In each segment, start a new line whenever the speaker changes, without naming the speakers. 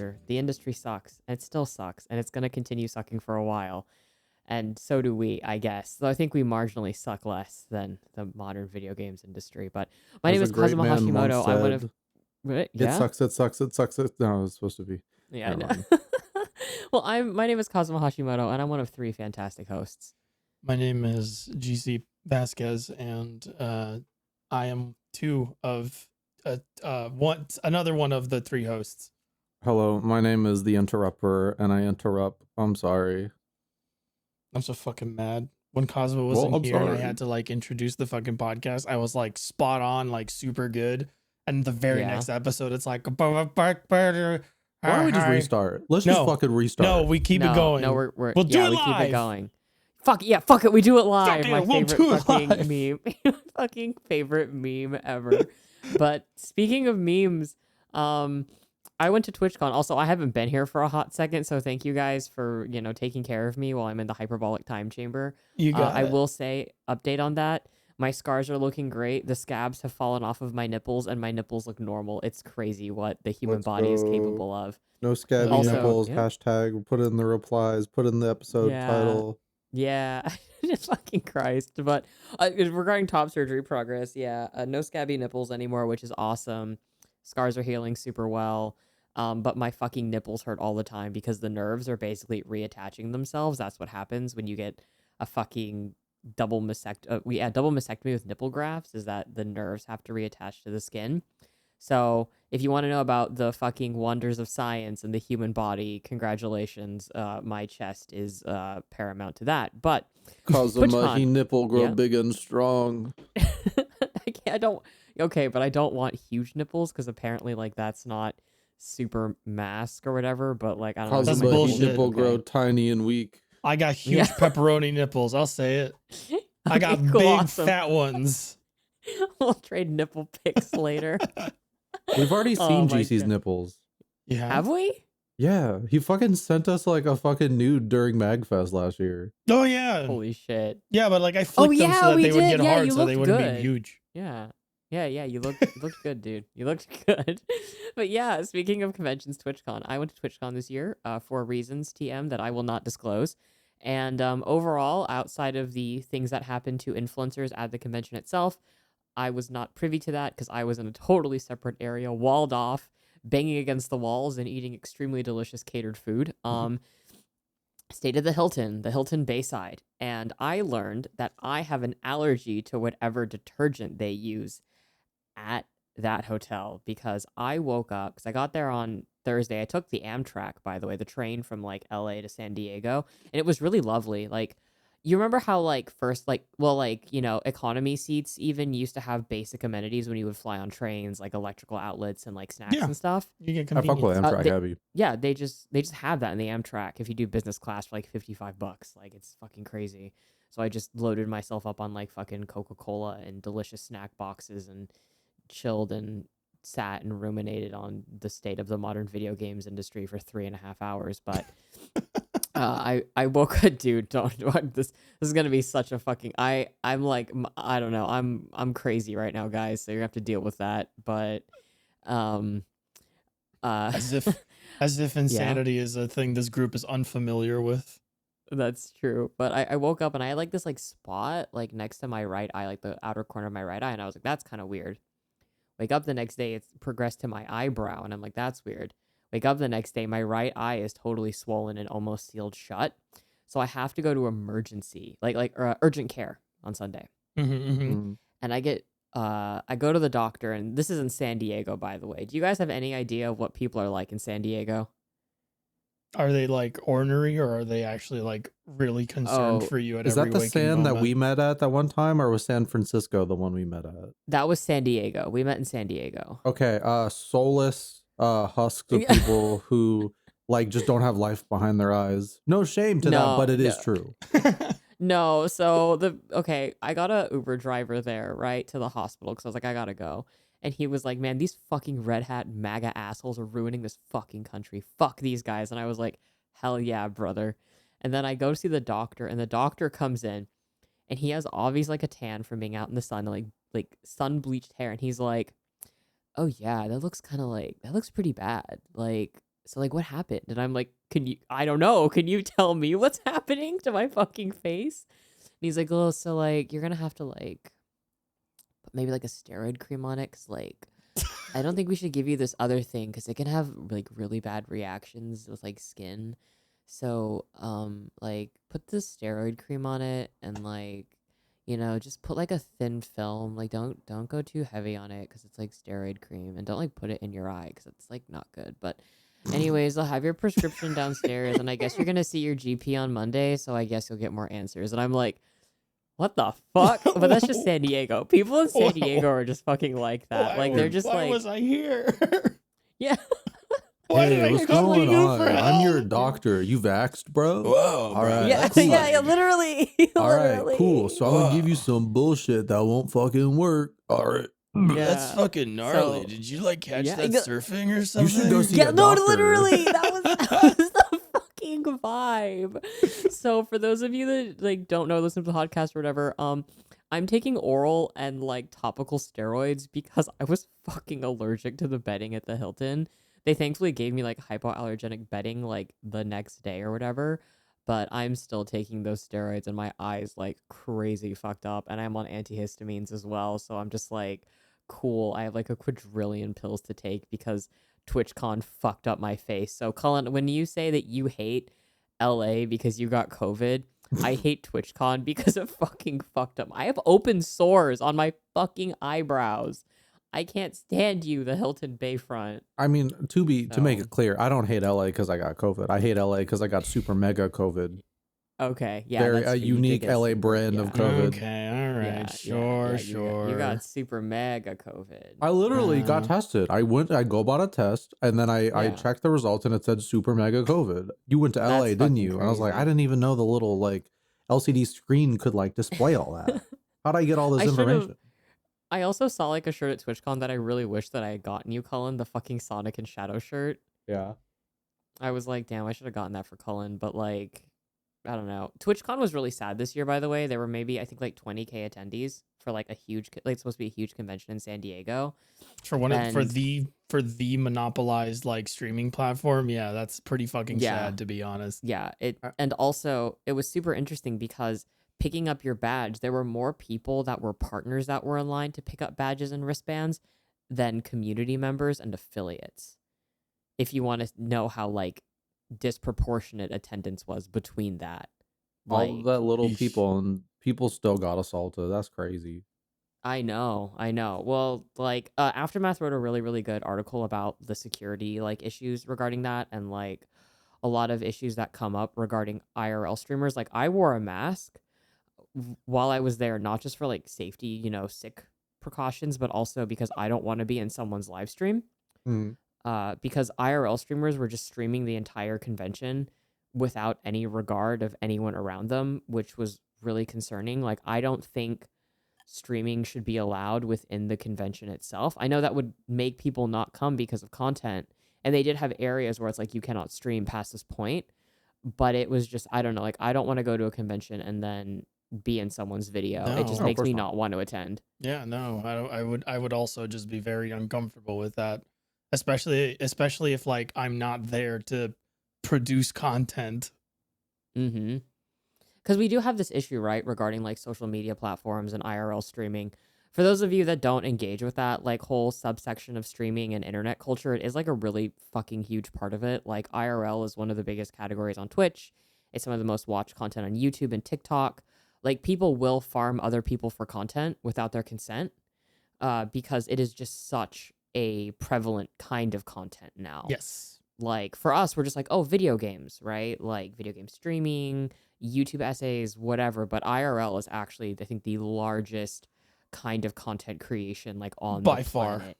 disclosure. The industry sucks, and it still sucks, and it's going to continue sucking for a while. And so do we, I guess. So I think we marginally suck less than the modern video games industry. But my
As
name
a
is
great
Kazuma
man once
Hashimoto. I'm one of...
said,
What?
it
Yeah?
sucks, it sucks, it sucks. No, it's supposed to be.
Yeah, I
Never
know.
mind.
Well, my name is Kazuma Hashimoto, and I'm one of 3 fantastic hosts.
My name is GC Vasquez, and I am another one of the 3 hosts.
Hello, my name is The Interrupter, and I interrupt. I'm sorry.
I'm so fucking mad. When Cosmo wasn't
I'm
here and I
sorry.
had to like introduce the fucking podcast, I was like spot on, like super good. And the very
Yeah.
next episode, it's like,
Why don't we just restart? Let's
No.
just fucking restart.
No, we keep it going.
No, we're
We'll do it
we keep it
live.
going. Fuck it, we do it live.
it,
My
we'll
favorite
do it
fucking
live.
meme. Fucking favorite meme ever. But speaking of memes, I went to TwitchCon. Also, I haven't been here for a hot second, so thank you guys for, taking care of me while I'm in the hyperbolic time chamber.
You got
I
it.
will say, update on that. My scars are looking great. The scabs have fallen off of my nipples, and my nipples look normal. It's crazy what the human
Let's
body is
go.
capable of.
No scabby
Also,
nipples.
yeah.
Hashtag. Put it in the replies. Put it in the episode
Yeah.
title.
Yeah, fucking Christ. But regarding top surgery progress, no scabby nipples anymore, which is awesome. Scars are healing super well. But my fucking nipples hurt all the time because the nerves are basically reattaching themselves. That's what happens when you get a fucking double mastectomy with nipple grafts, is that the nerves have to reattach to the skin. So if you want to know about the fucking wonders of science and the human body, congratulations. My chest is paramount to that. But
Kazuma, he
TwitchCon,
nipple grow
yeah.
big and strong.
I don't. Okay, but I don't want huge nipples because apparently, like, that's not super mask or whatever. But like, I don't know.
That's
Kazuma, he
bullshit.
nipple grow
Okay.
tiny and weak.
I got huge pepperoni nipples. I'll say it. I got
Okay, cool,
big
awesome.
fat ones.
We'll trade nipple pics later.
We've already
Oh
seen
my
GC's
God.
nipples.
Yeah.
Have we?
Yeah, he fucking sent us like a fucking nude during MagFest last year.
Oh yeah.
Holy shit.
Yeah, but like I flicked them so that
we
they would
did.
get
Yeah,
hard,
you
so they
looked
wouldn't
good.
be huge.
Yeah. You looked good, dude. You looked good. But yeah, speaking of conventions, TwitchCon. I went to TwitchCon this year for reasons, TM, that I will not disclose. And overall, outside of the things that happen to influencers at the convention itself, I was not privy to that because I was in a totally separate area, walled off, banging against the walls and eating extremely delicious catered food. Stayed at the Hilton Bayside, and I learned that I have an allergy to whatever detergent they use at that hotel because I woke up because I got there on Thursday. I took the Amtrak, by the way, the train from like LA to San Diego, and it was really lovely. Like, you remember how economy seats even used to have basic amenities when you would fly on trains, like electrical outlets and like snacks
Yeah.
and stuff.
You get
I fuck with
convenience.
Amtrak heavy.
Yeah, they just have that in the Amtrak if you do business class for like $55. Like, it's fucking crazy. So I just loaded myself up on like fucking Coca-Cola and delicious snack boxes and chilled and sat and ruminated on the state of the modern video games industry for 3.5 hours. But I woke up, dude. Don't this is gonna be such a fucking. I'm like, I don't know. I'm crazy right now, guys. So you have to deal with that. But
As if insanity is a thing this group is unfamiliar with.
That's true. But I woke up and I had like this like spot like next to my right eye, like the outer corner of my right eye, and I was like, that's kind of weird. Wake up the next day, it's progressed to my eyebrow, and I'm like, that's weird. Wake up the next day, my right eye is totally swollen and almost sealed shut. So I have to go to emergency, urgent care on Sunday.
Mm.
And I go to the doctor, and this is in San Diego, by the way. Do you guys have any idea of what people are like in San Diego?
Are they like ornery, or are they actually like really concerned for you at
Is
every
that the
waking
San that
moment?
we met at that one time, or was San Francisco the one we met at?
That was San Diego. We met in San Diego.
Okay, soulless husks of people who like just don't have life behind their eyes. No shame to that, but it is true.
No, so I got a Uber driver there, right, to the hospital because I was like, I gotta go. And he was like, man, these fucking red hat MAGA assholes are ruining this fucking country. Fuck these guys. And I was like, hell yeah, brother. And then I go see the doctor, and the doctor comes in, and he has obviously like a tan from being out in the sun, like sun bleached hair. And he's like, oh yeah, that looks pretty bad. Like, so like what happened? And I'm like, I don't know. Can you tell me what's happening to my fucking face? And he's like, oh, so like you're gonna have to like put maybe like a steroid cream on it, 'cause like I don't think we should give you this other thing because it can have like really bad reactions with like skin. So like put the steroid cream on it and like just put like a thin film. Like don't go too heavy on it because it's like steroid cream, and don't like put it in your eye because it's like not good. But anyways, I'll have your prescription downstairs, and I guess you're gonna see your GP on Monday, so I guess you'll get more answers. And I'm like, what the fuck? But that's just San Diego. People in San Diego are just fucking like that. Like they're just
why
like,
was I here?
yeah.
Why did
Hey,
I
what's
come to
going
you
on?
for
I'm your
help?
doctor. You vaxxed, bro?
Whoa,
All right,
Yeah,
cool.
yeah, literally.
All right, cool.
Literally.
So I'm gonna give you some bullshit that won't fucking work. All right.
That's
Yeah.
fucking gnarly.
So,
Did you like catch
yeah,
that
go-
surfing or
You
something?
should go see
Yeah,
a
no,
doctor.
literally. That was the fucking vibe. So for those of you that like don't know, listen to the podcast or whatever, I'm taking oral and like topical steroids because I was fucking allergic to the bedding at the Hilton. They thankfully gave me like hypoallergenic bedding like the next day or whatever, but I'm still taking those steroids and my eyes like crazy fucked up, and I'm on antihistamines as well, so I'm just like, cool, I have like a quadrillion pills to take because TwitchCon fucked up my face. So Cullen, when you say that you hate LA because you got COVID, I hate TwitchCon because it fucking fucked up. I have open sores on my fucking eyebrows. I can't stand you, the Hilton Bayfront.
I mean, to make
So-
it clear, I don't hate LA because I got COVID. I hate LA because I got super mega COVID.
Okay, yeah,
Very
that's
a
true. You did
unique
get
LA
super-
brand
yeah.
of COVID.
Okay, all right,
Yeah,
sure,
yeah,
sure.
You got super mega COVID.
I literally got tested. I go bought a test, and then I
Yeah.
checked the results, and it said super mega COVID. You went to LA,
That's
didn't
fucking
you? And I was like, I
crazy.
didn't even know the little like LCD screen could like display all that. How'd I get all this
I should've-
information?
I also saw like a shirt at TwitchCon that I really wish that I had gotten you, Cullen, the fucking Sonic and Shadow shirt.
Yeah.
I was like, damn, I should have gotten that for Cullen, but like, I don't know. TwitchCon was really sad this year, by the way. There were maybe, I think, like 20K attendees for like a huge, like it's supposed to be a huge convention in San Diego.
For
And-
for the monopolized like streaming platform, yeah, that's pretty fucking
Yeah.
sad to be honest.
Yeah, and also it was super interesting because picking up your badge, there were more people that were partners that were in line to pick up badges and wristbands than community members and affiliates. If you want to know how like disproportionate attendance was between that.
All
Like,
that little
Yeesh.
people, and people still got assaulted. That's crazy.
I know. Well, like Aftermath wrote a really, really good article about the security like issues regarding that, and like a lot of issues that come up regarding IRL streamers. Like I wore a mask while I was there, not just for like safety, sick precautions, but also because I don't want to be in someone's live stream.
Mhm.
Because IRL streamers were just streaming the entire convention without any regard of anyone around them, which was really concerning. Like, I don't think streaming should be allowed within the convention itself. I know that would make people not come because of content, and they did have areas where it's like you cannot stream past this point, but it was just, I don't know, like I don't want to go to a convention and then be in someone's video. It just
No.
of
makes
course
me
not.
not want to attend.
Yeah, no, I would also just be very uncomfortable with that, especially if like I'm not there to produce content.
Mm-hmm. Because we do have this issue, right, regarding like social media platforms and IRL streaming. For those of you that don't engage with that like whole subsection of streaming and internet culture, it is like a really fucking huge part of it. Like IRL is one of the biggest categories on Twitch. It's some of the most watched content on YouTube and TikTok. Like people will farm other people for content without their consent, because it is just such a prevalent kind of content now.
Yes.
Like for us, we're just like, oh, video games, right? Like video game streaming, YouTube essays, whatever. But IRL is actually, I think, the largest kind of content creation like on
By
the
far.
planet.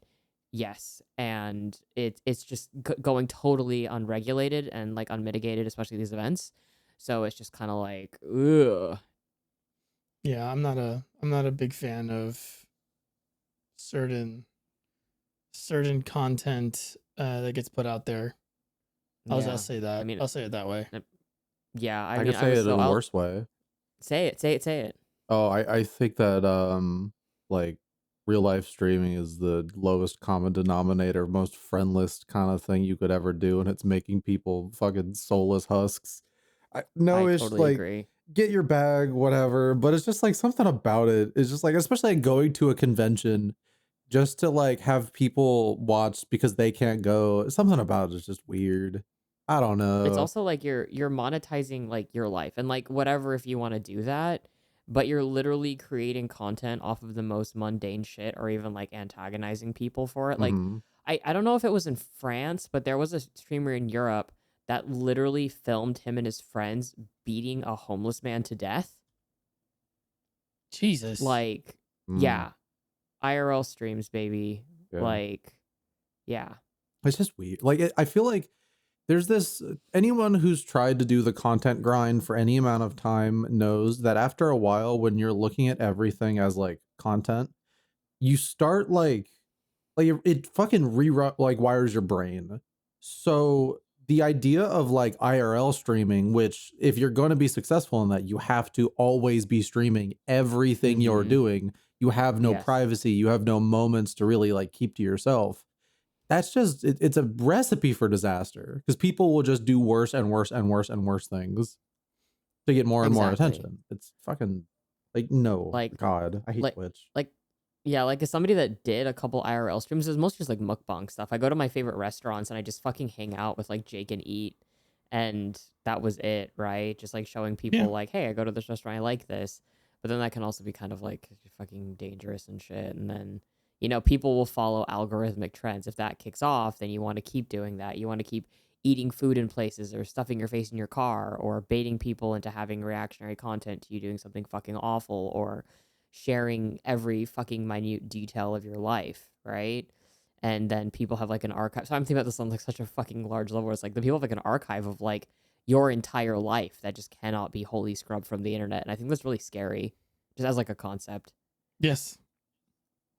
Yes, and it's just going totally unregulated and like unmitigated, especially these events. So it's just kind of like, ugh.
Yeah, I'm not a big fan of certain content that gets put out there. I'll
Yeah.
say that.
I mean,
I'll say it that way.
yeah.
I
I mean,
could say
was
it in
so
a
I'll-
worse way.
Say it.
Oh, I think that like real life streaming is the lowest common denominator, most friendless kind of thing you could ever do, and it's making people fucking soulless husks. No
I
ish,
totally
like
agree.
get your bag, whatever. But it's just like something about it. It's just like, especially like going to a convention just to like have people watch because they can't go. Something about it is just weird. I don't
It's
know.
also like you're monetizing like your life and like whatever if you want to do that, but you're literally creating content off of the most mundane shit or even like antagonizing people for it. Like
Hmm.
I don't know if it was in France, but there was a streamer in Europe that literally filmed him and his friends beating a homeless man to death.
Jesus.
Like,
Mm,
yeah, IRL streams, baby.
yeah.
Like, yeah.
It's just weird. Like I feel like there's this anyone who's tried to do the content grind for any amount of time knows that after a while when you're looking at everything as like content, you start like it fucking like wires your brain. So the idea of like IRL streaming, which if you're going to be successful in that, you have to always be streaming everything you're
Mm-hmm.
doing. You have no
Yes.
privacy, you have no moments to really like keep to yourself. That's just it's a recipe for disaster because people will just do worse and worse and worse and worse things to get more and more
Exactly.
attention. It's fucking like no,
Like,
God, I hate
like,
Twitch.
like, yeah, like as somebody that did a couple IRL streams, it was mostly just like mukbang stuff. I go to my favorite restaurants and I just fucking hang out with like Jake and eat, and that was it, right? Just like showing
Yeah.
people like, hey, I go to this restaurant, I like this. But then that can also be kind of like fucking dangerous and shit. And then, people will follow algorithmic trends. If that kicks off, then you want to keep doing that. You want to keep eating food in places or stuffing your face in your car or baiting people into having reactionary content to you doing something fucking awful or sharing every fucking minute detail of your life, right? And then people have like an archive. So I'm thinking about this on like such a fucking large level. Where it's like the people have like an archive of like your entire life that just cannot be wholly scrubbed from the internet. And I think that's really scary, just as like a concept.
Yes.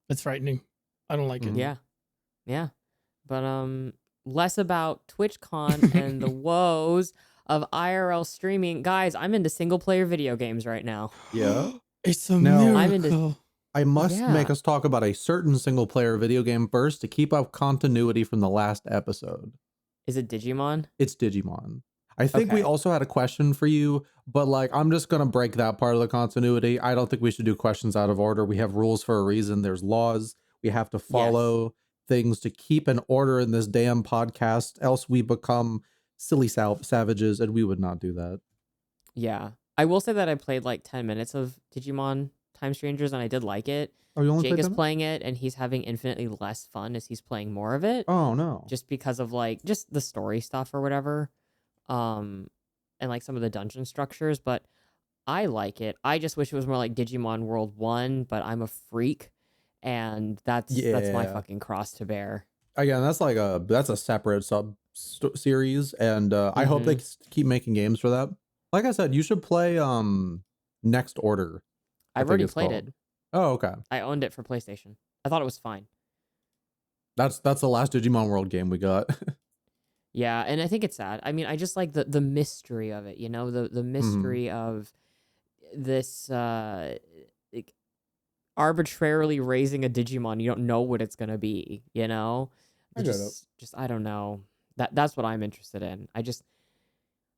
It's frightening. I don't like it.
Mhm.
Yeah, yeah. But less about TwitchCon and the woes of IRL streaming. Guys, I'm into single player video games right now.
Yeah.
It's a
Now,
I'm into
miracle.
I must
yeah.
make us talk about a certain single player video game first to keep up continuity from the last episode.
Is it Digimon?
It's Digimon. I think we
Okay.
also had a question for you, but like I'm just gonna break that part of the continuity. I don't think we should do questions out of order. We have rules for a reason. There's laws. We have to
Yes.
follow things to keep an order in this damn podcast, else we become silly savages, and we would not do that.
Yeah. I will say that I played like 10 minutes of Digimon Time Strangers and I did like it.
Oh, you only
Jake
played
is
them?
playing it and he's having infinitely less fun as he's playing more of it
Oh no.
just because of like just the story stuff or whatever. Um and like some of the dungeon structures, but I like it. I just wish it was more like Digimon World 1, but I'm a freak and that's my
Yeah.
fucking cross to bear.
Again, that's a separate sub series, and I hope they
Mhm.
keep making games for that. Like I said, you should play Next Order. I
I've
think
already
it's
played
called.
it.
Oh, okay.
I owned it for PlayStation. I thought it was fine.
That's the last Digimon World game we got.
Yeah, and I think it's sad. I mean, I just like the mystery of it, the
Mhm.
mystery of this like arbitrarily raising a Digimon. You don't know what it's gonna be,
I get it.
Just I don't know. That's what I'm interested in.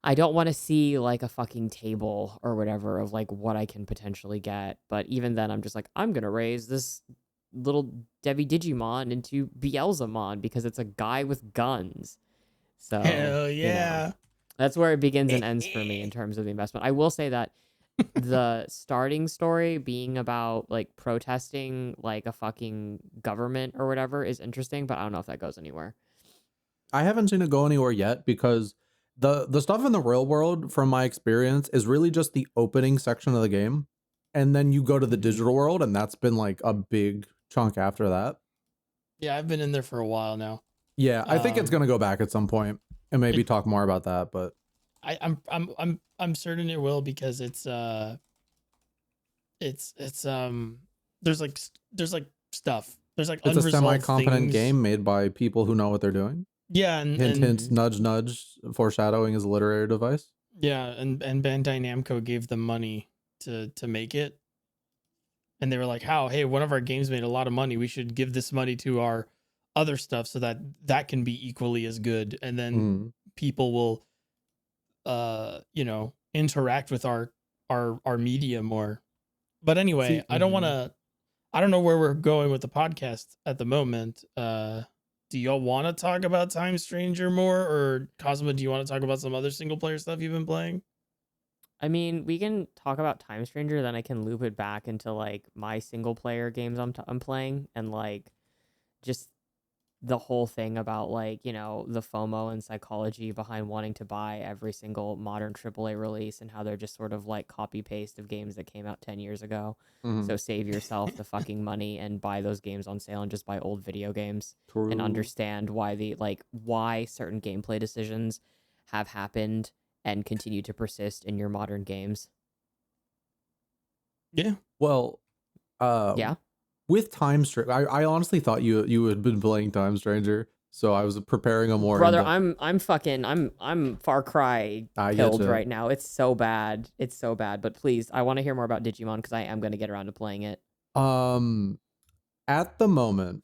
I don't want to see like a fucking table or whatever of like what I can potentially get. But even then, I'm just like, I'm gonna raise this little Debbie Digimon into Beelzemon because it's a guy with guns. So,
Hell yeah.
that's where it begins and ends for me in terms of the investment. I will say that the starting story being about like protesting like a fucking government or whatever is interesting, but I don't know if that goes anywhere.
I haven't seen it go anywhere yet because the stuff in the real world, from my experience, is really just the opening section of the game, and then you go to the
Mhm.
digital world, and that's been like a big chunk after that.
Yeah, I've been in there for a while now.
Yeah, I think it's
Um,
gonna go back at some point and maybe
it,
talk more about that, but
I'm certain it will because there's like stuff. There's like
it's a
unresolved
semi-competent
things.
game made by people who know what they're doing.
Yeah,
Hint, hint,
and
nudge, nudge. Foreshadowing is a literary device.
yeah, and Bandai Namco gave them money to make it. and they were like, "How? Hey, one of our games made a lot of money. We should give this money to our other stuff so that that can be equally as good." And then
Mm.
people will, interact with our media more. But anyway,
See,
I don't want
Mhm.
to. I don't know where we're going with the podcast at the moment. Do y'all want to talk about Time Stranger more, or Cosmo? Do you want to talk about some other single player stuff you've been playing?
I mean, we can talk about Time Stranger, then I can loop it back into like my single player games I'm playing, and like just the whole thing about like, the FOMO and psychology behind wanting to buy every single modern AAA release, and how they're just sort of like copy paste of games that came out 10 years ago.
mhm.
So save yourself the fucking money and buy those games on sale and just buy old video games, and
True.
understand why certain gameplay decisions have happened and continue to persist in your modern games.
Yeah.
Well, uh,
Yeah.
with Time Stranger, I honestly thought you had been playing Time Stranger, so I was preparing a more in
Brother,
depth.
I'm Far Cry
I get
pilled
you.
right now. It's so bad. It's so bad. But please, I want to hear more about Digimon because I am going to get around to playing it.
Um, at the moment,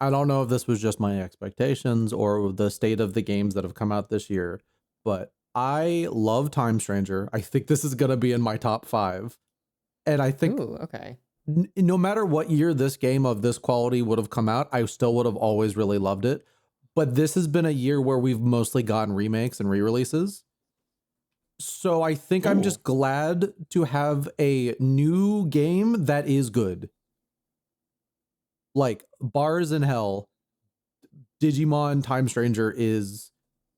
I don't know if this was just my expectations or the state of the games that have come out this year, but I love Time Stranger. I think this is gonna be in my top 5, and I think
Ooh, okay.
no matter what year this game of this quality would have come out, I still would have always really loved it. But this has been a year where we've mostly gotten remakes and re-releases. So I think I'm
Ooh.
just glad to have a new game that is good. Like bars in hell, Digimon Time Stranger is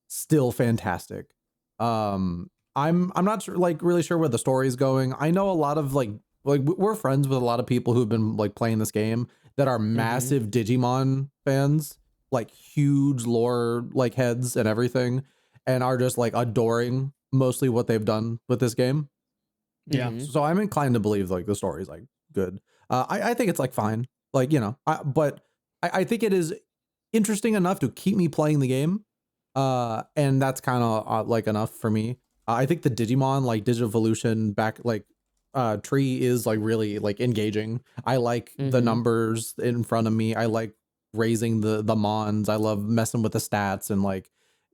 still fantastic. I'm not sure, like really sure where the story is going. I know a lot of we're friends with a lot of people who've been like playing this game that are
Mm-hmm.
massive Digimon fans, like huge lore like heads and everything, and are just like adoring mostly what they've done with this game.
Yeah.
Mm-hmm.
So I'm inclined to believe like the story is like good. I think it's like fine, like but I think it is interesting enough to keep me playing the game. And that's kind of like enough for me. I think the Digimon like Digivolution back tree is like really like engaging. I like the
Mm-hmm.
numbers in front of me. I like raising the mons. I love messing with the stats, and like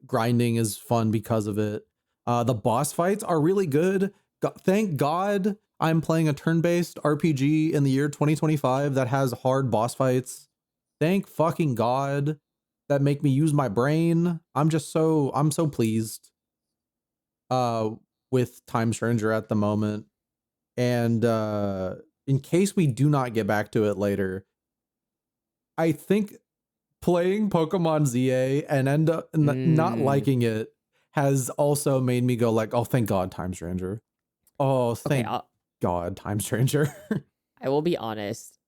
grinding is fun because of it. The boss fights are really good. Thank God I'm playing a turn-based RPG in the year 2025 that has hard boss fights. Thank fucking God that make me use my brain. I'm so pleased uh with Time Stranger at the moment. And in case we do not get back to it later, I think playing Pokemon ZA and end up not
Mm.
liking it has also made me go like, oh, thank God, Time Stranger. Oh,
Okay,
thank God, Time Stranger.
I will be honest.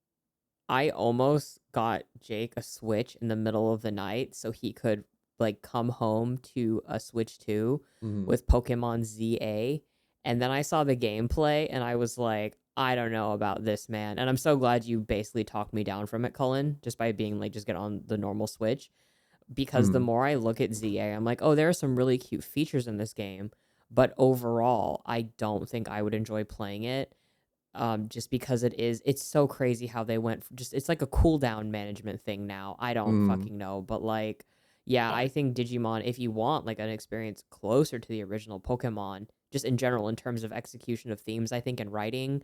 I almost got Jake a Switch in the middle of the night so he could like come home to a Switch 2
Mhm.
with Pokemon ZA. And then I saw the gameplay and I was like, I don't know about this, man. And I'm so glad you basically talked me down from it, Cullen, just by being like, just get on the normal Switch. Because the
Mhm.
more I look at ZA, I'm like, oh, there are some really cute features in this game. But overall, I don't think I would enjoy playing it, just because it's so crazy how they went just it's like a cooldown management thing now. I don't
Mhm.
fucking know, but like, yeah, I
I
think Digimon, if you want like an experience closer to the original Pokemon, just in general in terms of execution of themes, I think, and writing,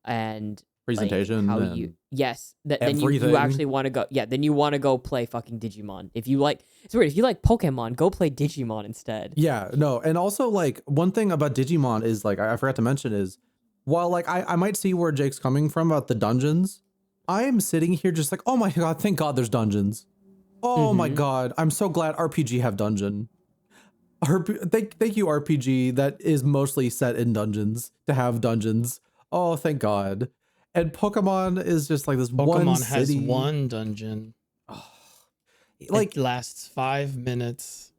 and like
Presentation
how you
and
yes, that then you
everything.
actually want to go, yeah, then you want to go play fucking Digimon. If you like, it's weird, if you like Pokemon, go play Digimon instead.
Yeah, no, and also like one thing about Digimon is like I forgot to mention is while like I might see where Jake's coming from about the dungeons, I am sitting here just like, oh my God, thank God there's dungeons. Oh my
Mm-hmm.
God, I'm so glad RPG have dungeon. Thank you RPG that is mostly set in dungeons to have dungeons. Oh, thank God. And Pokemon is just like this one
Pokemon has
city.
one dungeon.
Oh,
It
like
lasts 5 minutes.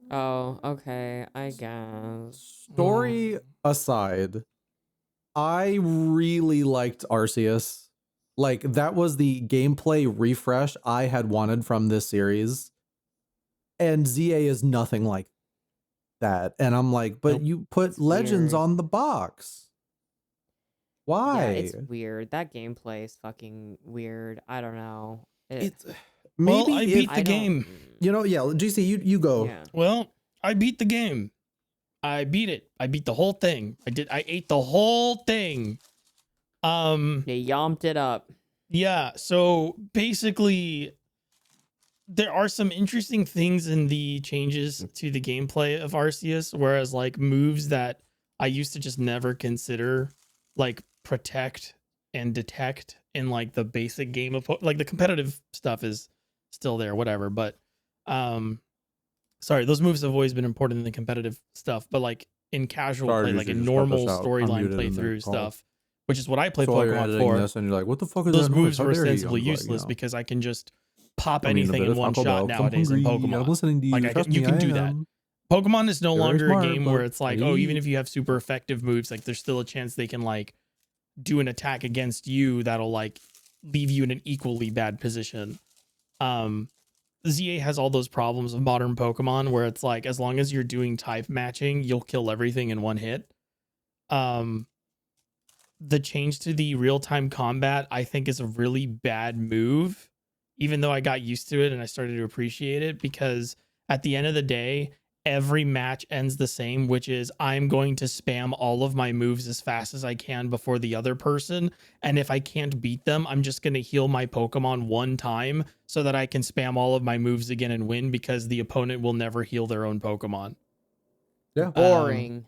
Oh, okay, I guess.
story aside, I really liked Arceus. Like that was the gameplay refresh I had wanted from this series. And ZA is nothing like that. And I'm like, but
Nope.
you put
It's
legends
weird.
on the box. Why?
it's weird. That gameplay is fucking weird. I don't know.
It's
Well,
maybe
I
if
beat the
I don't.
game.
yeah, GC, you go.
Yeah.
Well, I beat the game. I beat it. I beat the whole thing. I ate the whole thing.
They yomped it up.
Yeah, so basically there are some interesting things in the changes to the gameplay of Arceus, whereas like moves that I used to just never consider, like protect and detect in like the basic game of like the competitive stuff is still there, whatever. But sorry, those moves have always been important in the competitive stuff, but like in casual
Sorry,
play,
GC,
like in
just cut this
normal
out. I'm
storyline
muted in the
playthrough
call.
stuff, which is what I play
So while you're
Pokemon
editing
for,
this and you're like, what the fuck is
those
that noise?
moves
How
were
dare you?
ostensibly
I'm like,
useless because I can just pop
I mean, a
anything
bit
in
of
one
Taco
shot
Bell, 'cause I'm
nowadays in
hungry. I'm
Pokemon.
listening to you.
Like
Trust
you
me,
can
I
do that.
am.
Pokemon is no
Very
longer
smart,
a game
but
where it's like, oh, even
I-
if you have super effective moves, like there's still a chance they can like do an attack against you that'll like leave you in an equally bad position. ZA has all those problems of modern Pokemon where it's like as long as you're doing type matching, you'll kill everything in one hit. The change to the real-time combat I think is a really bad move, even though I got used to it and I started to appreciate it, because at the end of the day, every match ends the same, which is I'm going to spam all of my moves as fast as I can before the other person. And if I can't beat them, I'm just going to heal my Pokemon one time so that I can spam all of my moves again and win, because the opponent will never heal their own Pokemon.
Yeah.
Boring.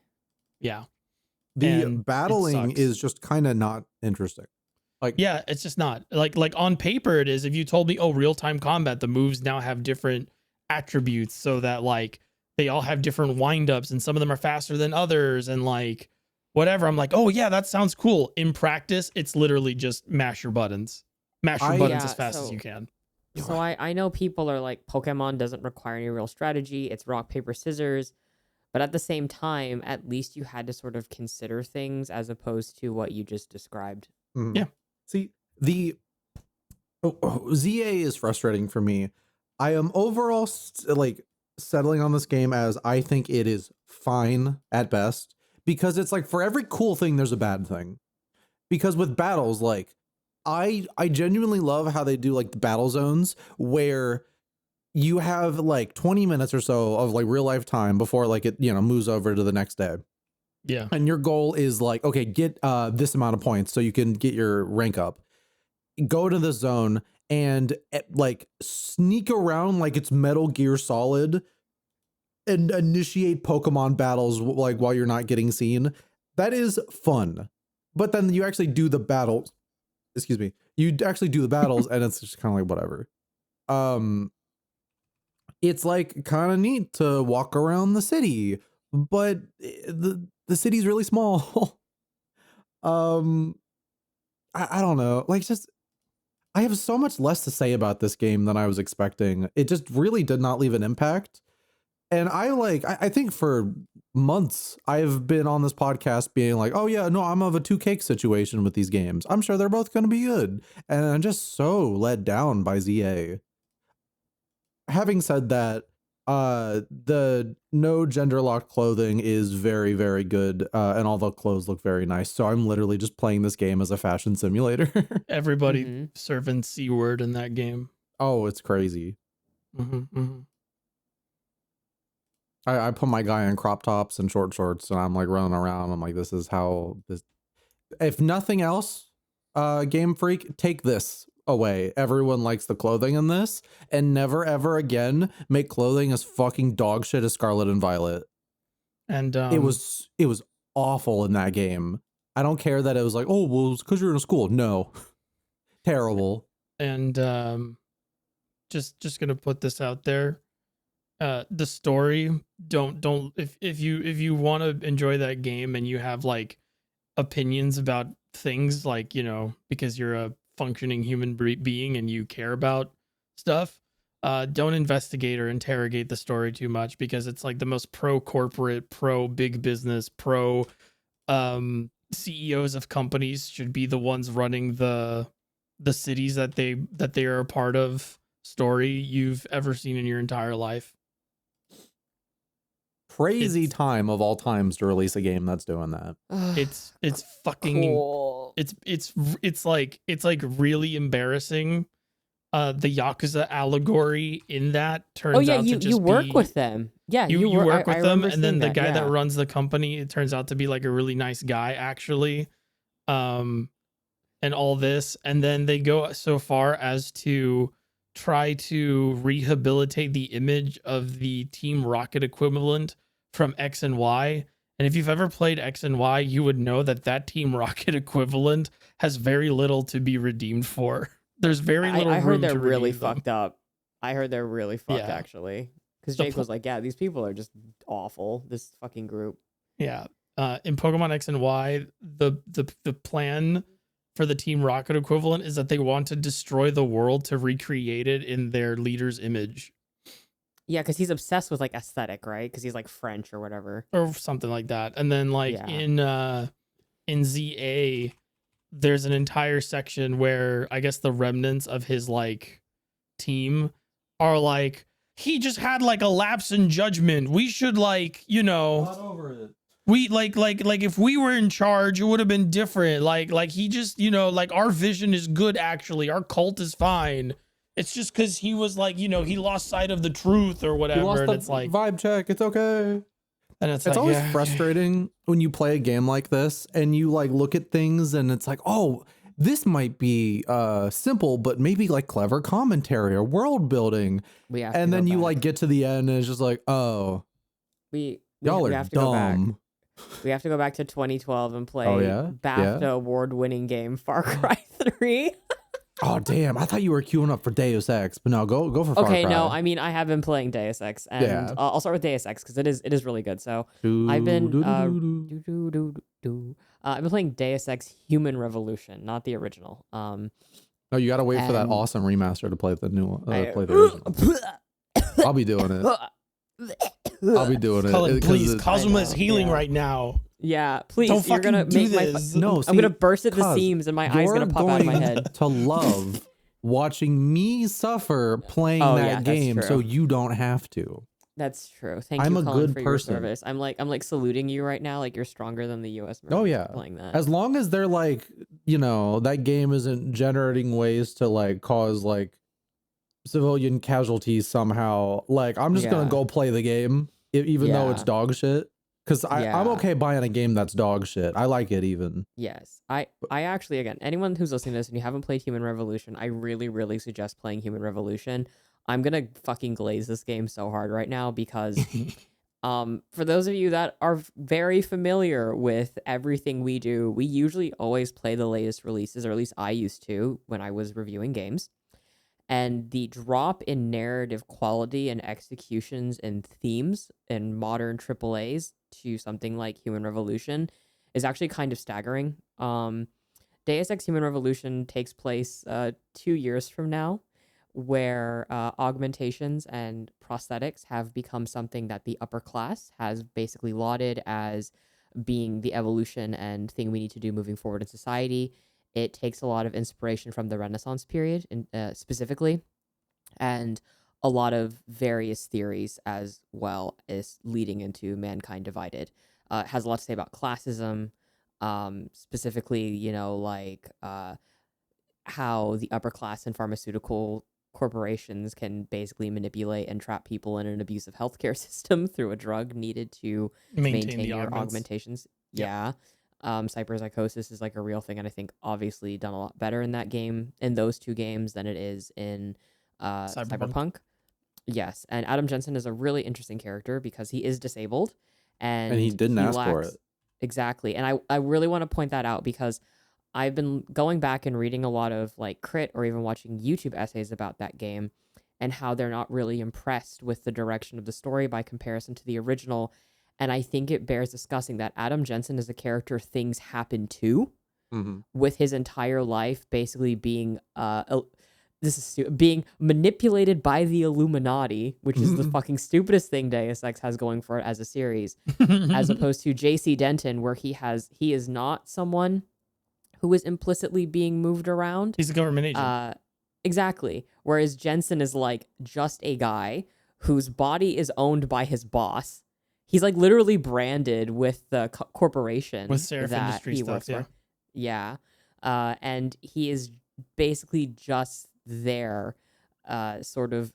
Yeah.
The
and it
battling
sucks.
is just kind of not interesting. Like,
Yeah, it's just not like on paper it is. If you told me, oh, real-time combat, the moves now have different attributes so that like they all have different windups and some of them are faster than others and like whatever. I'm like, oh yeah, that sounds cool. In practice, it's literally just mash your buttons. Mash your buttons as fast as you can.
So I know people are like, Pokemon doesn't require any real strategy. It's rock, paper, scissors. But at the same time, at least you had to sort of consider things as opposed to what you just described.
Yeah.
See, the ZA is frustrating for me. I am overall like settling on this game as I think it is fine at best, because it's like for every cool thing there's a bad thing. Because with battles, like I genuinely love how they do like the battle zones where you have like 20 minutes or so of like real life time before like it, moves over to the next day.
Yeah.
And your goal is like, okay, get this amount of points so you can get your rank up. Go to the zone and like sneak around like it's Metal Gear Solid and initiate Pokemon battles like while you're not getting seen. That is fun. But then you actually do the battles. Excuse me. You actually do the battles and it's just kind of like whatever. It's like kind of neat to walk around the city, but the city's really small. I don't know. Like, just I have so much less to say about this game than I was expecting. It just really did not leave an impact. And I think for months I've been on this podcast being like, oh yeah, no, I'm of a two cake situation with these games. I'm sure they're both going to be good. And I'm just so let down by ZA. Having said that, the no gender locked clothing is very, very good. And all the clothes look very nice. So I'm literally just playing this game as a fashion simulator.
Everybody serving C-word in that game.
Oh, it's crazy. I put my guy in crop tops and short shorts and I'm like running around. I'm like, this is how this, if nothing else, Game Freak, take this away. Everyone likes the clothing in this, and never ever again make clothing as fucking dog shit as Scarlet and Violet.
And
it was awful in that game. I don't care that it was like, oh, well, it's because you're in a school. No. Terrible.
And just gonna put this out there. The story, don't if you want to enjoy that game and you have like opinions about things, like, because you're a functioning human being and you care about stuff, don't investigate or interrogate the story too much, because it's like the most pro corporate, pro big business, pro CEOs of companies should be the ones running the cities that they are a part of story you've ever seen in your entire life.
Crazy time of all times to release a game that's doing that.
It's fucking
cool.
it's like really embarrassing. The Yakuza allegory in that
Oh
turns
yeah,
out to
you
just
work
be
with them. Yeah,
you
work.
work
I
with them,
remember
and then
seeing
the
that.
guy that
Yeah.
runs the company, it turns out to be like a really nice guy actually. Um, and all this, and then they go so far as to try to rehabilitate the image of the Team Rocket equivalent from X and Y. And if you've ever played X and Y, you would know that that Team Rocket equivalent has very little to be redeemed for. There's very little
I heard
room
they're
to
really
redeem them.
fucked up. I heard they're really fucked
Yeah.
actually. Because
The
Jake
pl-
was like, "Yeah, these people are just awful. This fucking group."
Yeah. In Pokemon X and Y, the plan for the Team Rocket equivalent is that they want to destroy the world to recreate it in their leader's image
Yeah, because he's obsessed with like aesthetic, right? Because he's like French or whatever.
or something like that. And then like
Yeah.
in ZA, there's an entire section where I guess the remnants of his like team are like, he just had like a lapse in judgment. We should like,
Not over it.
we like if we were in charge, it would have been different. Like he just, like our vision is good actually. Our cult is fine. It's just because he was like, he lost sight of the truth or
You
whatever.
lost
And
the
it's like,
vibe check. It's okay.
and it's
It's
like,
always
yeah,
frustrating when you play a game like this and you like look at things and it's like, oh, this might be simple, but maybe like clever commentary or world building.
We have
And
to
then
go
you
back.
like get to the end and it's just like, oh, y'all
we
are
have to go back.
dumb.
We have to go back to 2012 and play
Oh, yeah?
BAFTA
Yeah?
award-winning game Far Cry 3.
Oh, damn. I thought you were queuing up for Deus Ex, but no, go for Far
Okay,
Cry.
no, I mean I have been playing Deus Ex, and
Yeah.
I'll start with Deus Ex because it is really good. So I've been I've been playing Deus Ex Human Revolution, not the original.
No, you got to wait for that
and
awesome remaster to play the new one.
I-
Play the original. I'll be doing it. I'll be doing it.
Cullen,
'cause
please,
it's-
Kazuma is
know,
healing
yeah.
right now.
Yeah, please.
Don't
You're gonna
fucking do
make my.
this.
No,
I'm gonna
see,
burst at the
Kaz,
seams, and my eye's
you're
gonna pop out of my
going
head.
to love watching me suffer playing
Oh,
that
yeah, that's
game, so
true.
you don't have to.
That's true. Thank
I'm
you,
a
Colin,
good
for
person.
your service. I'm like saluting you right now. Like you're stronger than the U.S.
Oh
Marines
yeah,
playing that.
as long as they're like, that game isn't generating ways to like cause like civilian casualties somehow. Like I'm just gonna
Yeah.
go play the game, even though it's
Yeah.
dog shit. Because I'm
Yeah.
okay buying a game that's dog shit. I like it even.
Yes. I actually, again, anyone who's listening to this and you haven't played Human Revolution, I really, really suggest playing Human Revolution. I'm gonna fucking glaze this game so hard right now because for those of you that are very familiar with everything we do, we usually always play the latest releases, or at least I used to when I was reviewing games. And the drop in narrative quality and executions and themes in modern AAAs to something like Human Revolution is actually kind of staggering. Deus Ex Human Revolution takes place 2 years from now, where augmentations and prosthetics have become something that the upper class has basically lauded as being the evolution and thing we need to do moving forward in society. It takes a lot of inspiration from the Renaissance period, specifically, and a lot of various theories as well as leading into Mankind Divided. It has a lot to say about classism, specifically, how the upper class and pharmaceutical corporations can basically manipulate and trap people in an abusive healthcare system through a drug needed to maintain
the
your
augments.
augmentations.
Yep.
Yeah. Cyberpsychosis is like a real thing, and I think obviously done a lot better in that game, in those two games, than it is in Cyberpunk. Yes, and Adam Jensen is a really interesting character because he is disabled, and
he didn't ask for it.
Exactly, and I really want to point that out because I've been going back and reading a lot of like crit or even watching YouTube essays about that game and how they're not really impressed with the direction of the story by comparison to the original. And I think it bears discussing that Adam Jensen is a character things happen to, with his entire life basically being being manipulated by the Illuminati, which is the fucking stupidest thing Deus Ex has going for it as a series, as opposed to JC Denton, where he is not someone who is implicitly being moved around.
He's a government agent.
Exactly. Whereas Jensen is like just a guy whose body is owned by his boss. He's like literally branded with the corporation
With Seraph
that
Industries
he
stuff,
works for. Yeah. And he is basically just there, sort of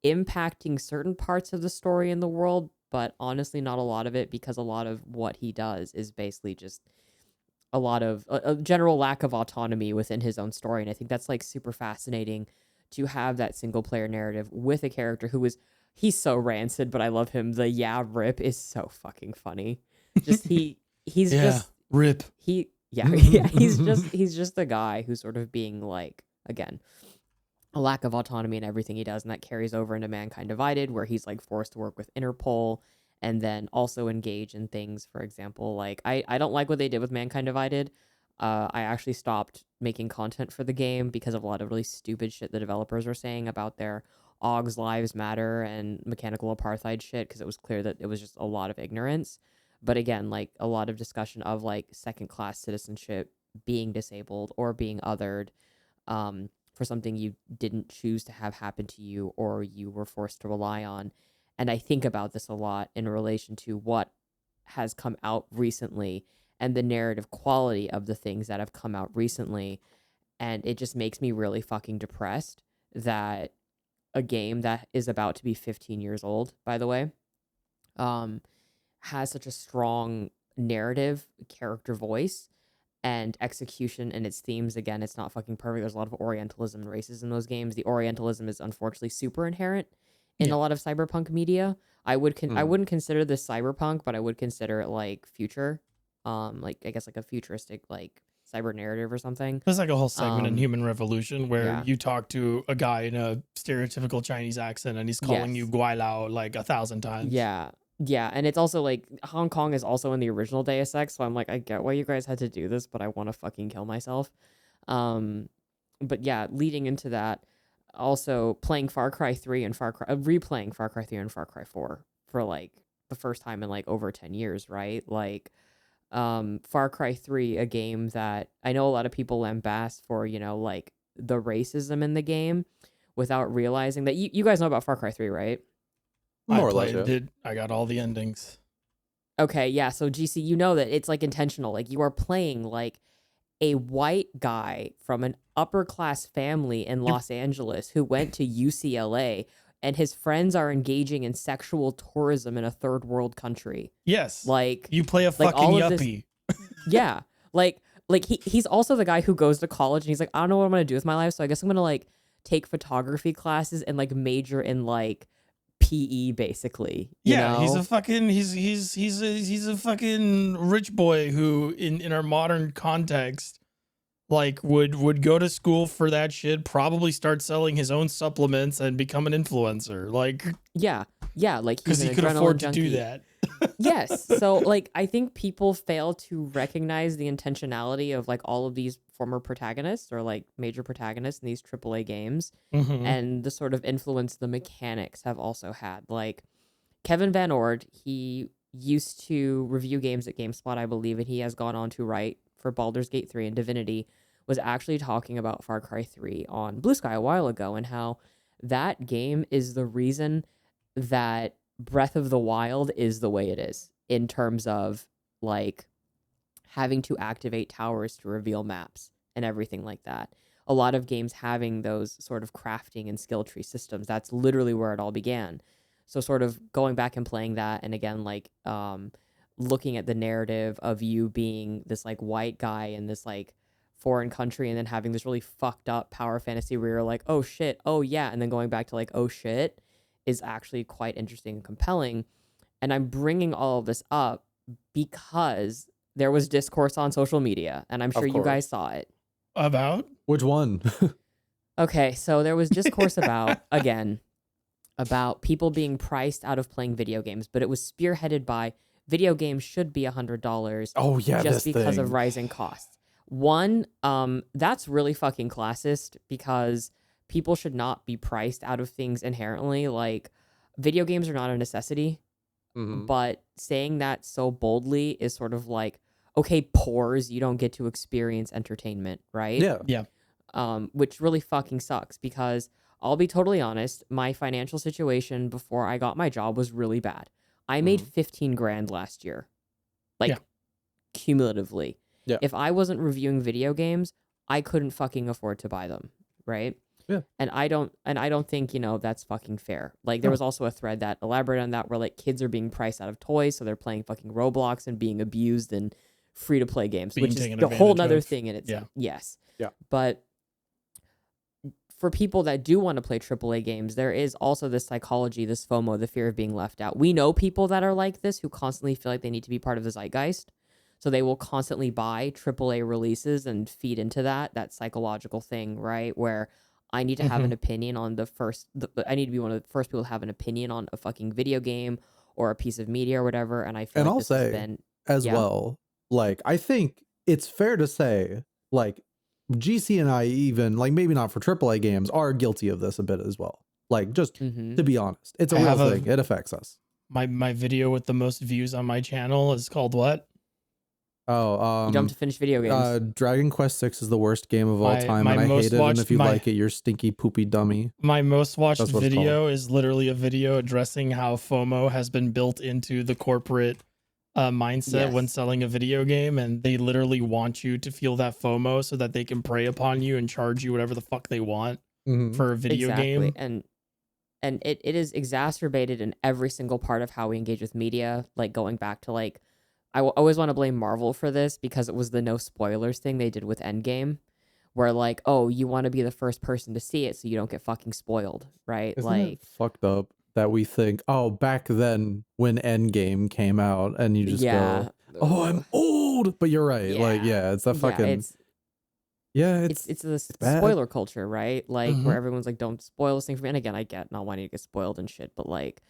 impacting certain parts of the story in the world, but honestly, not a lot of it, because a lot of what he does is basically just a lot of a general lack of autonomy within his own story. And I think that's like super fascinating to have that single player narrative with a character who is, he's so rancid, but I love him. The yeah rip is so fucking funny. Just he's
Yeah,
just
rip.
he's just a guy who's sort of being like, again, a lack of autonomy in everything he does, and that carries over into Mankind Divided, where he's like forced to work with Interpol and then also engage in things. For example, like I don't like what they did with Mankind Divided. I actually stopped making content for the game because of a lot of really stupid shit the developers were saying about their Augs Lives Matter and mechanical apartheid shit, because it was clear that it was just a lot of ignorance. But again, like a lot of discussion of like second class citizenship, being disabled or being othered, for something you didn't choose to have happen to you or you were forced to rely on. And I think about this a lot in relation to what has come out recently and the narrative quality of the things that have come out recently. And it just makes me really fucking depressed that a game that is about to be 15 years old, by the way, has such a strong narrative, character voice, and execution in its themes. Again, it's not fucking perfect. There's a lot of Orientalism and races in those games. The Orientalism is unfortunately super inherent in a lot of cyberpunk media. I wouldn't consider this cyberpunk, but I would consider it like future, like I guess like a futuristic like cyber narrative or something.
There's like a whole segment in
Um,
Human Revolution where
yeah.
you talk to a guy in a stereotypical Chinese accent and he's calling you
Yes.
Guai Lao like 1,000 times.
Yeah. Yeah, and it's also like Hong Kong is also in the original Deus Ex, so I'm like, I get why you guys had to do this, but I want to fucking kill myself. Um, but yeah, leading into that, also playing Far Cry 3 and replaying Far Cry 3 and Far Cry 4 for like the first time in like over 10 years, right? Like, Far Cry 3, a game that I know a lot of people lambast for, like the racism in the game without realizing that you guys know about Far Cry 3, right?
More
I
or less,
played
yeah.
it. I got all the endings.
Okay, yeah. So GC, you know that it's like intentional. Like you are playing like a white guy from an upper class family in Los Angeles who went to UCLA, and his friends are engaging in sexual tourism in a third world country.
Yes.
Like
You play a
like
fucking
all of this,
yuppie.
yeah. Like he's also the guy who goes to college and he's like, I don't know what I'm gonna do with my life, so I guess I'm gonna like take photography classes and like major in like PE basically. You
Yeah, he's
know?
a fucking he's a fucking rich boy who in our modern context like would go to school for that shit, probably start selling his own supplements and become an influencer. Like
Yeah. Yeah, like he's
because
an
he could
adrenaline
afford
junkie.
to do that.
Yes. So like I think people fail to recognize the intentionality of like all of these former protagonists or like major protagonists in these AAA games,
Mhm.
and the sort of influence the mechanics have also had. Like Kevin Van Ord, he used to review games at GameSpot, I believe, and he has gone on to write for Baldur's Gate 3 and Divinity, was actually talking about Far Cry 3 on Blue Sky a while ago, and how that game is the reason that Breath of the Wild is the way it is in terms of like having to activate towers to reveal maps and everything like that. A lot of games having those sort of crafting and skill tree systems. That's literally where it all began. So sort of going back and playing that, and again like looking at the narrative of you being this like white guy in this like foreign country, and then having this really fucked up power fantasy where you're like, oh shit, oh yeah, and then going back to like, oh shit, is actually quite interesting and compelling. And I'm bringing all of this up because there was discourse on social media, and I'm sure you guys saw it.
About?
Which one?
Okay, so there was discourse about, again, about people being priced out of playing video games, but it was spearheaded by video games should be $100
Oh yeah,
just
this
because
thing.
of rising costs. One, that's really fucking classist, because people should not be priced out of things inherently. Like, video games are not a necessity,
Mhm.
but saying that so boldly is sort of like, okay, pores, you don't get to experience entertainment, right?
Yeah.
Yeah.
Which really fucking sucks, because I'll be totally honest, my financial situation before I got my job was really bad. I made
Mhm.
15 grand last year, like
Yeah.
cumulatively.
Yeah.
If I wasn't reviewing video games, I couldn't fucking afford to buy them, right?
Yeah.
And I don't think, that's fucking fair. Like there
No.
was also a thread that elaborated on that where like kids are being priced out of toys, so they're playing fucking Roblox and being abused in free to play games,
Being
which is
taken
the whole
advantage
nother
of.
thing in itself. Yes.
Yeah.
But for people that do want to play AAA games, there is also this psychology, this FOMO, the fear of being left out. We know people that are like this who constantly feel like they need to be part of the zeitgeist. So they will constantly buy AAA releases and feed into that psychological thing, right? Where I need to have an opinion on I need to be one of the first people to have an opinion on a fucking video game or a piece of media or whatever. And I feel
And
like
I'll
this has
say
been,
as
yeah.
well, like I think it's fair to say, like GC and I, even like maybe not for AAA games, are guilty of this a bit as well. Like just
Mhm.
to be honest, it's a
I
real
have a-
thing. It affects us.
My video with the most views on my channel is called what?
Oh,
You don't have to finish video games.
Dragon Quest 6 is the worst game of all time,
my
and I
most
hate it. And
watched-
if you
my-
like it, you're stinky poopy dummy.
My most watched
That's what it's
video is literally a video addressing how FOMO has been built into the corporate mindset when
Yes.
selling a video game, and they literally want you to feel that FOMO so that they can prey upon you and charge you whatever the fuck they want for a video
Exactly.
game.
And it is exacerbated in every single part of how we engage with media, like going back to like always want to blame Marvel for this because it was the no spoilers thing they did with Endgame, where like, oh, you want to be the first person to see it so you don't get fucking spoiled, right?
Isn't
like
it fucked up that we think, oh, back then when Endgame came out, and you just
yeah.
go, oh, I'm old. But you're right. Like, yeah, it's that fucking.
It's the
bad.
spoiler culture, right? Like
Mhm.
where everyone's like, don't spoil this thing for me. And again, I get not wanting to get spoiled and shit, but like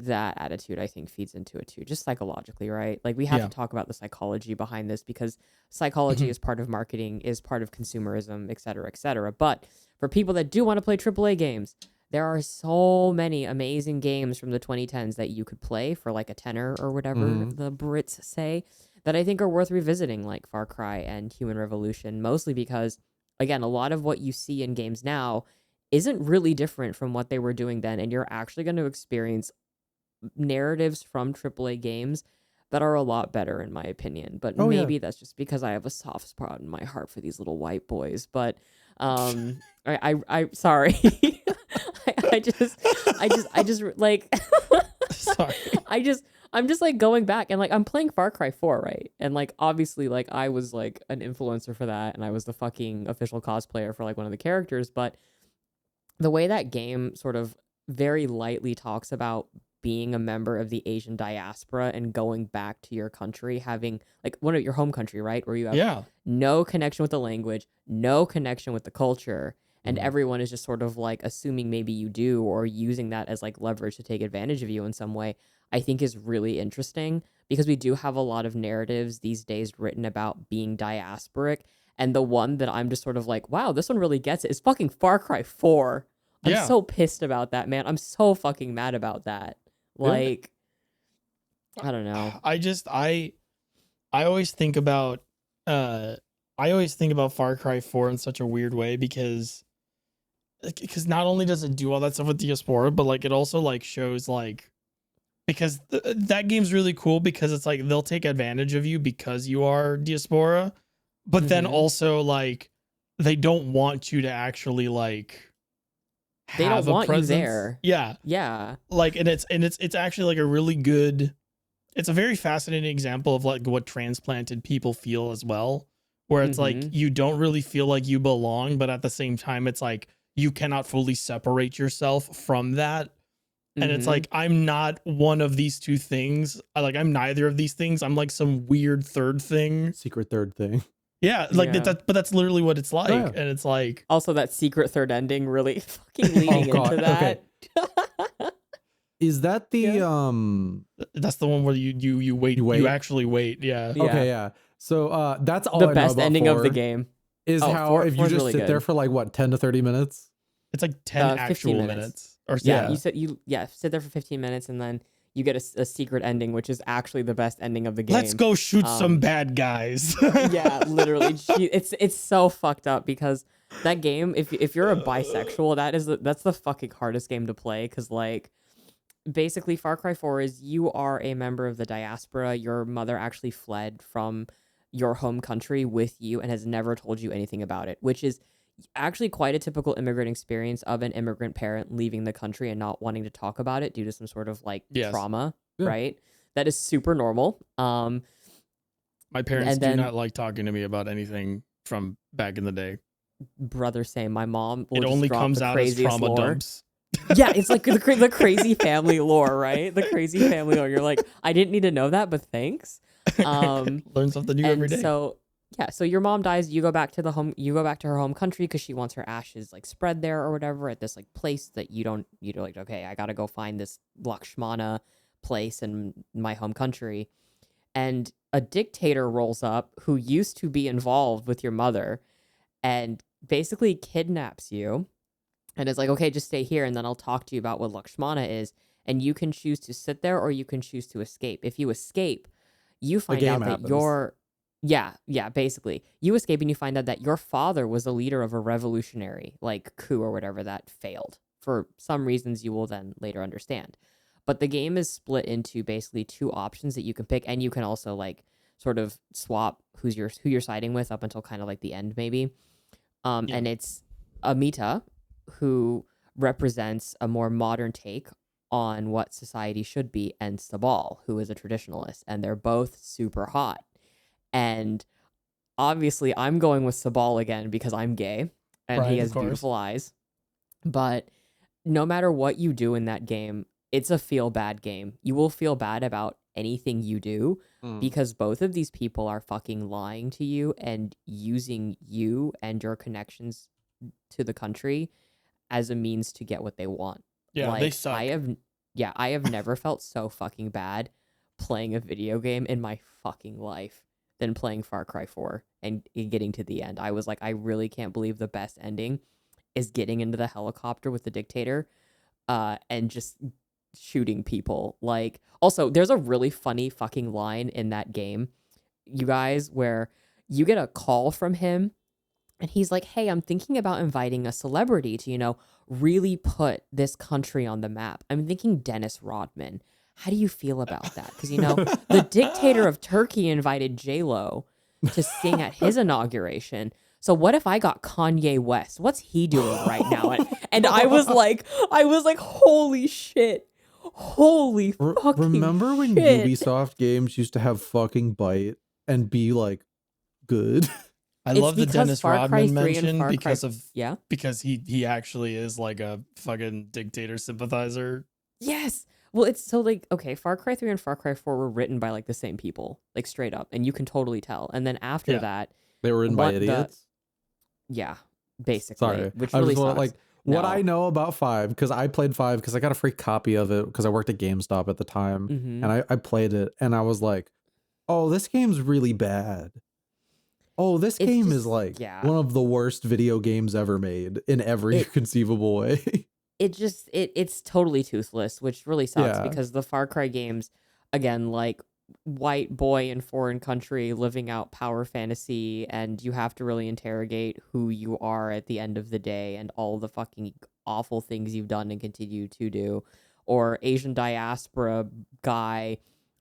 that attitude I think feeds into it too, just psychologically, right? Like we have
Yeah.
to talk about the psychology behind this because psychology is part of marketing, is part of consumerism, et cetera, et cetera. But for people that do want to play AAA games, there are so many amazing games from the 2010s that you could play for like a tenner or whatever the Brits say that I think are worth revisiting, like Far Cry and Human Revolution, mostly because, again, a lot of what you see in games now isn't really different from what they were doing then, and you're actually going to experience narratives from AAA games that are a lot better, in my opinion. But
Oh, yeah.
maybe that's just because I have a soft spot in my heart for these little white boys. But I sorry. I just like
Sorry.
I'm just like going back and like I'm playing Far Cry 4, right? And like obviously like I was like an influencer for that and I was the fucking official cosplayer for like one of the characters, but the way that game sort of very lightly talks about being a member of the Asian diaspora and going back to your country, having like one of your home country, right? Where you have
Yeah.
no connection with the language, no connection with the culture, and everyone is just sort of like assuming maybe you do or using that as like leverage to take advantage of you in some way, I think is really interesting because we do have a lot of narratives these days written about being diasporic. And the one that I'm just sort of like, wow, this one really gets it is fucking Far Cry 4. I'm
Yeah.
so pissed about that, man. I'm so fucking mad about that. Like, I don't know.
I always think about Far Cry 4 in such a weird way because not only does it do all that stuff with diaspora, but like it also like shows like because that game's really cool because it's like they'll take advantage of you because you are diaspora, but then also like they don't want you to actually like
They don't
have a
want you
presence.
there.
Yeah.
Yeah.
Like and it's actually like a really good, it's a very fascinating example of like what transplanted people feel as well, where it's like you don't really feel like you belong, but at the same time it's like you cannot fully separate yourself from that. And it's like I'm not one of these two things. I'm neither of these things. I'm like some weird third thing.
Secret third thing.
Yeah, like
Yeah.
but that's literally what it's like.
Yeah.
And it's like
Also, that secret third ending really fucking leading
God,
into that.
Is that the
that's the one where you wait,
wait?
you actually wait. Yeah.
Yeah.
Okay, yeah. So that's all
The
I know
best
about
ending of the
4
game.
is
Oh,
how
4
if you
4's
just
really
sit there
good.
for like what 10 to 30 minutes.
It's like 10
15
actual
minutes.
minutes. Or
Yeah, you sit there for 15 minutes and then you get a secret ending, which is actually the best ending of the game.
Let's go shoot some bad guys.
Yeah, literally. It's so fucked up because that game, if you're a bisexual, that's the fucking hardest game to play because like basically Far Cry 4 is you are a member of the diaspora. Your mother actually fled from your home country with you and has never told you anything about it, which is actually quite a typical immigrant experience of an immigrant parent leaving the country and not wanting to talk about it due to some sort of like
Yes.
trauma,
Yeah.
right? That is super normal.
My parents
And
do
then
not like talking to me about anything from back in the day.
brother, same. My mom will
It
just
only
drop
comes
the
out as
craziest
trauma
lore.
dumps.
Yeah, it's like the crazy family lore, right? The crazy family lore. You're like, I didn't need to know that, but thanks.
Learn something new every
And
day.
so yeah, so your mom dies, you go back to her home country because she wants her ashes like spread there or whatever at this like place that you're like, okay, I gotta go find this Lakshmana place in my home country. And a dictator rolls up who used to be involved with your mother and basically kidnaps you and is like, okay, just stay here and then I'll talk to you about what Lakshmana is. And you can choose to sit there or you can choose to escape. If you escape, you find
game
out that
happens.
yeah, basically. You escape and you find out that your father was the leader of a revolutionary, like coup or whatever that failed. For some reasons you will then later understand. But the game is split into basically two options that you can pick, and you can also like sort of swap who you're siding with up until kind of like the end maybe.
Yeah.
And it's Amita, who represents a more modern take on what society should be, and Sabal, who is a traditionalist, and they're both super hot. And obviously, I'm going with Sabal again because I'm gay and he
Right, of
has
course.
beautiful eyes. But no matter what you do in that game, it's a feel bad game. You will feel bad about anything you do because both of these people are fucking lying to you and using you and your connections to the country as a means to get what they want.
Yeah,
Like
they suck.
I have never felt so fucking bad playing a video game in my fucking life than playing Far Cry 4 and getting to the end. I was like, I really can't believe the best ending is getting into the helicopter with the dictator and just shooting people. Like, also, there's a really funny fucking line in that game, you guys, where you get a call from him and he's like, hey, I'm thinking about inviting a celebrity to, really put this country on the map. I'm thinking Dennis Rodman. How do you feel about that? Because, the dictator of Turkey invited J-Lo to sing at his inauguration. So what if I got Kanye West? What's he doing right now? And I was like, holy shit. Holy fucking
Remember when
shit.
Ubisoft games used to have fucking bite and be like good?
I
It's
love the
because
Dennis
Far Cry
Rodman
3 and
mention
Far Cry-
because he actually is like a fucking dictator sympathizer.
Yes. Well, it's so like, okay, Far Cry 3 and Far Cry 4 were written by like the same people, like straight up, and you can totally tell. And then after
Yeah.
that,
They were written by
what the-
idiots.
yeah, basically,
Sorry,
which
I
really
just want
sucks.
like what
No.
I know about 5 because I played 5 because I got a free copy of it because I worked at GameStop at the time,
Mhm.
and I played it and I was like, oh, this game's really bad. Oh, this
It's
game
just-
is like
yeah.
one of the worst video games ever made in every conceivable way.
It's totally toothless, which really sucks
Yeah.
because the Far Cry games, again, like white boy in foreign country living out power fantasy, and you have to really interrogate who you are at the end of the day and all the fucking awful things you've done and continue to do, or Asian diaspora guy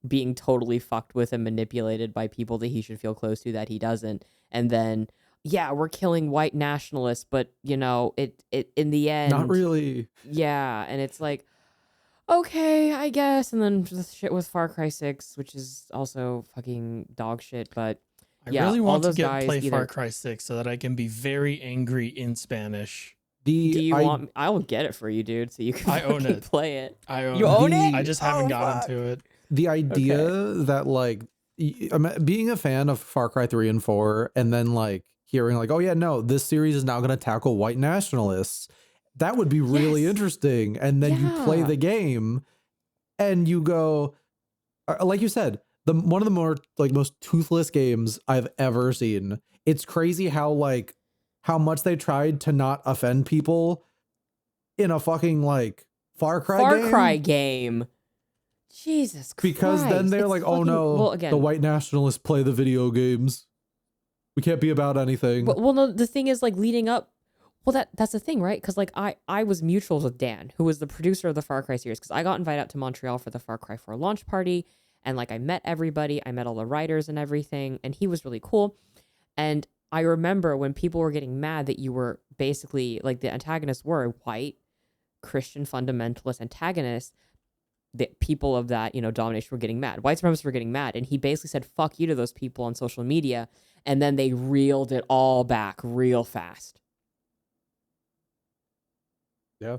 being totally fucked with and manipulated by people that he should feel close to that he doesn't, and then yeah, we're killing white nationalists, but it in the end,
Not really.
yeah, and it's like, okay, I guess, and then the shit with Far Cry 6, which is also fucking dog shit, but
I
yeah,
really
all
want to
those guys
play
either-
Far Cry 6 so that I can be very angry in Spanish.
do you want? I will get it for you, dude, so you can
I own
fucking
it.
play it.
I own
You own it?
I just haven't
Oh,
gotten
fuck.
to it.
The idea that like being a fan of Far Cry 3 and 4 and then like hearing like, oh yeah, no, this series is now going to tackle white nationalists. That would be really
Yes.
interesting. And then you play
Yeah.
the game and you go, like you said, one of the more like most toothless games I've ever seen. It's crazy how much they tried to not offend people in a fucking like Far Cry
game. Jesus Christ.
because then they're
It's
like, oh
fucking-
no,
well, again,
the white nationalists play the video games. We can't be about anything.
well, no, the thing is, like, leading up, well, that's the thing, right? Because, like, I was mutuals with Dan, who was the producer of the Far Cry series, because I got invited out to Montreal for the Far Cry 4 launch party, And like I met everybody, I met all the writers and everything, and he was really cool. And I remember when people were getting mad that you were basically like the antagonists were white Christian fundamentalist antagonists, the people of that, domination were getting mad. White supremacists were getting mad. And he basically said, fuck you to those people on social media. And then they reeled it all back real fast.
Yeah.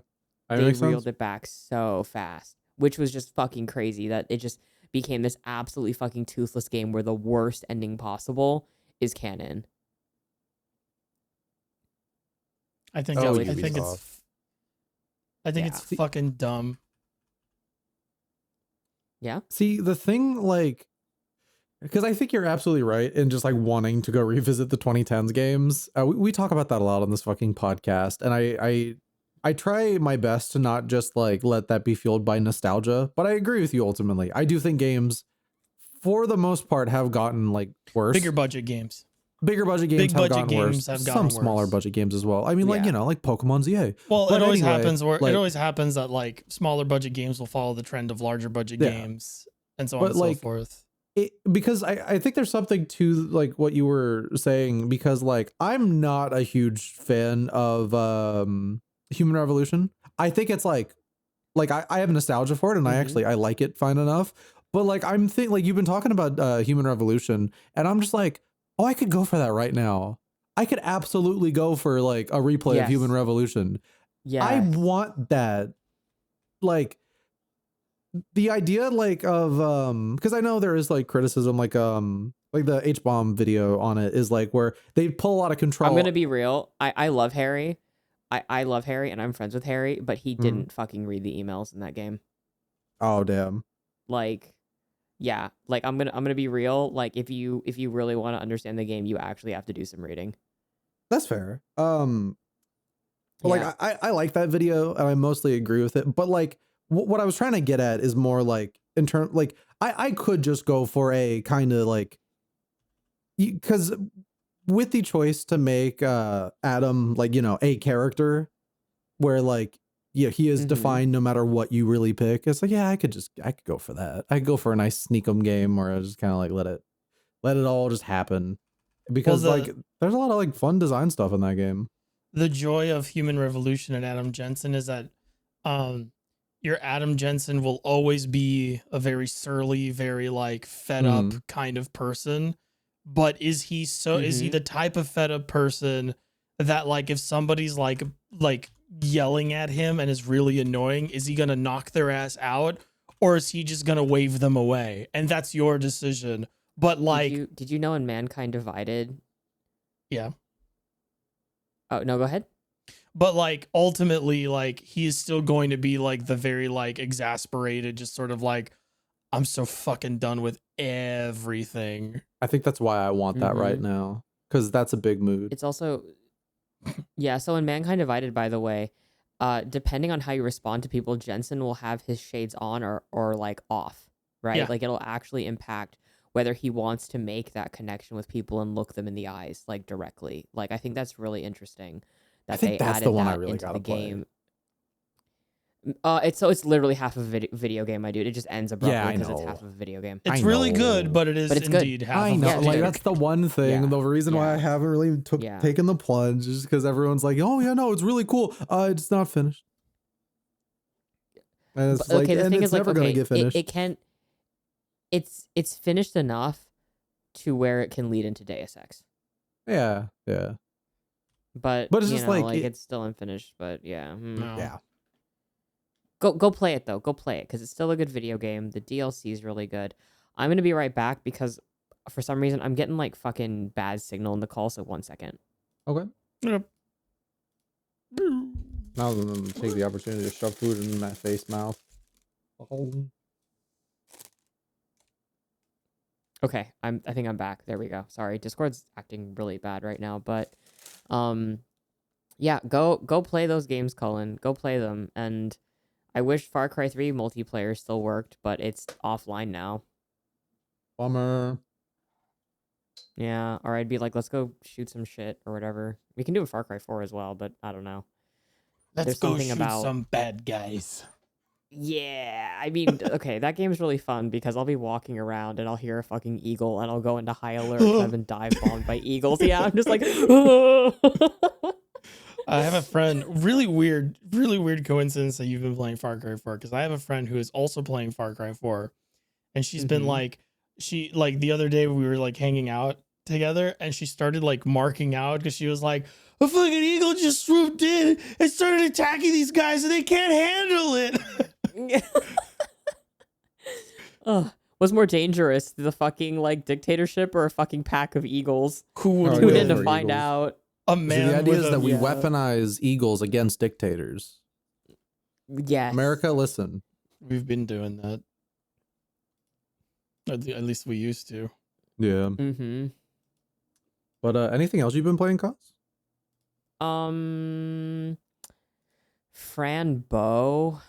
They reeled it back so fast, which was just fucking crazy that it just became this absolutely fucking toothless game where the worst ending possible is canon.
I think
Oh,
I think
Ubisoft.
it's fucking dumb.
Yeah.
See, the thing, like, because I think you're absolutely right in just like wanting to go revisit the 2010s games. We talk about that a lot on this fucking podcast, and I try my best to not just like let that be fueled by nostalgia. But I agree with you ultimately. I do think games, for the most part, have gotten like worse.
Bigger budget games.
Bigger budget games have gotten worse. Some smaller budget games as well. I mean, like, like Pokemon ZA.
Well,
but
it always
anyway,
happens where
like,
it always happens that like smaller budget games will follow the trend of larger budget games and so on and so forth.
Because I think there's something to like what you were saying, because like I'm not a huge fan of Human Revolution. I think it's like I have nostalgia for it, and I like it fine enough. But like I'm thinking, like, you've been talking about Human Revolution, and I'm just like, oh, I could go for that right now. I could absolutely go for like a replay of Human Revolution. Yeah, I want that. Like, the idea like of because I know there is like criticism like the H-bomb video on it is like where they pull a lot of control.
I'm gonna be real. I love Harry. I love Harry and I'm friends with Harry, but he didn't fucking read the emails in that game.
Oh damn.
Like, yeah, like I'm gonna be real. Like if you really want to understand the game, you actually have to do some reading.
That's fair. Like I like that video and I mostly agree with it, but like what I was trying to get at is more like in terms, like I could just go for a kind of like, because with the choice to make Adam like, a character where like, yeah, he is defined no matter what you really pick. It's like, yeah, I could go for that. I could go for a nice sneak 'em game where I just kind of like let it all just happen, because like there's a lot of like fun design stuff in that game.
The joy of Human Revolution and Adam Jensen is that your Adam Jensen will always be a very surly, very like fed up kind of person. But is he the type of fed up person that like if somebody's like yelling at him and is really annoying, is he gonna knock their ass out, or is he just gonna wave them away? And that's your decision. But like,
did you know in Mankind Divided?
Yeah.
Oh no, go ahead.
But like ultimately, like he is still going to be like the very like exasperated, just sort of like, I'm so fucking done with everything.
I think that's why I want that right now, because that's a big mood.
It's also, yeah. So in Mankind Divided, by the way, depending on how you respond to people, Jensen will have his shades on or like off, right?
Yeah.
Like it'll actually impact whether he wants to make that connection with people and look them in the eyes like directly. Like I think that's really interesting.
I think that's the one I really got to play.
It's literally half of a video game, my dude. It just ends abruptly because it's half of a video game.
It's really good, but it is indeed half.
I know, like that's the one thing. Yeah. The reason why I haven't really taken the plunge is because everyone's like, "Oh yeah, no, it's really cool." It's not finished. And it's
okay, the thing is,
never gonna get finished.
It can. It's finished enough to where it can lead into Deus Ex.
Yeah.
But
it's just like
it's still unfinished. But yeah,
yeah.
Go play it though. Go play it because it's still a good video game. The DLC is really good. I'm gonna be right back because for some reason I'm getting like fucking bad signal in the call. So 1 second.
Okay.
Yep.
Now I'm gonna take the opportunity to shove food in that face mouth.
Okay, I think I'm back. There we go. Sorry, Discord's acting really bad right now, but yeah, go play those games, Cullen. Go play them. And I wish Far Cry 3 multiplayer still worked, but it's offline now.
Bummer.
Yeah, or I'd be like, let's go shoot some shit or whatever. We can do a Far Cry 4 as well, but I don't know.
Let's go shoot some bad guys.
Yeah, I mean, okay, that game's really fun because I'll be walking around and I'll hear a fucking eagle and I'll go into high alert because I've been dive bombed by eagles. Yeah, I'm just like,
I have a friend, really weird coincidence that you've been playing Far Cry 4, because I have a friend who is also playing Far Cry 4, and she's been
Mhm.
like, like the other day we were like hanging out together, and she started like marking out because she was like, a fucking eagle just swooped in and started attacking these guys and they can't handle it.
Ugh. What's more dangerous, the fucking like dictatorship or a fucking pack of eagles?
Who would
Oh,
Tune
go
in to
for
find
eagles.
out.
a
See, the
man
idea
with
is that we
yeah.
weaponize eagles against dictators.
Yes.
America, listen.
We've been doing that. At least we used to.
Yeah.
Mm-hmm.
But anything else you've been playing, Cos?
Fran Bow.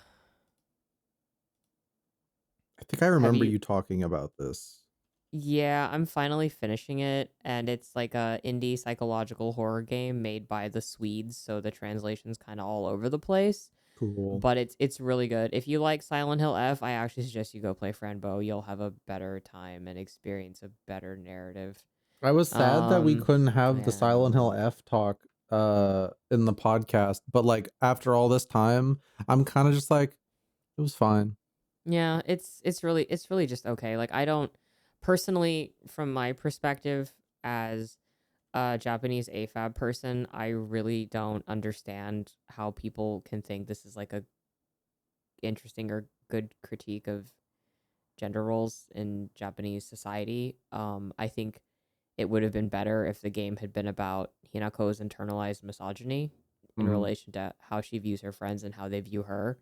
I think I remember
you-
you talking about this.
Yeah, I'm finally finishing it, and it's like a indie psychological horror game made by the Swedes, so the translation's kind of all over the place.
Cool.
But it's really good. If you like Silent Hill F, I actually suggest you go play Fran Bow. You'll have a better time and experience a better narrative.
I was sad that we couldn't have the
yeah.
Silent Hill F talk in the podcast, but like after all this time, I'm kind of just like, it was fine.
Yeah, it's really just okay. Like I don't personally, from my perspective as a Japanese AFAB person, I really don't understand how people can think this is like a interesting or good critique of gender roles in Japanese society. I think it would have been better if the game had been about Hinako's internalized misogyny in
Mhm.
relation to how she views her friends and how they view her,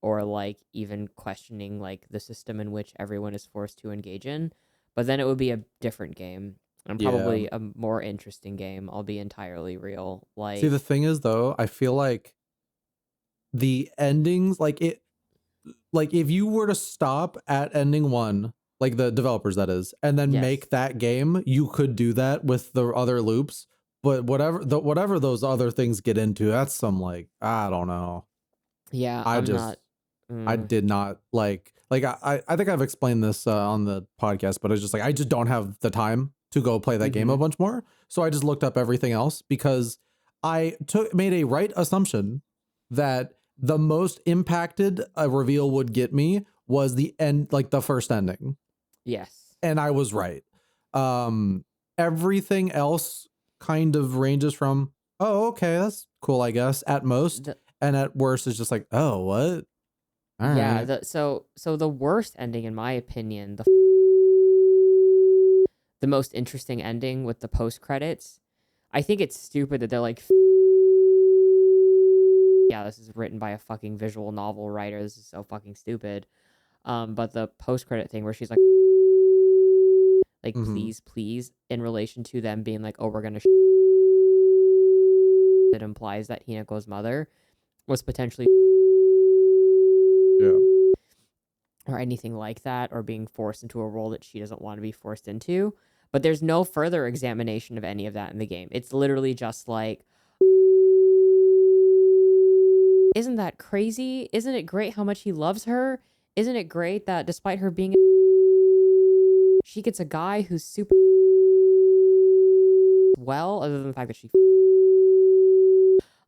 or like even questioning like the system in which everyone is forced to engage in. But then it would be a different game and
Yeah.
probably a more interesting game. I'll be entirely real. Like,
See, the thing is though, I feel like the endings, like if you were to stop at ending 1, like the developers that is, and then
yes.
make that game, you could do that with the other loops. But whatever those other things get into, that's some like, I don't know.
Yeah,
I
I'm
just
not.
I did not like I think I've explained this on the podcast, but it's just like I just don't have the time to go play that game a bunch more. So I just looked up everything else because I made a right assumption that the most impacted a reveal would get me was the end, like the first ending.
Yes.
And I was right. Everything else kind of ranges from, oh, okay, that's cool, I guess, at most. And at worst is just like, oh, what? All
yeah.
right.
So the worst ending, in my opinion, the most interesting ending with the post credits. I think it's stupid that they're like, yeah, this is written by a fucking visual novel writer. This is so fucking stupid. But the post credit thing where she's like, please, in relation to them being like, oh, we're gonna. It implies that Hinako's mother was potentially.
Yeah.
Or anything like that, or being forced into a role that she doesn't want to be forced into. But there's no further examination of any of that in the game. It's literally just like, isn't that crazy? Isn't it great how much he loves her? Isn't it great that despite her being she gets a guy who's super well, other than the fact that she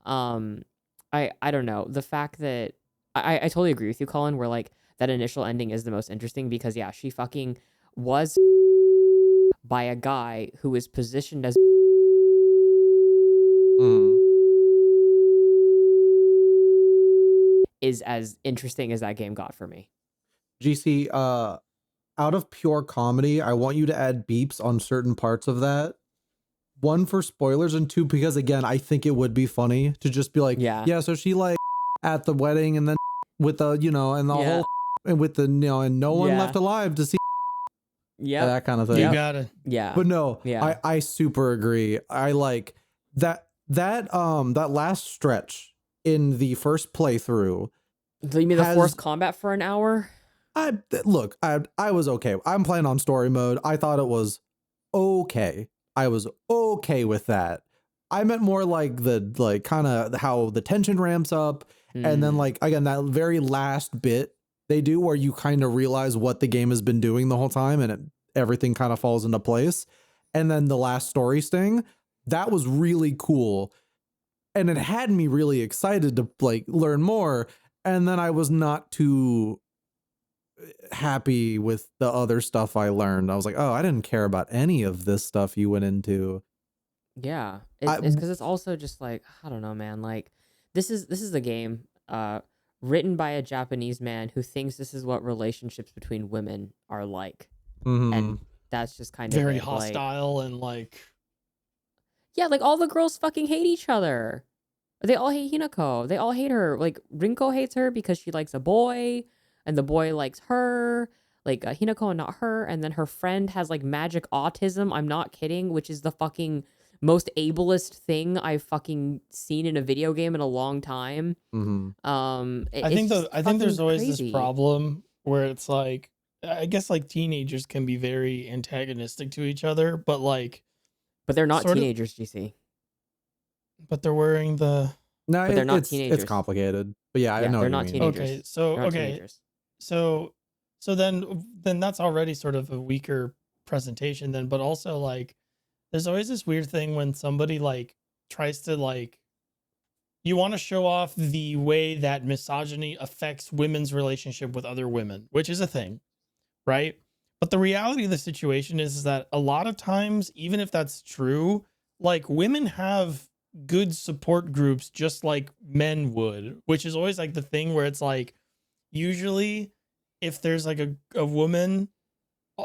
I don't know. The fact that I totally agree with you, Colin, where like that initial ending is the most interesting because yeah, she fucking was by a guy who is positioned as is as interesting as that game got for me.
GC, out of pure comedy, I want you to add beeps on certain parts of that. 1 for spoilers, and 2 because again, I think it would be funny to just be like, yeah, so she like at the wedding and then with the, and the whole and with the, and no one left alive to see that kind of thing.
You got it.
Yeah.
But no, I super agree. I like that last stretch in the first playthrough.
You mean the forced combat for an hour?
I was okay. I'm playing on story mode. I thought it was okay. I was okay with that. I meant more like kind of how the tension ramps up And then
Hmm.
like again, that very last bit they do where you kind of realize what the game has been doing the whole time and everything kind of falls into place. And then the last story sting, that was really cool. And it had me really excited to like learn more. And then I was not too happy with the other stuff I learned. I was like, oh, I didn't care about any of this stuff you went into.
Yeah,
I,
it's because it's also just like I don't know, man. Like this is a game written by a Japanese man who thinks this is what relationships between women are like, and
mhm.
that's just kind of
Very
it. Like
hostile and like
yeah, like all the girls fucking hate each other. They all hate Hinako. They all hate her. Like Rinko hates her because she likes a boy, and the boy likes her. Like Hinako and not her. And then her friend has like magic autism. I'm not kidding, which is the fucking most ableist thing I've fucking seen in a video game in a long time.
Mhm.
It's just
I think there's
fucking
always this
crazy.
problem where it's like I guess like teenagers can be very antagonistic to each other, but like
But they're not
sort of
teenagers, GC.
but they're wearing the
No,
But they're not
it's
teenagers.
complicated. But yeah, I
Yeah,
know
they're
what you
not
mean.
teenagers.
okay, so
They're not
okay,
teenagers.
so so then that's already sort of a weaker presentation then, but also like there's always this weird thing when somebody like tries to like you want to show off the way that misogyny affects women's relationship with other women, which is a thing, right? But the reality of the situation is that a lot of times, even if that's true, like women have good support groups just like men would, which is always like the thing where it's like usually if there's like a woman,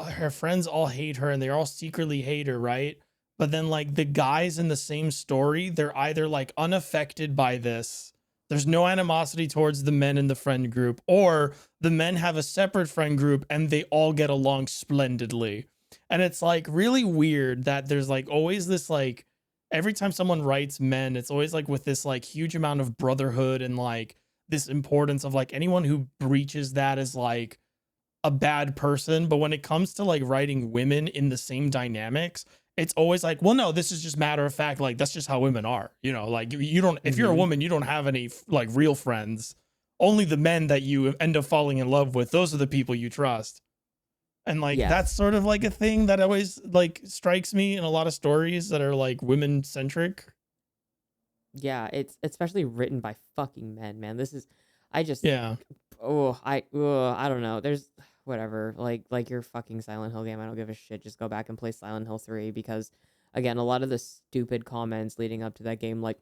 her friends all hate her and they all secretly hate her, right? But then like the guys in the same story, they're either like unaffected by this. There's no animosity towards the men in the friend group, or the men have a separate friend group and they all get along splendidly. And it's like really weird that there's like always this like every time someone writes men, it's always like with this like huge amount of brotherhood and like this importance of like anyone who breaches that is like a bad person. But when it comes to like writing women in the same dynamics, it's always like, well, no, this is just matter of fact. Like, that's just how women are. You know, like you don't, if you're a
Mhm.
woman, you don't have any like real friends. Only the men that you end up falling in love with, those are the people you trust. And like, that's
Yes.
sort of like a thing that always like strikes me in a lot of stories that are like women centric.
Yeah, it's especially written by fucking men, man. This is I just
Yeah.
I don't know. There's whatever. Like your fucking Silent Hill game, I don't give a shit. Just go back and play Silent Hill 3 because again, a lot of the stupid comments leading up to that game like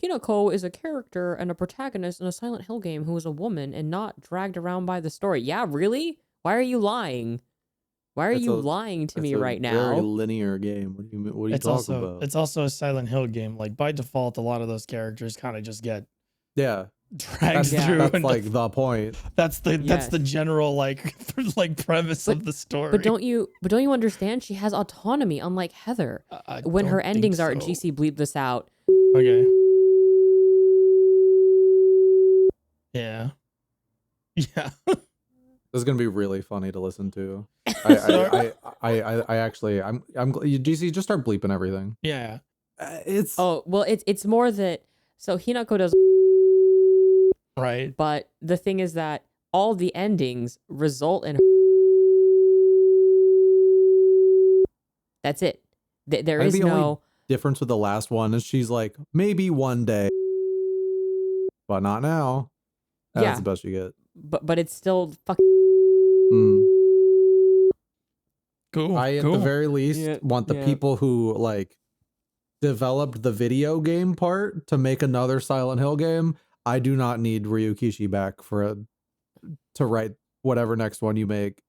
Hinako is a character and a protagonist in a Silent Hill game who is a woman and not dragged around by the story. Yeah, really? Why are you lying? Why are
It's
you
a
lying to
it's
me
a
right
very
now?
linear game. What are you talking about?
It's also a Silent Hill game. Like by default, a lot of those characters kind of just get
Yeah.
dragged
Yeah.
through,
That's
and
like the point.
that's the
Yes.
general like like premise
But
of the story.
But don't you understand? She has autonomy, unlike Heather.
I
When her
don't think
endings are
so.
GC bleep this out.
Okay. Yeah. Yeah.
This is gonna be really funny to listen to.
So-
I actually GC just start bleeping everything.
Yeah.
It's
Oh well, it's more that so Hinako does,
Right.
but the thing is that all the endings result in. That's it. There
I think
is
the only
no.
difference with the last one is she's like maybe one day, but not now. That's
Yeah,
the best you get.
but it's still fucking.
Mm.
Cool.
I at
cool.
the very least
Yeah,
want the
yeah.
people who like developed the video game part to make another Silent Hill game. I do not need Ryukishi back to write whatever next one you make.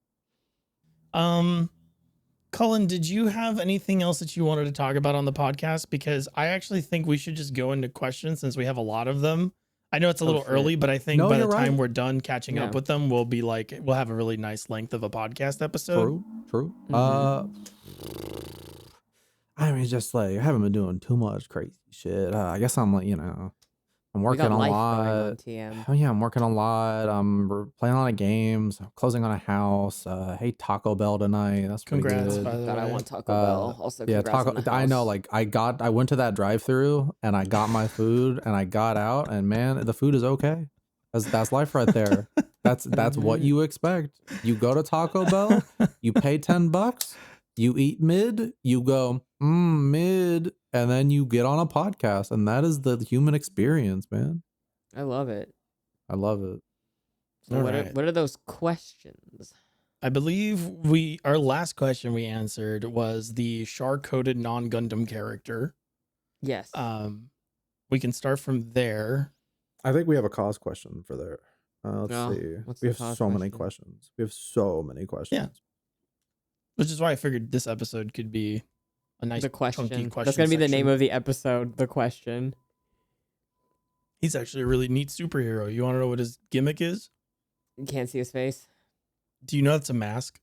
Cullen, did you have anything else that you wanted to talk about on the podcast? Because I actually think we should just go into questions since we have a lot of them. I know it's a little
shit.
early, but I think
No,
by the
you're
time
right.
we're done catching
Yeah.
up with them, we'll be like, we'll have a really nice length of a podcast episode.
True.
Mhm.
I mean, just like I haven't been doing too much crazy shit. I guess I'm like, I'm
We
working
got
a
life going on
lot.
TM.
Oh yeah, I'm working a lot. We're playing a lot of games. I'm closing on a house. Hey, Taco Bell tonight. That's pretty
Congrats,
good.
by the
God, I
way.
want Taco Bell. Also,
Yeah,
congrats on
taco.
the
I know.
house.
Like I went to that drive-through and I got my food and I got out and man, the food is okay. That's life right there. That's what
Mhm.
you expect. You go to Taco Bell, you pay $10, you eat mid, you go mid, and then you get on a podcast, and that is the human experience, man.
I love it.
I love it.
So
All
what
right.
are those questions?
I believe our last question we answered was the shark-coated non-Gundam character.
Yes.
We can start from there.
I think we have a cause question for there. Let's
Oh,
see.
what's
We
the
have
cause
so many
question?
questions. We have so many questions.
Which is why I figured this episode could be a nice
The
chunky
question.
question
That's gonna be the name
section.
of the episode. The question.
He's actually a really neat superhero. You want to know what his gimmick is?
You can't see his face.
Do you know that's a mask?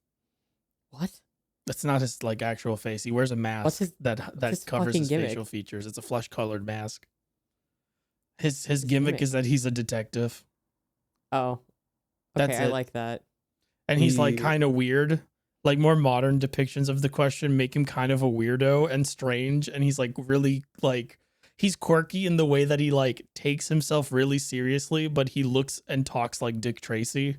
What?
That's not his like actual face. He wears a mask
his-
that
his
covers
fucking
his
gimmick?
facial features. It's a flesh-colored mask. His
His
gimmick
gimmick?
is that he's a detective.
Oh.
That's
Okay, I
it.
like that.
And he's like
He-
kind of weird. Like more modern depictions of the question make him kind of a weirdo and strange. And he's like really like he's quirky in the way that he like takes himself really seriously, but he looks and talks like Dick Tracy.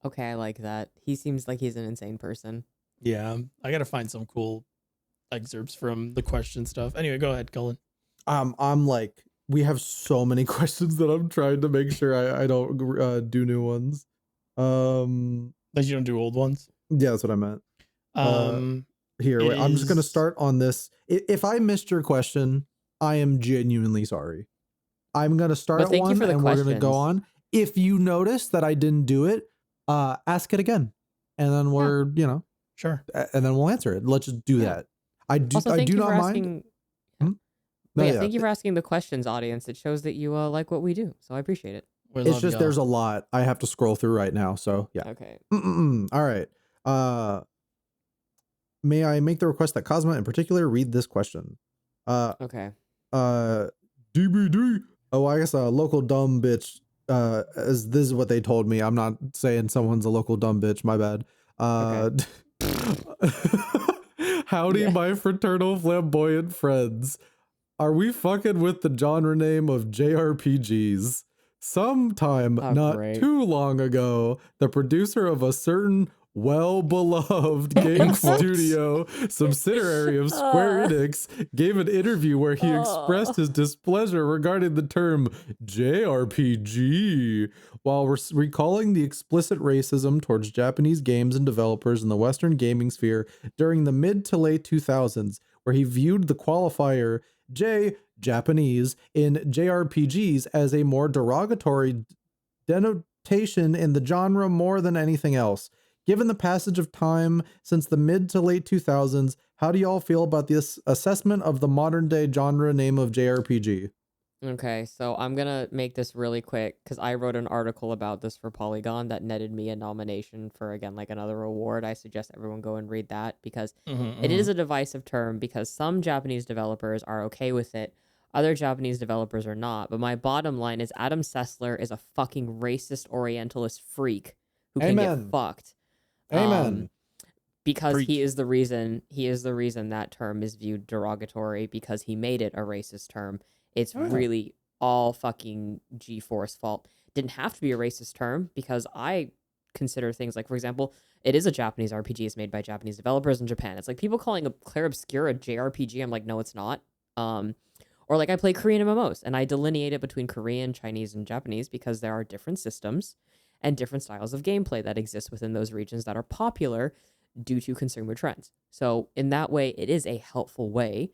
Okay, I like that. He seems like he's an insane person.
Yeah, I gotta find some cool excerpts from the question stuff. Anyway, go ahead, Cullen.
I'm like, we have so many questions that I'm trying to make sure I don't do new ones.
That you don't do old ones.
Yeah, that's what I meant. Here,
it
wait, I'm just gonna
is-
start on this. If I missed your question, I am genuinely sorry. I'm gonna start
But
at
thank you
one
for the
and we're gonna go
questions.
on. If you notice that I didn't do it, ask it again, and then we're
Sure.
and then we'll answer it. Let's just do
Yeah.
that. I do.
Also,
I
thank
do
you
not
for
mind.
asking.
No,
But yeah,
yeah,
thank you for asking the questions, audience. It shows that you like what we do, so I appreciate it.
We
it's
love
just
y'all.
there's a lot I have to scroll through right now. So yeah.
Okay.
All right. May I make the request that Kazuma in particular read this question?
Okay.
DBD. Oh, I guess a local dumb bitch. As this is what they told me. I'm not saying someone's a local dumb bitch. My bad. Howdy,
Yeah.
my fraternal flamboyant friends. Are we fucking with the genre name of JRPGs? Sometime
Oh,
not
great.
too long ago, the producer of a certain well-beloved game
quotes.
studio subsidiary of Square Enix gave an interview where he expressed his displeasure regarding the term JRPG while recalling the explicit racism towards Japanese games and developers in the Western gaming sphere during the mid to late 2000s, where he viewed the qualifier Japanese in JRPGs as a more derogatory denotation in the genre more than anything else. Given the passage of time since the mid to late 2000s, how do y'all feel about this assessment of the modern day genre name of JRPG?
Okay, so I'm gonna make this really quick because I wrote an article about this for Polygon that netted me a nomination for, again, like another award. I suggest everyone go and read that because it is a divisive term because some Japanese developers are okay with it, other Japanese developers are not. But my bottom line is Adam Sessler is a fucking racist Orientalist freak who can
Amen.
get fucked.
Amen.
Because
Preach.
he is the reason that term is viewed derogatory because he made it a racist term. It's really all fucking G-Force fault. Didn't have to be a racist term because I consider things like, for example, it is a Japanese RPG. It's made by Japanese developers in Japan. It's like people calling a Clair Obscur a JRPG. I'm like, no, it's not. Or like I play Korean MMOs and I delineate it between Korean, Chinese, and Japanese because there are different systems and different styles of gameplay that exist within those regions that are popular due to consumer trends. So in that way, it is a helpful way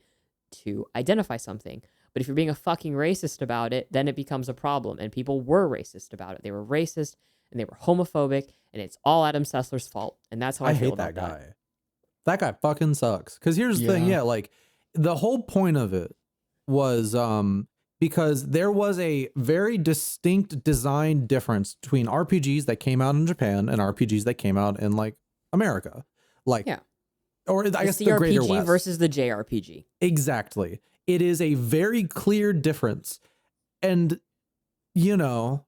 to identify something. But if you're being a fucking racist about it, then it becomes a problem. And people were racist about it. They were racist and they were homophobic, and it's all Adam Sessler's fault. And that's how I feel
hate
about
that guy. That guy fucking sucks. Because here's the thing,
Yeah.
like the whole point of it was because there was a very distinct design difference between RPGs that came out in Japan and RPGs that came out in like America. Like,
Yeah.
Or I
The
guess the greater
CRPG
West.
versus the JRPG.
Exactly. It is a very clear difference. And you know,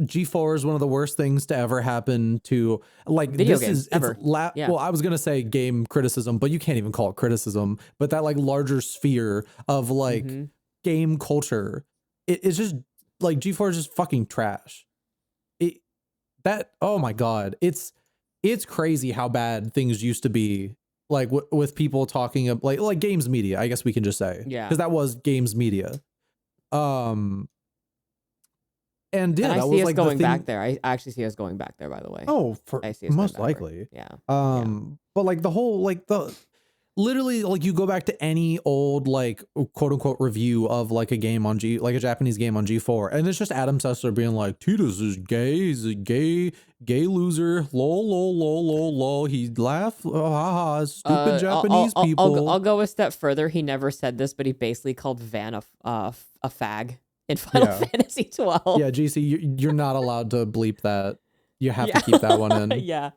G4 is one of the worst things to ever happen to like
Video
this
games,
is
ever. Yeah.
well, I was gonna say game criticism, but you can't even call it criticism, but that like larger sphere of like
Mhm.
game culture. It's just like G4 is just fucking trash. It that oh my god, it's crazy how bad things used to be like with people talking of like games media, I guess we can just say.
Yeah.
Because that was games media. And yeah,
And I
that
see
was
us
like the
going back
thing.
there. I actually see us going back there, by the way.
Oh, for
I see us going
most
backward.
likely.
Yeah.
But like the whole like the literally like you go back to any old like quote unquote review of like a game on like a Japanese game on G4, and it's just Adam Sessler being like, Titus is gay, he's a gay loser, lol lol lol lol lol, he laugh, oh, haha, stupid Japanese people.
I'll go a step further. He never said this, but he basically called Van a fag in Final
Yeah.
Fantasy 12.
Yeah, GC, you're not allowed to bleep that. You have
Yeah.
to keep that one in.
Yeah.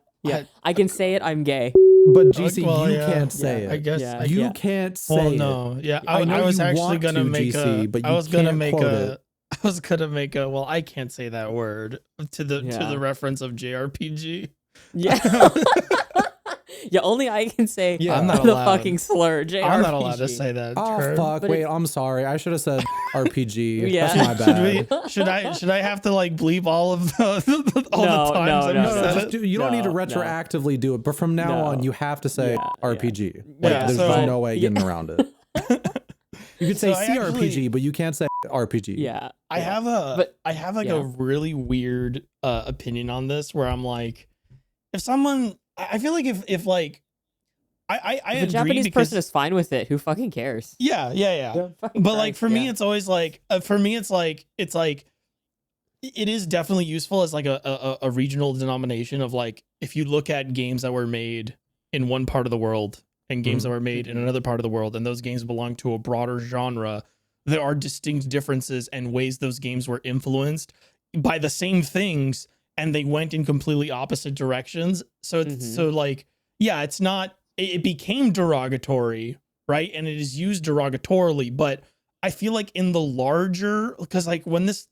I can say it. I'm gay.
But GC,
well,
you
yeah,
can't say
I
it.
guess
Yeah.
You
Yeah.
can't say
well,
it.
no, yeah.
I know
I was
you
actually
want
gonna
to,
make
GC, but
I
you
was gonna
can't
make
quote
a.
it.
I was gonna make a. Well, I can't say that word to the
Yeah.
reference of JRPG.
Yeah. Yeah, only I can say
Yeah.
I'm not
the
allowed.
fucking slur. JRPG.
I'm not allowed to say that.
Oh
term.
fuck!
But
Wait,
it's-
I'm sorry. I should have said RPG.
Yeah.
That's my bad.
Should I have to like bleep all of the all
No,
the times
no,
I've
no,
No,
said
just
it?
do, you don't need to
No, no.
retroactively do it, but from now
No.
on, you have to say
Yeah,
RPG.
yeah.
Like,
Yeah,
there's
so-
just no way getting around it. You could say
So I
CRPG,
actually-
but you can't say RPG.
Yeah.
I
yeah.
have a
But-
I have like
yeah.
a really weird opinion on this where I'm like, if someone, I feel like if like I
If a
agree
Japanese
because
person is fine with it, who fucking cares?
yeah.
Fucking
But like
Christ,
for me,
yeah.
it's always like for me, it's like it is definitely useful as like a regional denomination of like if you look at games that were made in one part of the world and games that were made in another part of the world, and those games belong to a broader genre, there are distinct differences and ways those games were influenced by the same things and they went in completely opposite directions. So it's so like, yeah, it's not, it became derogatory, right? And it is used derogatorily, but I feel like in the larger, because like when this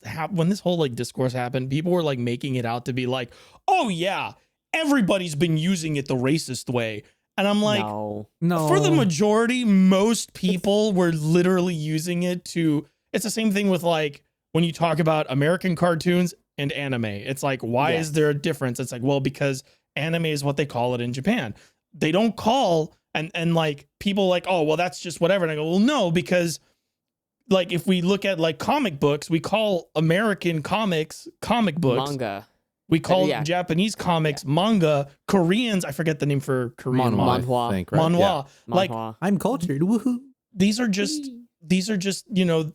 whole like discourse happened, people were like making it out to be like, oh yeah, everybody's been using it the racist way. And I'm like,
no.
for the majority, most people were literally using it to, it's the same thing with like when you talk about American cartoons and anime. It's like, why is there a difference? It's like, well, because anime is what they call it in Japan. They don't call, and like people like, oh, well, that's just whatever. And I go, well, no, because like if we look at like comic books, we call American comics comic books.
Manga.
We call
yeah.
Japanese comics manga. Koreans, I forget the name for Korean
Manhwa,
Manhwa.
I think, right?
Manhwa.
Yeah.
Like
Manhwa.
I'm cultured. Woohoo.
these are just you know,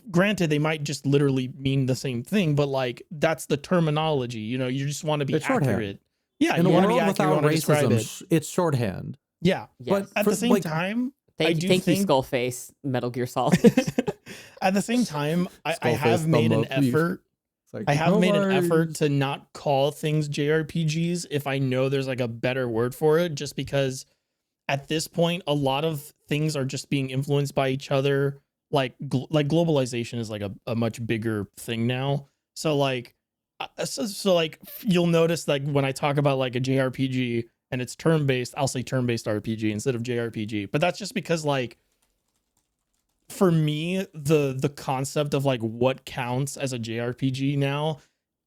granted they might just literally mean the same thing, but like that's the terminology. You know, you just want to be
It's shorthand.
accurate. Yeah,
In
you
a
want to
world
be accurate. You
without
want to describe it.
racism, it's shorthand.
Yeah,
Yes.
but at
for,
the same
like,
time, I
Thank
do
you,
think
Skullface, Metal Gear Solid.
at the same time, I
Skullface,
have made an
thumb up, you-
effort.
It's like,
I have
no
made an
worries.
effort to not call things JRPGs if I know there's like a better word for it, just because at this point, a lot of things are just being influenced by each other. Like globalization is like a much bigger thing now. So like, so like you'll notice like when I talk about like a JRPG and it's turn-based, I'll say turn-based RPG instead of JRPG. But that's just because like, for me, the concept of like what counts as a JRPG now,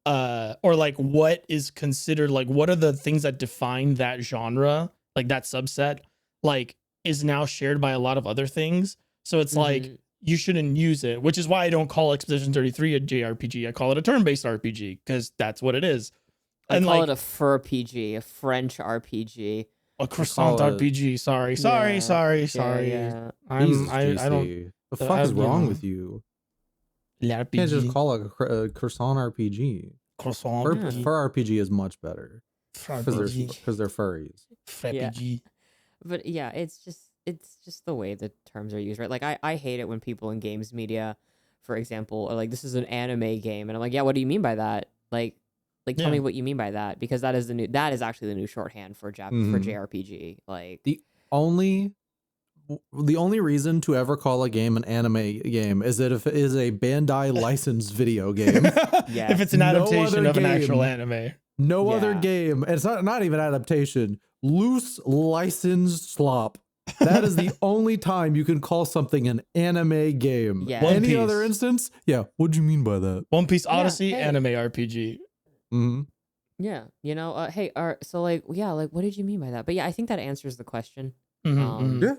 or like what is considered like what are the things that define that genre, like that subset, like is now shared by a lot of other things. So it's like you shouldn't use it, which is why I don't call Expedition 33 a JRPG. I call it a turn-based RPG because that's what it is.
I
And
call
like
it a fur PG, a French RPG.
a croissant
call it-
RPG. Sorry.
Yeah.
Jesus,
I don't.
GC. The fuck is
you
wrong
know.
with you?
RPG.
You can't just call it a croissant RPG.
croissant
Fur,
RPG.
fur RPG is much better because
RPG.
they're furries.
RPG.
But yeah, it's just the way the terms are used, right? Like I hate it when people in games media, for example, are like, this is an anime game, and I'm like, yeah, what do you mean by that? Like tell me
Yeah.
what you mean by that, because that is actually the new shorthand for
Mhm.
JRPG. Like
The only the only reason to ever call a game an anime game is that if it is a Bandai licensed video game.
Yeah.
If it's an
No
adaptation
other
of an actual
game.
anime.
No other
Yeah.
game. And it's not even adaptation. Loose licensed slop. That is the only time you can call something an anime game.
Yeah.
One
Any
Piece.
other instance? Yeah. What do you mean by that?
One Piece
Yeah,
Odyssey
hey.
anime RPG.
Mm-hmm.
Yeah. You know, hey, so like, yeah, like, what did you mean by that? But yeah, I think that answers the question.
Yeah.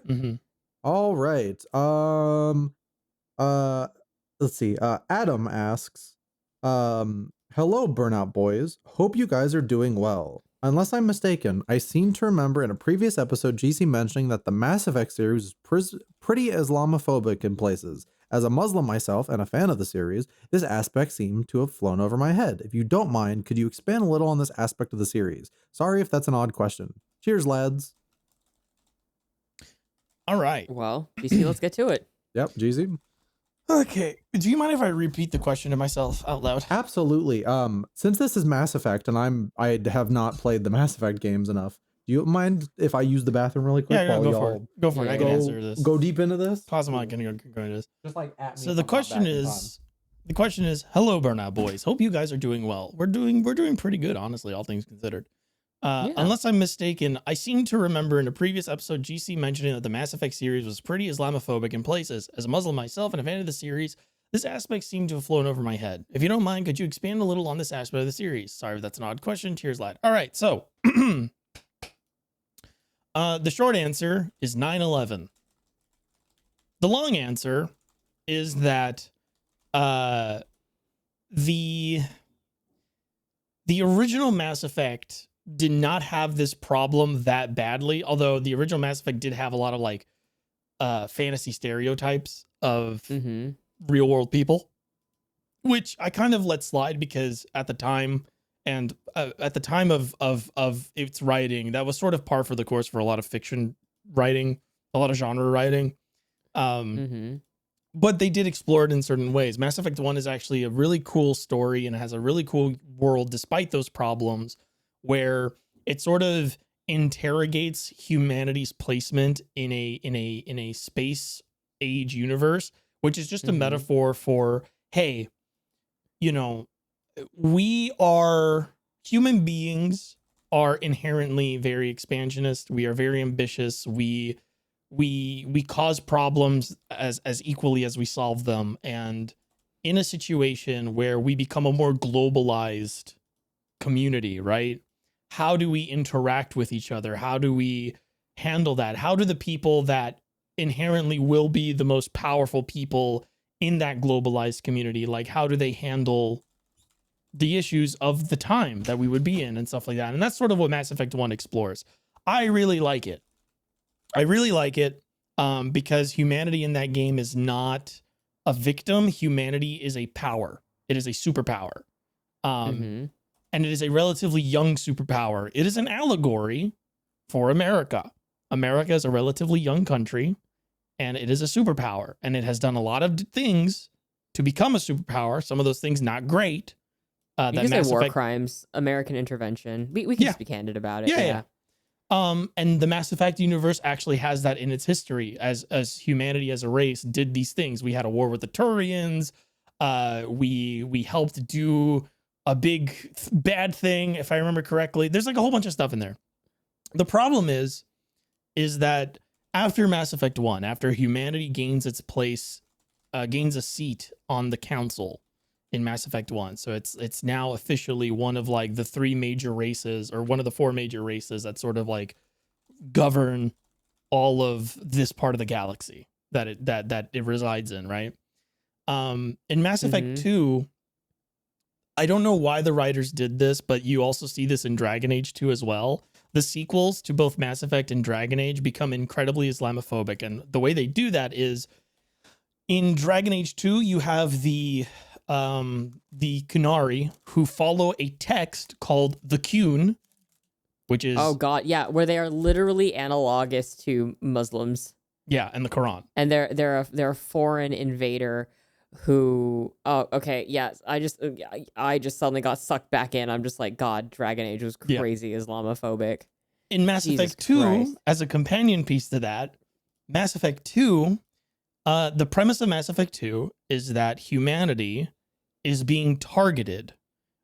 All right. Let's see. Adam asks, hello, Burnout Boys. Hope you guys are doing well. Unless I'm mistaken, I seem to remember in a previous episode GC mentioning that the Mass Effect series is pretty Islamophobic in places. As a Muslim myself and a fan of the series, this aspect seemed to have flown over my head. If you don't mind, could you expand a little on this aspect of the series? Sorry if that's an odd question. Cheers, lads.
All right.
Well, DC, let's get to it.
Yep, GC.
Okay. Do you mind if I repeat the question to myself out loud?
Absolutely. Since this is Mass Effect and I have not played the Mass Effect games enough, do you mind if I use the bathroom really quick?
Yeah,
while
go
y'all
for it. Go for it. I
Yeah,
can
go-
answer this.
Go deep into this.
Cosmo, I can go into this.
Just like at me.
So the question is, hello, Burnout Boys. Hope you guys are doing well. We're doing pretty good, honestly, all things considered.
Yeah.
Unless I'm mistaken, I seem to remember in a previous episode GC mentioning that the Mass Effect series was pretty Islamophobic in places. As a Muslim myself and a fan of the series, this aspect seemed to have flown over my head. If you don't mind, could you expand a little on this aspect of the series? Sorry if that's an odd question. Cheers, lad. All right, so the short answer is 9/11. The long answer is that the original Mass Effect did not have this problem that badly, although the original Mass Effect did have a lot of like fantasy stereotypes of
Mm-hmm.
real world people, which I kind of let slide because at the time of its writing, that was sort of par for the course for a lot of fiction writing, a lot of genre writing.
Mm-hmm.
But they did explore it in certain ways. Mass Effect 1 is actually a really cool story and it has a really cool world despite those problems, where it sort of interrogates humanity's placement in a space age universe, which is just a
Mhm.
metaphor for, hey, you know, human beings are inherently very expansionist. We are very ambitious. We cause problems as equally as we solve them. And in a situation where we become a more globalized community, right? How do we interact with each other? How do we handle that? How do the people that inherently will be the most powerful people in that globalized community, like how do they handle the issues of the time that we would be in and stuff like that? And that's sort of what Mass Effect 1 explores. I really like it. Because humanity in that game is not a victim. Humanity is a power. It is a superpower.
Mm-hmm.
And it is a relatively young superpower. It is an allegory for America. America is a relatively young country, and it is a superpower. And it has done a lot of things to become a superpower. Some of those things not great.
You
That
can say
Mass
war
Effect,
crimes, American intervention. We can
Yeah.
just be candid about it.
Yeah. And the Mass Effect universe actually has that in its history. As humanity as a race did these things. We had a war with the Turians. We helped do a big bad thing, if I remember correctly. There's like a whole bunch of stuff in there. The problem is that after Mass Effect 1, after humanity gains its place, gains a seat on the council in Mass Effect 1. So it's now officially one of like the three major races, or one of the four major races that sort of like govern all of this part of the galaxy that it resides in, right? In Mass Effect
Mhm.
2, I don't know why the writers did this, but you also see this in Dragon Age 2 as well. The sequels to both Mass Effect and Dragon Age become incredibly Islamophobic. And the way they do that is in Dragon Age 2, you have the Kunari who follow a text called the Kun, which is
Oh god, yeah, where they are literally analogous to Muslims,
and the Quran.
and they're a foreign invader who. Oh, okay, yes. I just suddenly got sucked back in. I'm just like, God, Dragon Age was
Yeah.
crazy Islamophobic.
In Mass
Jesus
Effect 2,
Christ.
as a companion piece to that, Mass Effect 2, the premise of Mass Effect 2 is that humanity is being targeted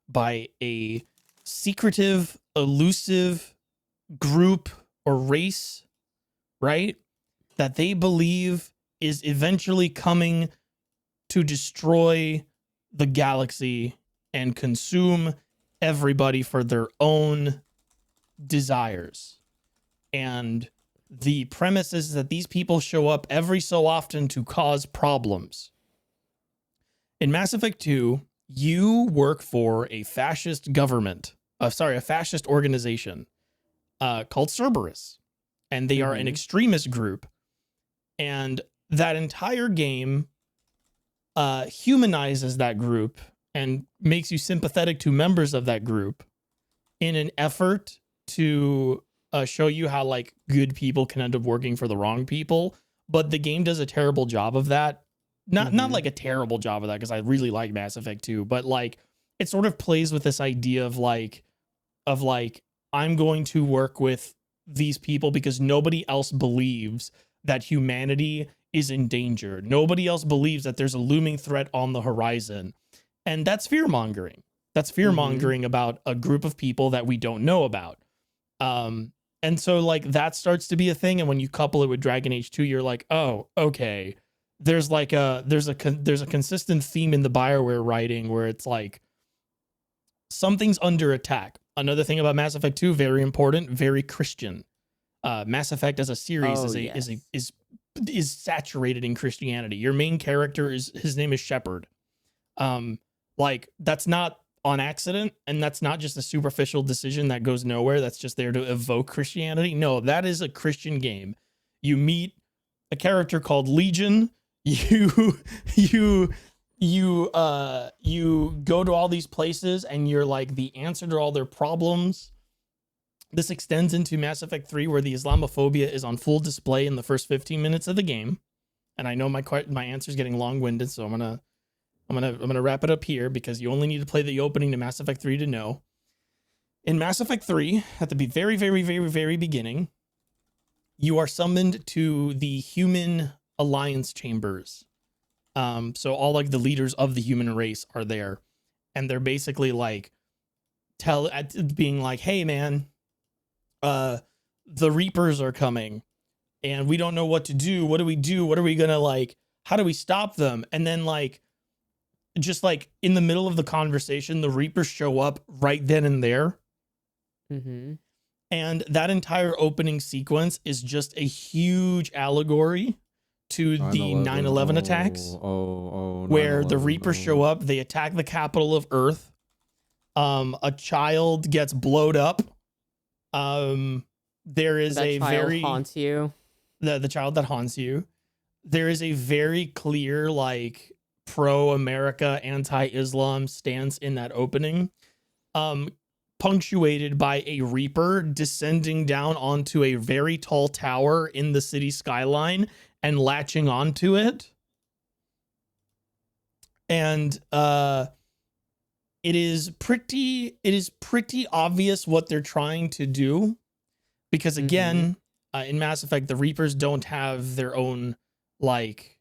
by a secretive, elusive group or race, right? That they believe is eventually coming to destroy the galaxy and consume everybody for their own desires. And the premise is that these people show up every so often to cause problems. In Mass Effect 2, you work for a fascist government, a fascist organization called Cerberus. And they are an extremist group. And that entire game humanizes that group and makes you sympathetic to members of that group in an effort to show you how like good people can end up working for the wrong people. But the game does a terrible job of that. Not like a terrible job of that, because I really like Mass Effect 2, but like it sort of plays with this idea of like I'm going to work with these people because nobody else believes that humanity is in danger. Nobody else believes that there's a looming threat on the horizon. And that's fear mongering. That's fear mongering about a group of people that we don't know about. And so like that starts to be a thing. And when you couple it with Dragon Age 2, you're like, oh, okay. There's a consistent theme in the BioWare writing where it's like something's under attack. Another thing about Mass Effect 2, very important, very Christian. Mass Effect as a series is saturated in Christianity. Your main character his name is Shepard. Like that's not on accident, and that's not just a superficial decision that goes nowhere. That's just there to evoke Christianity. No, that is a Christian game. You meet a character called Legion. You go to all these places, and you're like the answer to all their problems. This extends into Mass Effect 3, where the Islamophobia is on full display in the first 15 minutes of the game. And I know my answer is getting long-winded, so I'm gonna wrap it up here, because you only need to play the opening to Mass Effect 3 to know. In Mass Effect 3, at the very, very, very, very beginning, you are summoned to the human alliance chambers. So all like the leaders of the human race are there, and they're basically like being like, hey man, the Reapers are coming and we don't know what to do. What do we do? What are we gonna like, how do we stop them? And then like, just like in the middle of the conversation, the Reapers show up right then and there. And that entire opening sequence is just a huge allegory to the 9/11 attacks. Where the Reapers show up, they attack the capital of Earth. A child gets blowed up. There is
that
a
child
very
haunts you.
The child that haunts you. There is a very clear like pro-America, anti-Islam stance in that opening. Punctuated by a Reaper descending down onto a very tall tower in the city skyline and latching onto it. And it is pretty obvious what they're trying to do, because again, in Mass Effect, the Reapers don't have their own like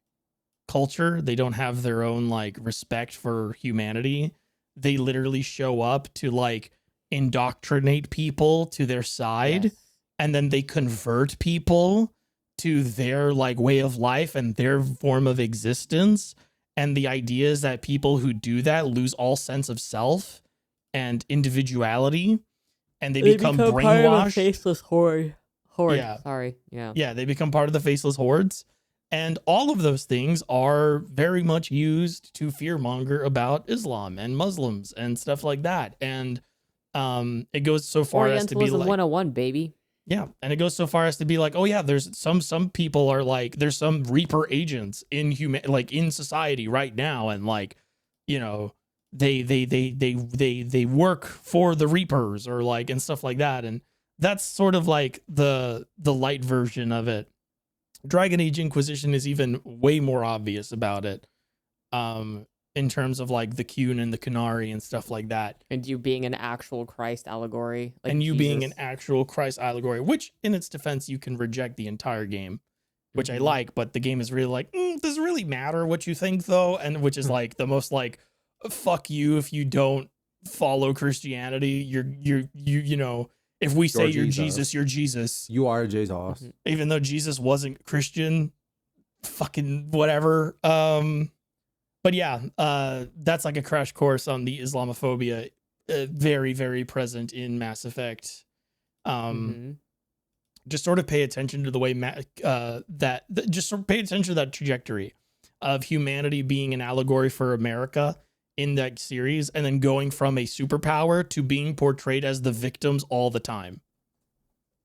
culture. They don't have their own like respect for humanity. They literally show up to like indoctrinate people to their side, and then they convert people to their like way of life and their form of existence. And the idea is that people who do that lose all sense of self and individuality, and they become brainwashed.
Part of a faceless horde.
Yeah.
Sorry. Yeah.
Yeah, they become part of the faceless hordes. And all of those things are very much used to fearmonger about Islam and Muslims and stuff like that. And it goes so far as to be like
101, baby.
Yeah, and it goes so far as to be like, oh yeah, there's some people are like, there's some Reaper agents in in society right now, and like, you know, they work for the Reapers or like and stuff like that, and that's sort of like the light version of it. Dragon Age Inquisition is even way more obvious about it, in terms of like the Qun and the Qunari and stuff like that.
And you being an actual Christ allegory. Like
and you
Jesus.
being an actual Christ allegory, which in its defense, you can reject the entire game which I like, but the game is really like, does it really matter what you think though? And which is like the most like, fuck you if you don't follow Christianity. You know, if we say you're Jesus, you're Jesus.
You are Jesus.
Mhm.
Even though Jesus wasn't Christian, fucking whatever. But yeah, that's like a crash course on the Islamophobia, very, very present in Mass Effect.
Mhm.
Just sort of pay attention to the way just sort of pay attention to that trajectory of humanity being an allegory for America in that series, and then going from a superpower to being portrayed as the victims all the time.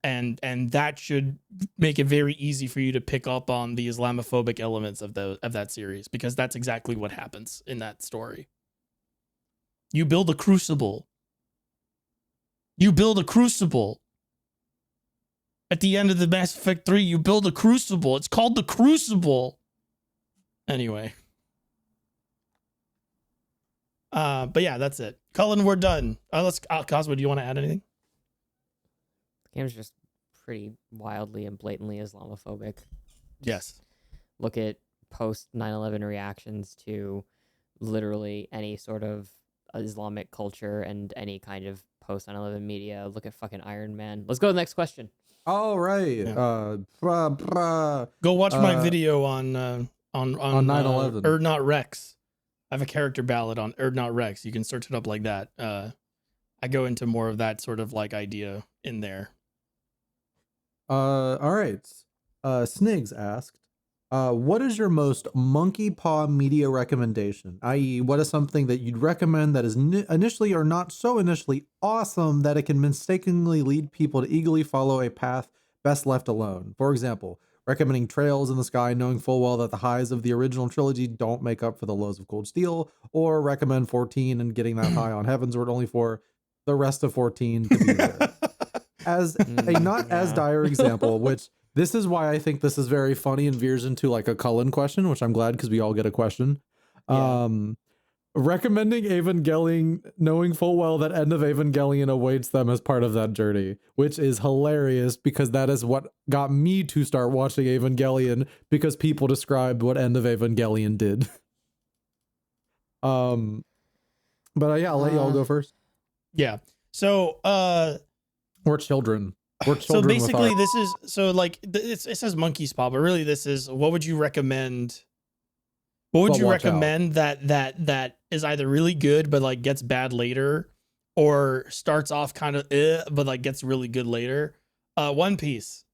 And that should make it very easy for you to pick up on the Islamophobic elements of that series, because that's exactly what happens in that story. You build a crucible. At the end of the Mass Effect 3, you build a crucible. It's called the Crucible. Anyway. But yeah, that's it. Cullen, we're done. Cosmo, do you want to add anything?
The game's just pretty wildly and blatantly Islamophobic.
Yes.
Look at post 9/11 reactions to literally any sort of Islamic culture and any kind of post 9/11 media. Look at fucking Iron Man. Let's go to the next question.
All right.
Yeah. Go watch my video on
9/11.
Erdnot Rex. I have a character ballad on Erdnot Rex. You can search it up like that. I go into more of that sort of like idea in there.
All right. Snigs asked, what is your most monkey paw media recommendation? I.e., what is something that you'd recommend that is initially or not so initially awesome that it can mistakenly lead people to eagerly follow a path best left alone? For example, recommending Trails in the Sky, knowing full well that the highs of the original trilogy don't make up for the lows of Cold Steel, or recommend 14 and getting that high on Heavensward only for the rest of 14 to be there. As a not as dire example, which this is why I think this is very funny and veers into like a Cullen question, which I'm glad because we all get a question.
Yeah.
Recommending Evangelion, knowing full well that end of Evangelion awaits them as part of that journey, which is hilarious because that is what got me to start watching Evangelion, because people described what end of Evangelion did. But yeah, I'll let y'all go first.
Yeah. So
Or children.
So basically, this is it says monkey's paw, but really this is what would you recommend? What would you recommend that is either really good but like gets bad later, or starts off kind of but like gets really good later? One Piece.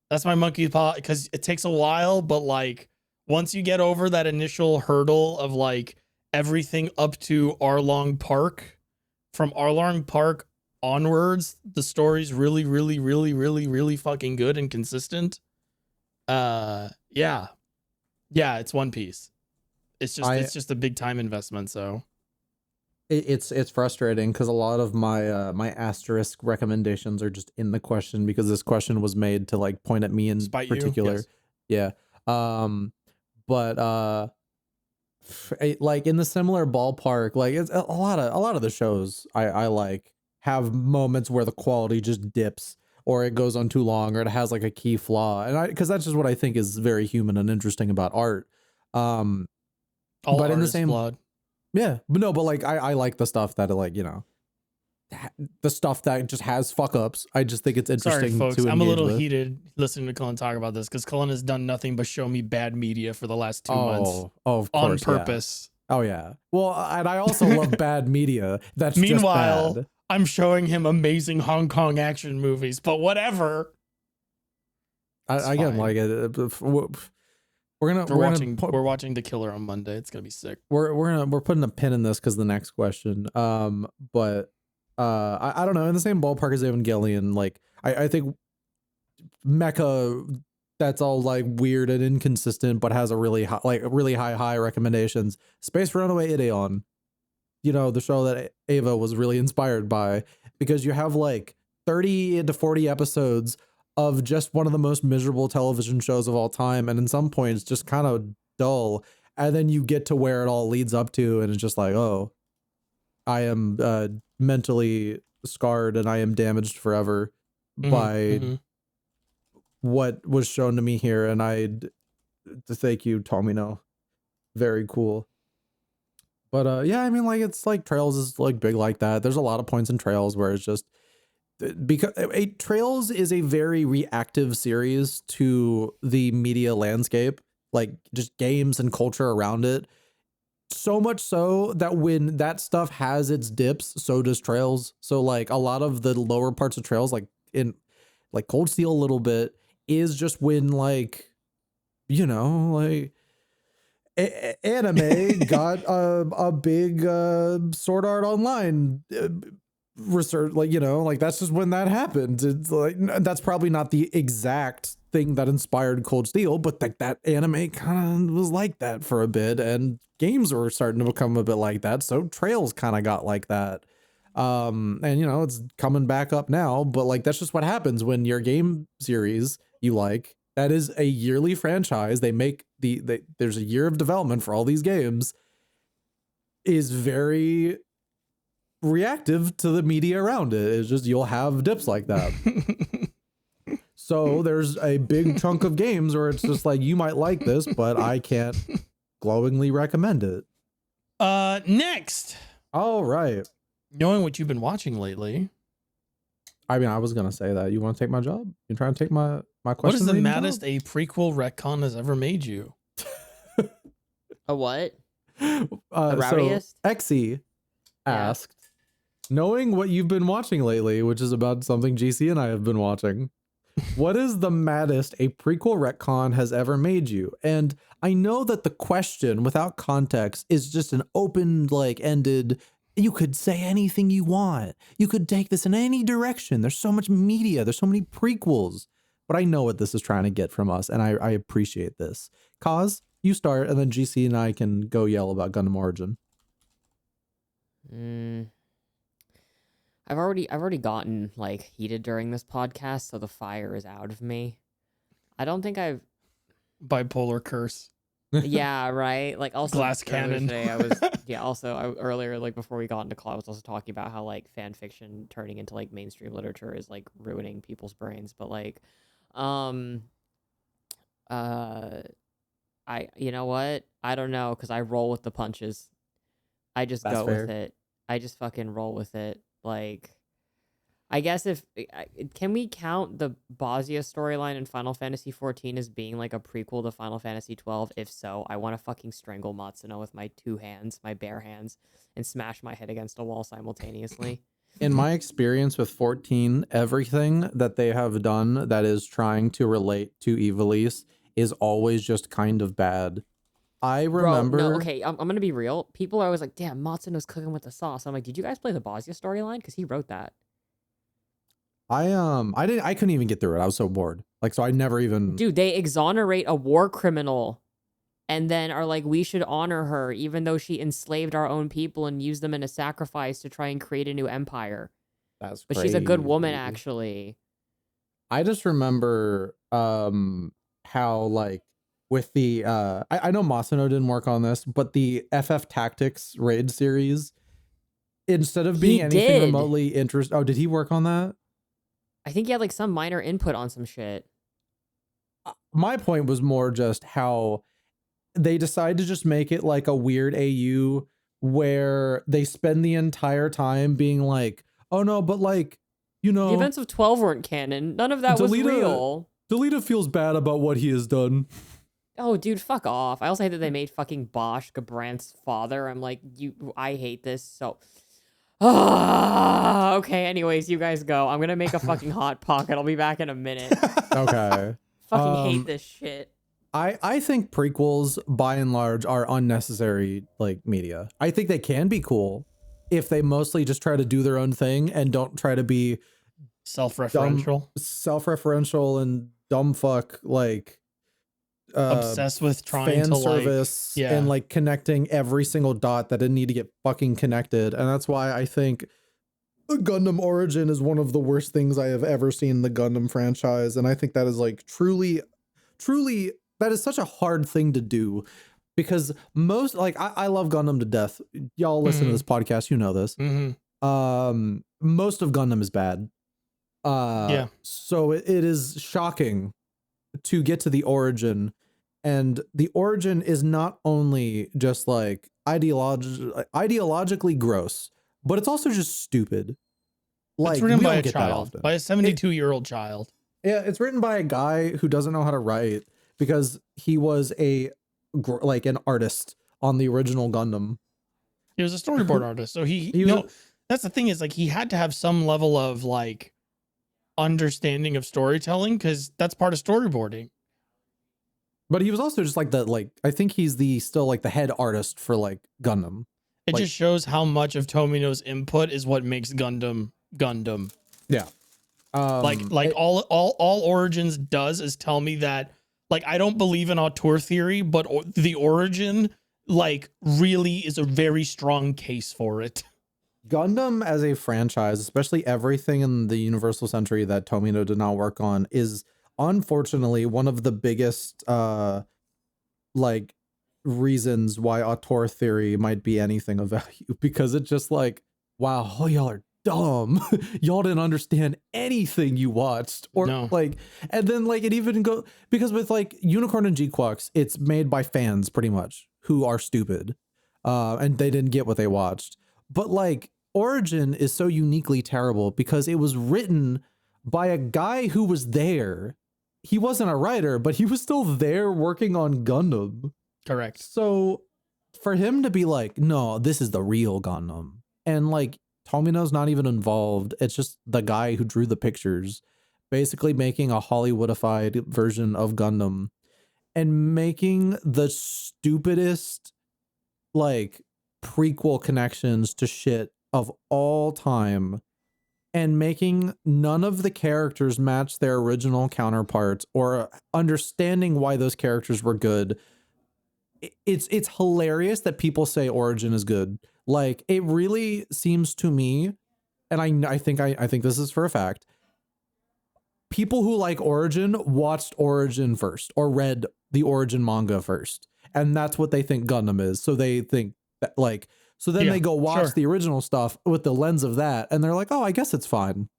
That's my monkey's paw, because it takes a while, but like once you get over that initial hurdle of like everything up to Arlong Park, from Arlong Park onwards, the story's really, really, really, really, really fucking good and consistent. Yeah, it's One Piece. It's just a big time investment. So
it's frustrating because a lot of my my asterisk recommendations are just in the question, because this question was made to like point at me in
Spite
particular.
you? Yes.
Yeah. But like in the similar ballpark, like it's a lot of the shows I like have moments where the quality just dips, or it goes on too long, or it has like a key flaw, and because that's just what I think is very human and interesting about art.
All
but
art
in the
is
same
flawed.
Yeah, but no, but like I like the stuff that like, you know, the stuff that just has fuck ups. I just think it's interesting.
Sorry, folks,
to
I'm a little
with.
heated listening to Cullen talk about this, because Cullen has done nothing but show me bad media for the last 2 months.
Oh, of course,
on purpose.
Yeah. Oh yeah. Well, and I also love bad media. That's
Meanwhile,
just bad.
I'm showing him amazing Hong Kong action movies, but whatever.
Again, like
we're watching The Killer on Monday. It's gonna be sick.
We're putting a pin in this because the next question. But I don't know, in the same ballpark as Evangelion. Like I think Mecha, that's all like weird and inconsistent, but has a really high, like really high recommendations. Space Runaway Ideon, you know, the show that Ava was really inspired by, because you have like 30 to 40 episodes of just one of the most miserable television shows of all time, and in some points just kind of dull, and then you get to where it all leads up to, and it's just like, oh, I am mentally scarred and I am damaged forever by what was shown to me here, and thank you, Tomino. Very cool. But yeah, I mean, like, it's like Trails is like big like that. There's a lot of points in Trails where it's just because Trails is a very reactive series to the media landscape, like just games and culture around it. So much so that when that stuff has its dips, so does Trails. So like a lot of the lower parts of Trails, like in like Cold Steel a little bit, is just when like, like anime got a big Sword Art Online research, like, like that's just when that happened. It's like that's probably not the exact thing that inspired Cold Steel, but like that anime kind of was like that for a bit, and games were starting to become a bit like that, so Trails kind of got like that. And it's coming back up now, but like that's just what happens when your game series you like, that is a yearly franchise, they make there's a year of development for all these games, is very reactive to the media around it. It's just you'll have dips like that. So there's a big chunk of games where it's just like, you might like this, but I can't glowingly recommend it.
Next.
All right.
Knowing what you've been watching lately.
I mean, I was gonna say that. You want to take my job? You trying to take my question?
What is the maddest a prequel retcon has ever made you?
A what?
The
rowdiest?
So Exy asked, knowing what you've been watching lately, which is about something GC and I have been watching, what is the maddest a prequel retcon has ever made you? And I know that the question without context is just an open, like, ended, you could say anything you want. You could take this in any direction. There's so much media. There's so many prequels. But I know what this is trying to get from us, and I appreciate this. Kaz, you start, and then GC and I can go yell about Gundam Origin.
I've already gotten like heated during this podcast, so the fire is out of me. I don't think I've
bipolar curse.
Yeah, right. Like also
glass cannon.
Today I was earlier, like before we got into call, I was also talking about how like fan fiction turning into like mainstream literature is like ruining people's brains. But like, you know what? I don't know, because I roll with the punches. I just
That's
go
fair.
with it. I just fucking roll with it. Like, I guess can we count the Bosnia storyline in Final Fantasy XIV as being like a prequel to Final Fantasy XII? If so, I want to fucking strangle Matsuno with my two hands, my bare hands, and smash my head against a wall simultaneously.
In my experience with 14, everything that they have done that is trying to relate to Ivalice is always just kind of bad. I remember...
Bro, no, okay, I'm gonna be real. People are always like, damn, Matsuno's cooking with the sauce. I'm like, did you guys play the Bosnia storyline? Because he wrote that.
I couldn't even get through it. I was so bored. Like, so I never even...
Dude, they exonerate a war criminal and then are like, we should honor her even though she enslaved our own people and used them in a sacrifice to try and create a new empire.
That's
But
crazy.
she's a good woman, actually.
I just remember how, like, with the I know Masuno didn't work on this, but the FF Tactics raid series, instead of being anything remotely interesting... Oh, did he work on that?
I think he had like some minor input on some shit.
My point was more just how they decide to just make it like a weird AU where they spend the entire time being like, oh no, but like,
the events of 12 weren't canon. None of that was real.
Delita feels bad about what he has done.
Oh, dude, fuck off. I also hate that they made fucking Bosch Gabrant's father. I'm like, I hate this so... Okay, anyways, you guys go. I'm gonna make a fucking hot pocket. I'll be back in a minute.
Okay.
Fucking hate this shit.
I think prequels, by and large, are unnecessary, like, media. I think they can be cool if they mostly just try to do their own thing and don't try to be self-referential and dumb fuck, like,
obsessed with trying
fan
to
service and like connecting every single dot that didn't need to get fucking connected. And that's why I think Gundam Origin is one of the worst things I have ever seen in the Gundam franchise. And I think that is like truly that is such a hard thing to do, because most, like, I love Gundam to death. Y'all listen to this podcast, you know this. Most of Gundam is bad. So it is shocking to get to the origin. And the origin is not only just like ideologically gross, but it's also just stupid. Like,
It's written
we
by
don't
a
get that
child,
often.
by a 72-year-old child.
Yeah, it's written by a guy who doesn't know how to write because he was like an artist on the original Gundam.
He was a storyboard artist, so he
He was
no. That's the thing is like he had to have some level of like understanding of storytelling because that's part of storyboarding.
But he was also just like I think he's still like the head artist for like Gundam.
It
Like,
just shows how much of Tomino's input is what makes Gundam Gundam.
yeah.
All Origins does is tell me that like I don't believe in auteur theory, but the origin like really is a very strong case for it.
Gundam as a franchise, especially everything in the Universal Century that Tomino did not work on, is unfortunately one of the biggest like reasons why auteur theory might be anything of value, because it's just like, wow, oh, y'all are dumb. Y'all didn't understand anything you watched, or
No.
like, and then like it even go because with like Unicorn and G-Quux, it's made by fans pretty much who are stupid, and they didn't get what they watched. But like Origin is so uniquely terrible because it was written by a guy who was there. He wasn't a writer, but he was still there working on Gundam.
Correct.
So for him to be like, no, this is the real Gundam, and like Tomino's not even involved. It's just the guy who drew the pictures, basically making a Hollywoodified version of Gundam and making the stupidest like prequel connections to shit of all time, and making none of the characters match their original counterparts or understanding why those characters were good. It's hilarious that people say Origin is good. Like, it really seems to me, and I think this is for a fact, people who like Origin watched Origin first or read the Origin manga first, and that's what they think Gundam is. So they think that, like, so then they go watch the original stuff with the lens of that, and they're like, oh, I guess it's fine.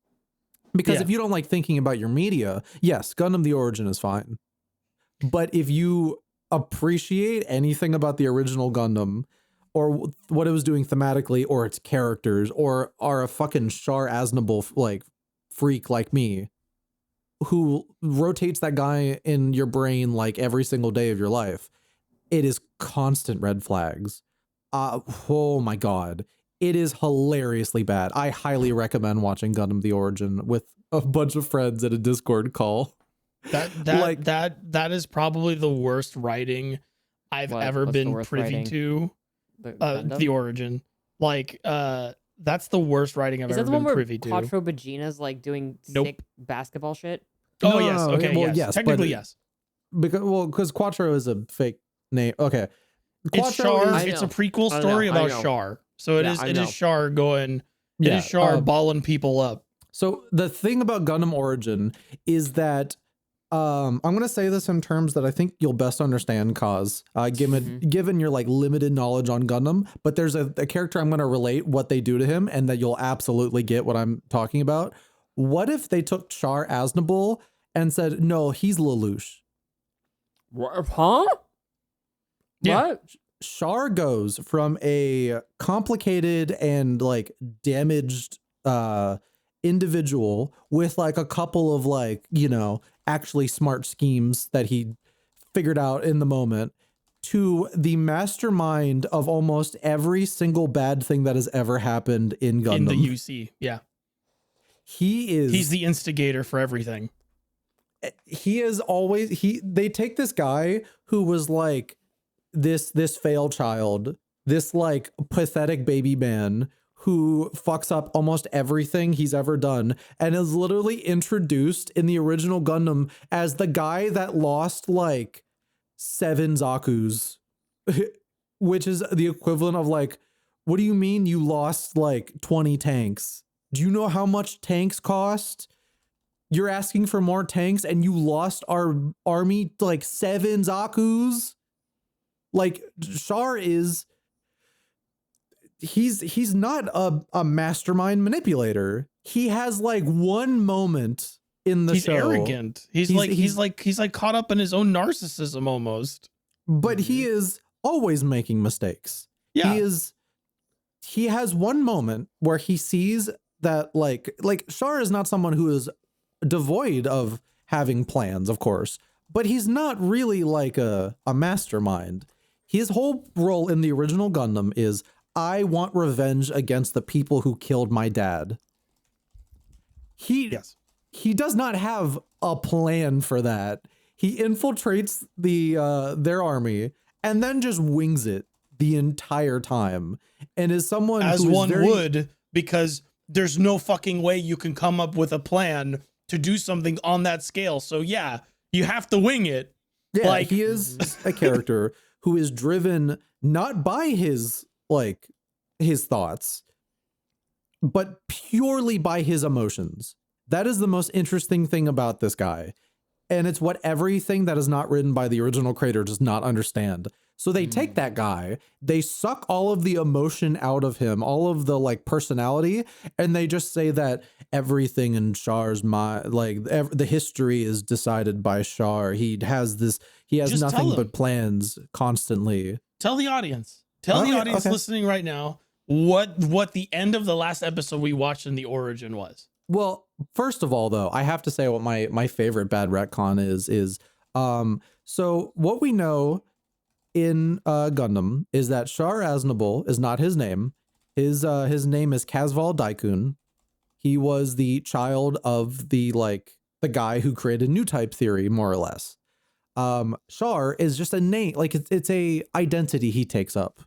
Because if you don't like thinking about your media, yes, Gundam the Origin is fine. But if you appreciate anything about the original Gundam, or what it was doing thematically, or its characters, or are a fucking Char Aznable like freak like me, who rotates that guy in your brain like every single day of your life, it is constant red flags. Oh my god, it is hilariously bad. I highly recommend watching Gundam the Origin with a bunch of friends at a Discord call.
That is probably the worst writing I've ever been privy to. The Origin, like that's the worst writing I've ever been privy to.
Quattro Bagina's like doing sick basketball shit?
Oh, yes. Okay. Well, yes. Technically, yes.
Because Quattro is a fake name. Okay.
It's Char. It's a prequel story about Char. So it is Char going. It is Char balling people up.
So the thing about Gundam Origin is that I'm gonna say this in terms that I think you'll best understand, Kaz, given your like limited knowledge on Gundam, but there's a character I'm gonna relate what they do to him, and that you'll absolutely get what I'm talking about. What if they took Char Aznable and said, no, he's Lelouch?
Huh?
Yeah.
What?
Char goes from a complicated and like damaged individual with like a couple of like, you know, actually smart schemes that he figured out in the moment, to the mastermind of almost every single bad thing that has ever happened in Gundam.
In the UC, yeah. He's the instigator for everything.
He is always they take this guy who was like this failed child, this like pathetic baby man who fucks up almost everything he's ever done, and is literally introduced in the original Gundam as the guy that lost like 7 Zakus, which is the equivalent of like, what do you mean you lost like 20 tanks? Do you know how much tanks cost? You're asking for more tanks and you lost our army like 7 Zakus? Like, Char is... He's not a mastermind manipulator. He has like one moment in the
he's
show.
arrogant. He's like caught up in his own narcissism almost.
But he is always making mistakes.
Yeah.
He has one moment where he sees that like Char is not someone who is devoid of having plans, of course, but he's not really like a mastermind. His whole role in the original Gundam is, I want revenge against the people who killed my dad. He does not have a plan for that. He infiltrates their army and then just wings it the entire time, and is someone
as
who is
one
very,
would, because there's no fucking way you can come up with a plan to do something on that scale. So yeah, you have to wing it.
Yeah,
like
he is a character who is driven not by his thoughts, but purely by his emotions. That is the most interesting thing about this guy. And it's what everything that is not written by the original creator does not understand. So they take that guy, they suck all of the emotion out of him, all of the like personality, and they just say that everything in Char's mind, like the history is decided by Char. He has
Just
nothing but plans constantly.
Tell the audience. Tell the audience listening right now what the end of the last episode we watched in the origin was.
Well, first of all, though, I have to say what my favorite bad retcon is so what we know in Gundam is that Char Aznable is not his name. His name is Kazval Daikun. He was the child of the guy who created new type theory, more or less. Char is just a name, like it's a identity he takes up.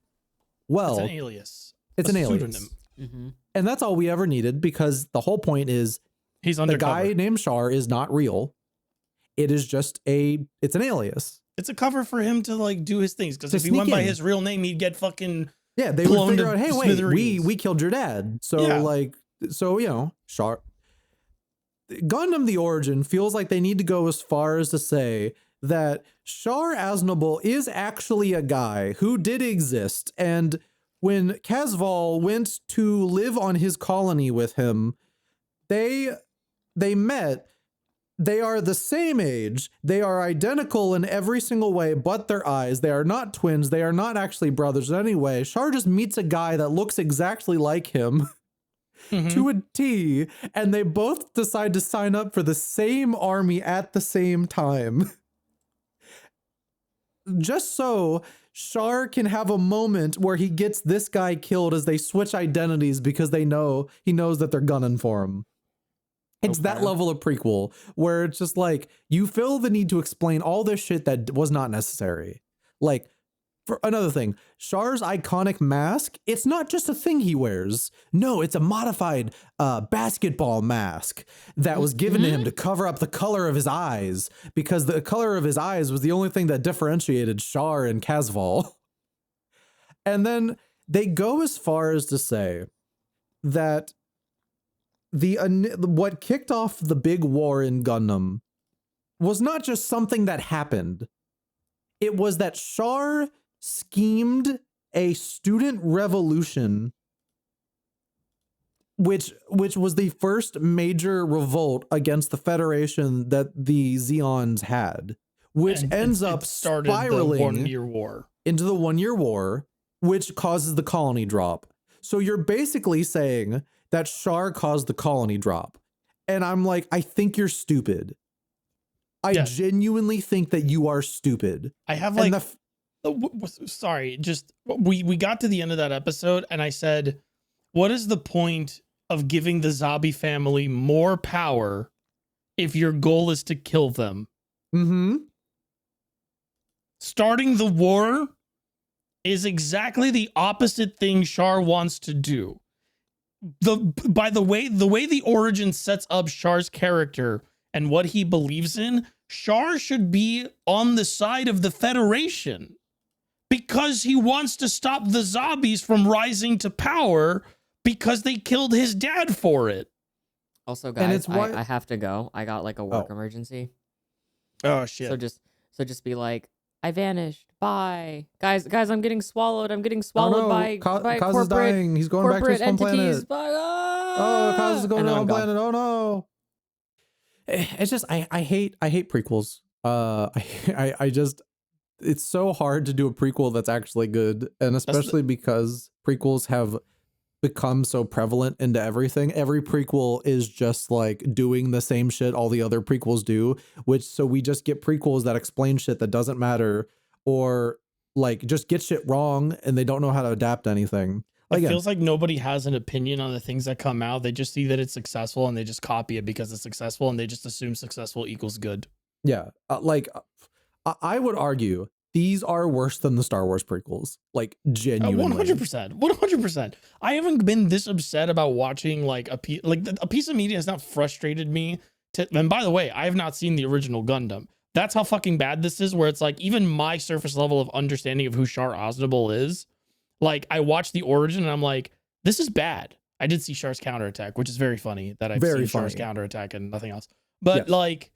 Well,
it's an alias.
It's an alias.
Pseudonym.
And that's all we ever needed, because the whole point is
he's undercover.
The guy named Char is not real. It is just it's an alias.
It's a cover for him to like do his things, because if he went by his real name, he'd get fucking
they would figure out, hey, wait, we killed your dad. So you know, Char. Gundam the Origin feels like they need to go as far as to say that Char Aznable is actually a guy who did exist, and when Kazval went to live on his colony with him, they met. They are the same age. They are identical in every single way but their eyes. They are not twins. They are not actually brothers anyway. Char just meets a guy that looks exactly like him to a T, and they both decide to sign up for the same army at the same time. Just so Char can have a moment where he gets this guy killed as they switch identities, because he knows that they're gunning for him. It's that level of prequel where it's just like, you feel the need to explain all this shit that was not necessary. Like, for another thing, Char's iconic mask, it's not just a thing he wears. No, it's a modified basketball mask that was given to him to cover up the color of his eyes, because the color of his eyes was the only thing that differentiated Char and Kazval. And then they go as far as to say that what kicked off the big war in Gundam was not just something that happened. It was that Char schemed a student revolution, which was the first major revolt against the Federation that the Zeons had, which ends up spiraling
the 1 year war
into the 1 year war, which causes the colony drop. So you're basically saying that Char caused the colony drop. And I'm like, I think you're stupid. I genuinely think that you are stupid.
I have like, sorry, just we got to the end of that episode and I said, what is the point of giving the Zabi family more power if your goal is to kill them? Starting the war is exactly the opposite thing Char wants to do. By the way the origin sets up Char's character and what he believes in, Char should be on the side of the Federation because he wants to stop the Zabis from rising to power because they killed his dad for it.
Also, guys, I have to go. I got like a work emergency.
Oh shit.
So just be like, I vanished. Bye. Guys, I'm getting swallowed. I'm getting swallowed by
Kaz is dying. He's going back to his home planet.
Bye.
Oh, Kaz is going to his home planet. Oh no. it's just I hate prequels. I just it's so hard to do a prequel that's actually good, and especially because prequels have become so prevalent into everything. Every prequel is just like doing the same shit all the other prequels do, which so we just get prequels that explain shit that doesn't matter, or like just get shit wrong and they don't know how to adapt anything.
It
Again,
feels like nobody has an opinion on the things that come out. They just see that it's successful and they just copy it because it's successful, and they just assume successful equals good.
yeah, I would argue these are worse than the Star Wars prequels, like genuinely.
100%. 100%. I haven't been this upset about watching like a piece of media has not frustrated me. And by the way, I have not seen the original Gundam. That's how fucking bad this is, where it's like even my surface level of understanding of who Char Aznable is, like I watched the origin and I'm like, this is bad. I did see Char's counterattack, which is very funny that I've seen Char's counterattack and nothing else. But
Yes.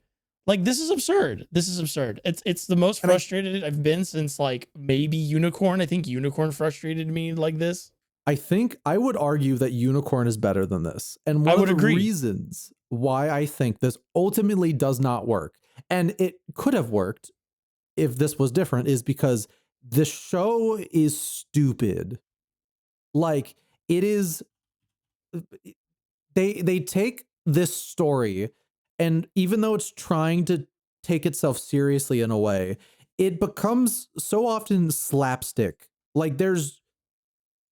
like this is absurd. This is absurd. It's the most frustrated I've been since like maybe Unicorn. I think Unicorn frustrated me like this.
I think I would argue that Unicorn is better than this. And one of the reasons why I think this ultimately does not work, and it could have worked if this was different, is because the show is stupid. Like it is, they take this story, and even though it's trying to take itself seriously in a way, it becomes so often slapstick. Like there's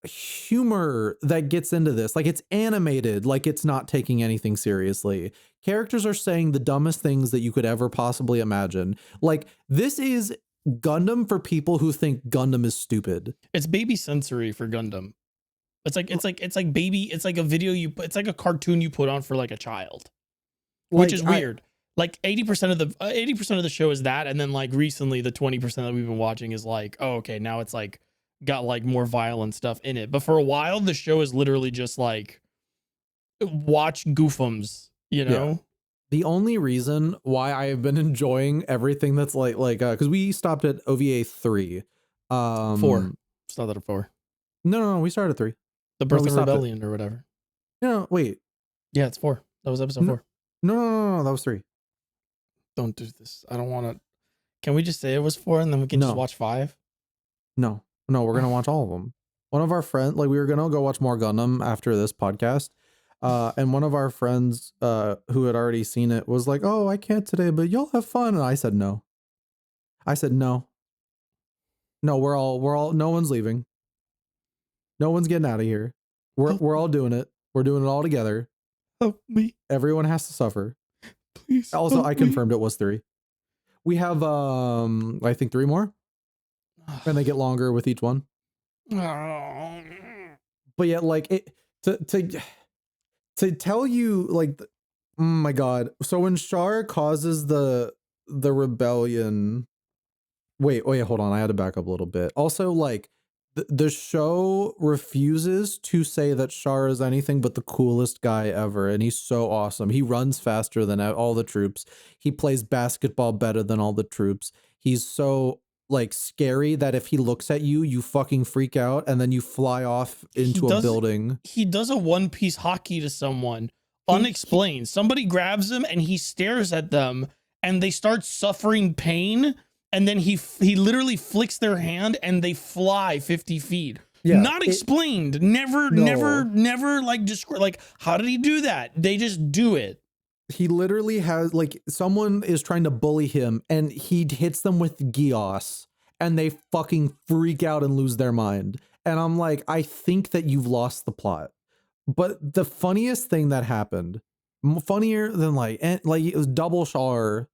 humor that gets into this. Like it's animated, like it's not taking anything seriously. Characters are saying the dumbest things that you could ever possibly imagine. Like this is Gundam for people who think Gundam is stupid.
It's baby sensory for Gundam. It's like baby. It's like a video it's like a cartoon you put on for like a child, which is weird. Like 80% of the 80% of the show is that, and then like recently the 20% that we've been watching is like, oh okay, now it's like got like more violent stuff in it. But for a while, the show is literally just like watch goofums, you know.
Yeah. The only reason why I have been enjoying everything that's because we stopped at OVA 3.
4. Started at 4.
No, we started at 3.
The Birth of Rebellion or whatever.
No, wait.
Yeah, it's 4. That was episode 4.
No, that was 3.
Don't do this. I don't want to. Can we just say it was 4 and then we can just watch 5?
No, we're gonna watch all of them. One of our friends, like we were gonna go watch more Gundam after this podcast, and one of our friends, who had already seen it, was like, "Oh, I can't today, but you'll have fun." And I said no. No, we're all. No one's leaving. No one's getting out of here. We're all doing it. We're doing it all together.
Help me.
Everyone has to suffer.
Please.
Also, I confirmed it was 3. We have I think 3 more. And they get longer with each one. But yeah, like it to tell you like oh my god. So when Char causes the rebellion, wait, hold on. I had to back up a little bit. Also, like the show refuses to say that Char is anything but the coolest guy ever, and he's so awesome. He runs faster than all the troops. He plays basketball better than all the troops. He's so like scary that if he looks at you, you fucking freak out and then you fly off into a building.
He does a one-piece hockey to someone unexplained. Somebody grabs him and he stares at them and they start suffering pain. And then he literally flicks their hand and they fly 50 feet. Yeah, not explained. Never like described. Like, how did he do that? They just do it.
He literally has like someone is trying to bully him and he hits them with Gios and they fucking freak out and lose their mind. And I'm like, I think that you've lost the plot. But the funniest thing that happened, funnier than like it was double Char,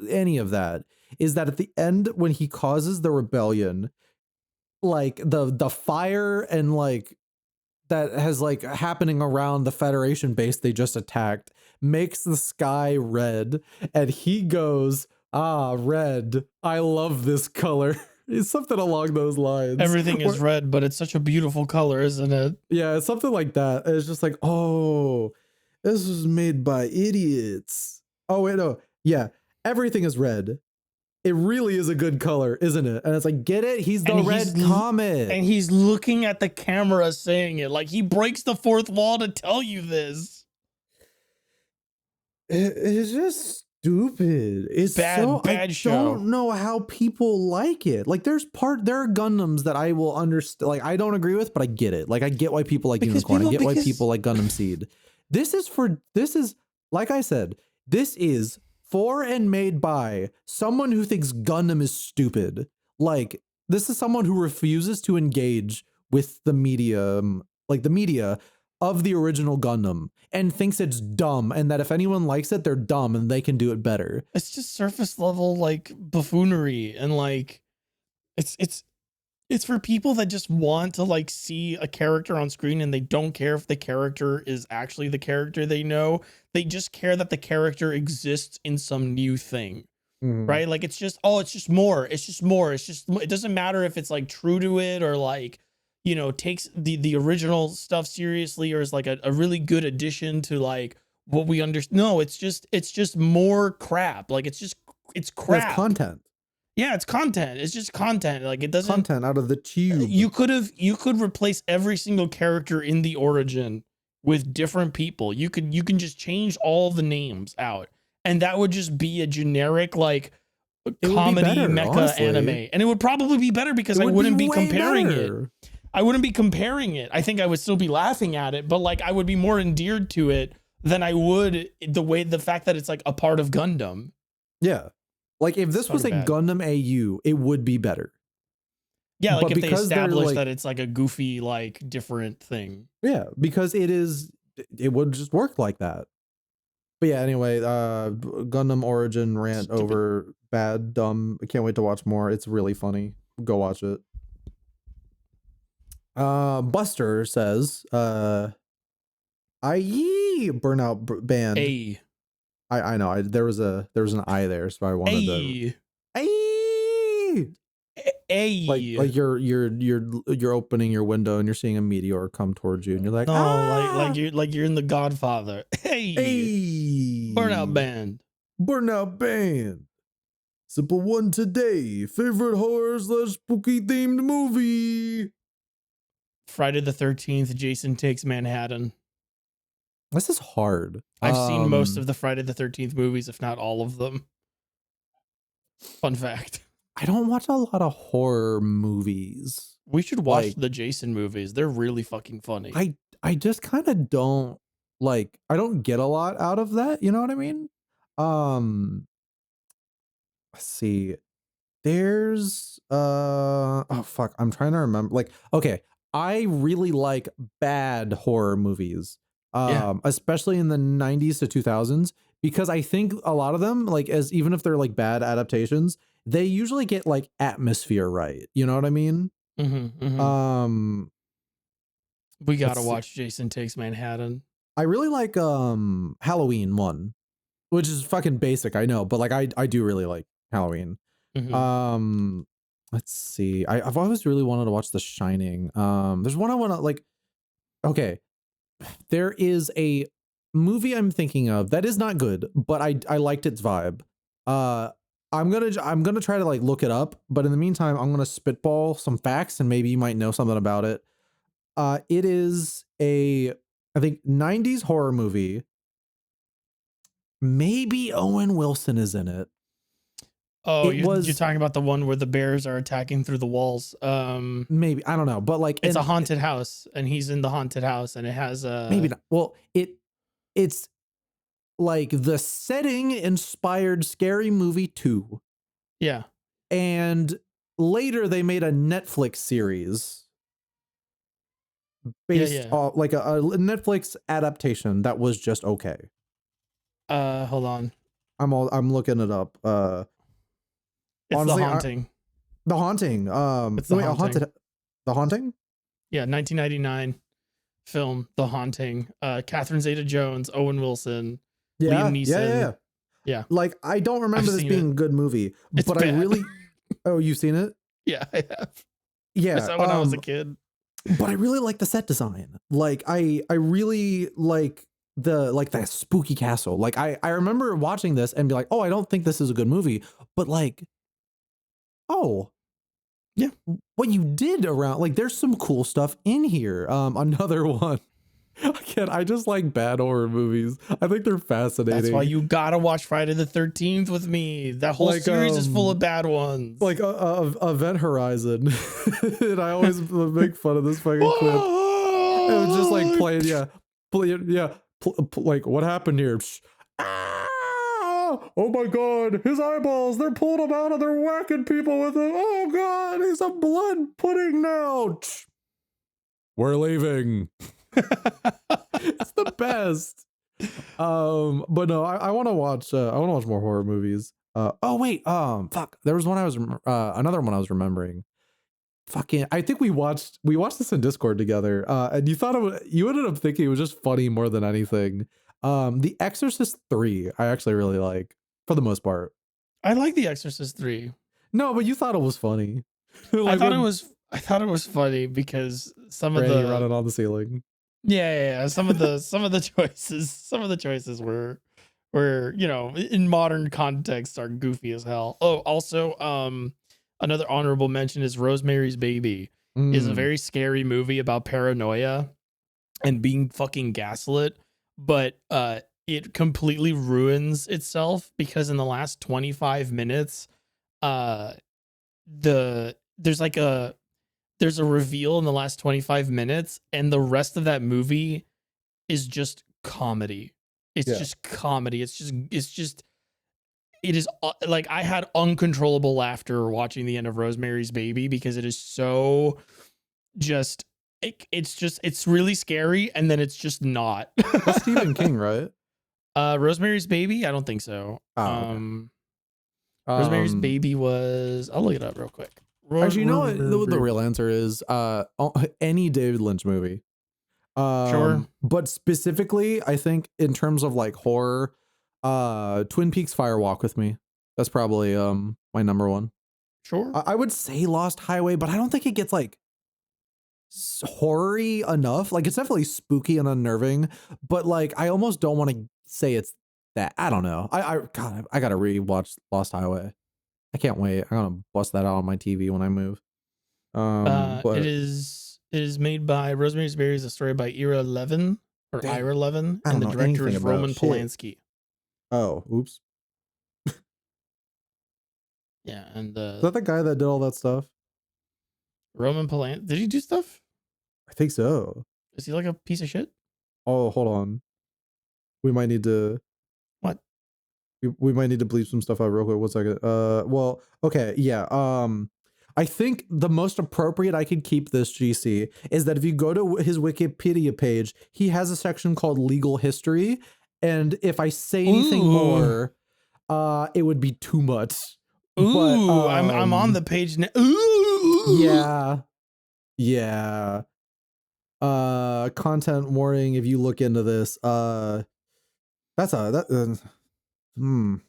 any of that, is that at the end when he causes the rebellion, like the fire and like that has like happening around the Federation base they just attacked makes the sky red, and he goes, "Ah, red. I love this color." It's something along those lines.
Everything is red, but it's such a beautiful color, isn't it?
Yeah, it's something like that. It's just like, oh, this was made by idiots. Oh wait, no, yeah, everything is red. It really is a good color, isn't it? And it's like, get it? He's the red comet.
And he's looking at the camera saying it. Like he breaks the fourth wall to tell you this.
It's just stupid. It's so I
Bad show.
don't know how people like it. Like there are Gundams that I will understand. Like I don't agree with, but I get it. Like I get why people like
Because
Unicorn. I
people
get why
because
people like Gundam Seed. This is like I said, this is for and made by someone who thinks Gundam is stupid. Like this is someone who refuses to engage with the medium, like the media of the original Gundam, and thinks it's dumb, and that if anyone likes it, they're dumb and they can do it better.
it's just surface level like buffoonery, and like it's it's for people that just want to like see a character on screen and they don't care if the character is actually the character they know. They just care that the character exists in some new thing. Right? Like it's just, oh, it's just more. It's just more. It's just, it doesn't matter if it's like true to it or like, you know, takes the original stuff seriously or is like a really good addition to like what we understand. No, it's just more crap. Like it's
That's
crap.
content.
Yeah, it's content. It's just content. Like it doesn't,
Content out of the tube.
you could replace every single character in the origin with different people. You can just change all the names out, and that would just be a generic like
It would be
comedy
better,
mecha
honestly.
anime, and it would probably be better because I
would
wouldn't be
way
comparing it.
better.
I wouldn't be comparing it. I think I would still be laughing at it, but like I would be more endeared to it than I would the fact that it's like a part of Gundam.
Yeah. Like if this was a
Fucking bad.
Gundam AU, it would be better.
Yeah, like
But
if they
because they're,
establish
like-
that it's like a goofy, like different thing.
Yeah, because it would just work like that. But yeah, anyway, Gundam Origin rant
Stupid.
over bad, dumb. I can't wait to watch more. It's really funny. Go watch it. Buster says, IE Burnout band.
A.
I know. There was an I there, so I wanted to.
A. A.
Like you're opening your window and you're seeing a meteor come towards you, and you're like,
No,
ah!
like you're in The Godfather. Hey.
Hey,
Burnout band.
Burnout band. Simple one today. Favorite horror / spooky themed movie.
Friday the 13th. Jason Takes Manhattan.
This is hard.
I've seen most of the Friday the 13th movies, if not all of them. Fun fact.
I don't watch a lot of horror movies.
We should watch
Like-
the Jason movies. They're really fucking funny.
I just kind of don't like. I don't get a lot out of that. You know what I mean? Let's see. There's oh fuck, I'm trying to remember. Like, okay, I really like bad horror movies.
Yeah.
Especially in the 90s to 2000s, because I think a lot of them, like, as even if they're like bad adaptations, they usually get like atmosphere right. You know what I mean?
We gotta
let's see.
watch Jason Takes Manhattan.
I really like Halloween 1, which is fucking basic, I know, but like I do really like Halloween. Let's see. I've always really wanted to watch The Shining. There's one I want to like. Okay, there is a movie I'm thinking of that is not good, but I liked its vibe. I'm gonna try to like look it up, but in the meantime, I'm gonna spitball some facts and maybe you might know something about it. It is I think 90s horror movie. Maybe Owen Wilson is in it.
Oh,
It
you're talking about the one where the bears are attacking through the walls.
Maybe, I don't know, but like
It's a haunted house, and he's in the haunted house, and it has
maybe not. Well, it's like the setting inspired Scary Movie 2.
Yeah.
And later they made a Netflix series based off like a Netflix adaptation that was just okay.
Hold on.
I'm looking it up.
It's
honestly,
The Haunting.
The Haunting.
It's The Haunting.
The Haunting?
Yeah, 1999 film, The Haunting. Catherine Zeta-Jones, Owen Wilson,
Yeah,
Liam Neeson.
Yeah. Like I don't remember
I've
this
seen
being
it.
a good movie,
It's
but
bad.
I really. Oh, you've seen it?
Yeah, I have.
Yeah.
I saw it when I was a kid.
But I really like the set design. Like I really like that spooky castle. Like I remember watching this and be like, oh, I don't think this is a good movie, but like, oh,
yeah,
what you did around, like, there's some cool stuff in here. Another one. Again, I just like bad horror movies. I think they're fascinating.
That's why you gotta watch Friday the 13th with me. That whole
Like,
series is full of bad ones.
like Event Horizon. And I always make fun of this fucking clip. It was just like playing, like what happened here? Ah! Oh my god, his eyeballs, they're pulling them out and they're whacking people with it. Oh god, he's a blood pudding now. We're leaving. It's the best. But no, I want to watch more horror movies. Oh wait, fuck, there was one I was another one I was remembering. Fucking, I think we watched this in Discord together. And you ended up thinking it was just funny more than anything. The Exorcist 3, I actually really like for the most part.
I like The Exorcist 3.
No, but you thought it was funny.
I thought it was funny because some of
Granny
the
running on the ceiling.
yeah, some of the choices were in modern context are goofy as hell. Oh, also another honorable mention is Rosemary's Baby is a very scary movie about paranoia and being fucking gaslit, but it completely ruins itself because in the last 25 minutes there's a reveal in the last 25 minutes and the rest of that movie is just comedy. It's just comedy. It is like I had uncontrollable laughter watching the end of Rosemary's Baby because it is so just it's really scary and then it's just not.
That's Stephen King, right?
Rosemary's Baby? I don't think so.
Oh,
Rosemary's Baby was, I'll look it up real quick.
Actually, you know what the real answer is? Any David Lynch movie.
Sure.
But specifically, I think in terms of like horror, Twin Peaks Fire Walk with Me. That's probably my number one.
Sure.
I would say Lost Highway, but I don't think it gets like horror-y enough. Like it's definitely spooky and unnerving, but like I almost don't want to say it's that. I don't know. God, I gotta rewatch Lost Highway. I can't wait. I'm gonna bust that out on my TV when I move. But
it is made by Rosemary's Baby is a story by Ira Levin or
Dang,
Ira Levin,
I
and
don't
the
know
director
anything
is
about
Roman
shit.
Polanski.
Oh, oops.
Yeah, and
Is that the guy that did all that stuff?
Roman Polanski, did he do stuff?
I think so.
Is he like a piece of shit?
Oh, hold on. We might need to.
What?
We might need to bleep some stuff out real quick. 1 second. Well, okay, yeah. I think the most appropriate I could keep this GC is that if you go to his Wikipedia page, he has a section called legal history, and if I say anything more, it would be too much.
Ooh,
But,
I'm on the page now. Ooh.
Yeah. Content warning. If you look into this,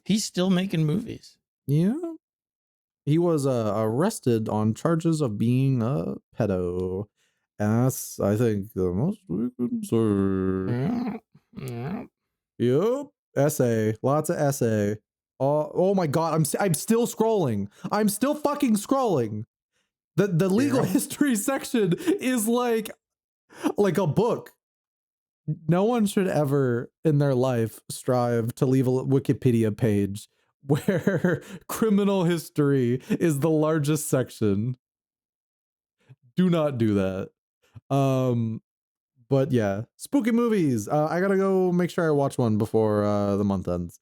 He's still making movies.
Yeah. He was arrested on charges of being a pedo. And that's, I think, the most we can say.
Yeah.
Yep. Essay. Lots of essay. Oh my god, I'm still scrolling. I'm still fucking scrolling. The legal history section is like a book. No one should ever in their life strive to leave a Wikipedia page where criminal history is the largest section. Do not do that. But yeah, spooky movies. I gotta go make sure I watch one before the month ends.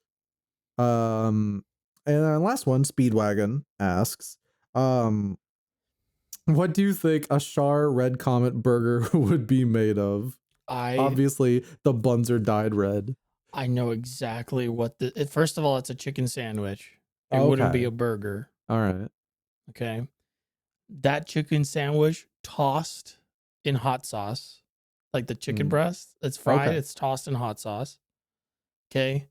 And then last one, Speedwagon asks, what do you think a Char Red Comet burger would be made of? Obviously, the buns are dyed red.
I know exactly what first of all, it's a chicken sandwich. It wouldn't be a burger.
All right.
Okay. That chicken sandwich tossed in hot sauce, like the chicken breast. It's fried.
Okay.
It's tossed in hot sauce. Okay.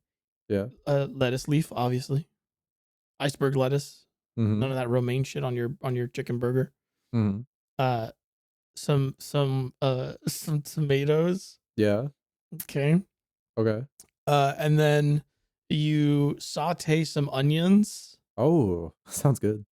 Yeah.
Lettuce leaf, obviously. Iceberg lettuce. None of that romaine shit on your chicken burger. Some tomatoes.
Yeah.
Okay.
Okay.
And then you saute some onions.
Oh, sounds good.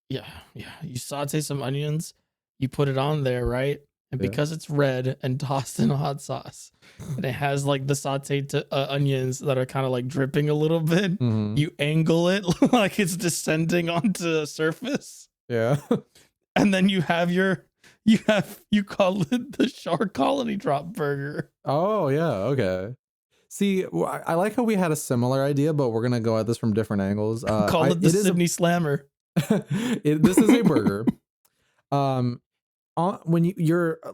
Yeah. You saute some onions. You put it on there, right? And
Yeah.
because it's red and tossed in hot sauce, and it has like the sauteed onions that are kind of like dripping a little bit,
Mhm.
you angle it like it's descending onto the surface.
Yeah.
And then you call it the Shark Colony Drop Burger.
Oh, yeah. Okay. See, I like how we had a similar idea, but we're gonna go at this from different angles.
Call it the
It is
Sydney Slammer.
this is a burger. When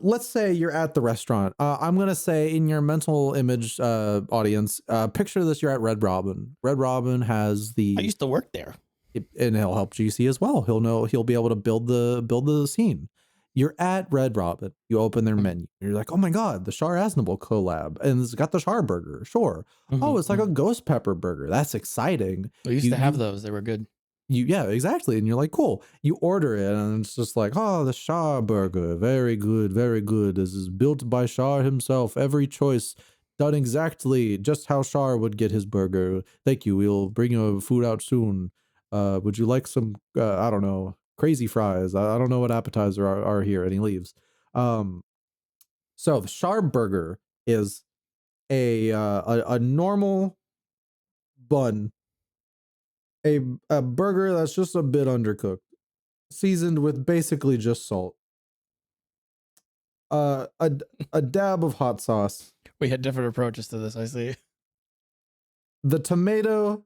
let's say you're at the restaurant. I'm gonna say in your mental image, audience, picture this: you're at Red Robin. Red Robin has
I used to work there.
and he'll help GC as well. He'll be able to build the scene. You're at Red Robin. You open their menu. You're like, oh my god, the Char Aznable collab, and it's got the Char burger. Sure. Oh, it's like a ghost pepper burger. That's exciting.
We used to have those. They were good.
Yeah, exactly. And you're like, cool. You order it, and it's just like, oh, the Char burger, very good, very good. This is built by Char himself. Every choice done exactly just how Char would get his burger. Thank you. We'll bring your food out soon. Would you like some? I don't know, crazy fries. I don't know what appetizer are here. And he leaves. So the Char burger is a normal bun. A burger that's just a bit undercooked, seasoned with basically just salt. A dab of hot sauce.
We had different approaches to this, I see.
The tomato,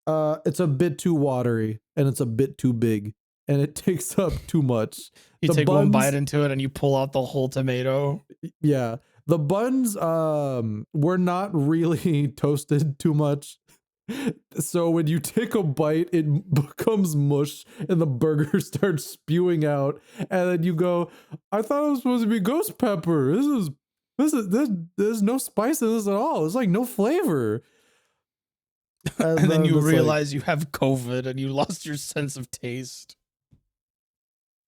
it's a bit too watery and it's a bit too big and it takes up too much.
You take one bite into it and you pull out the whole tomato.
Yeah. The buns were not really toasted too much. So when you take a bite, it becomes mush and the burger starts spewing out. And then you go, I thought it was supposed to be ghost pepper. There's no spice in this at all. There's like no flavor.
And then you realize you have COVID and you lost your sense of taste.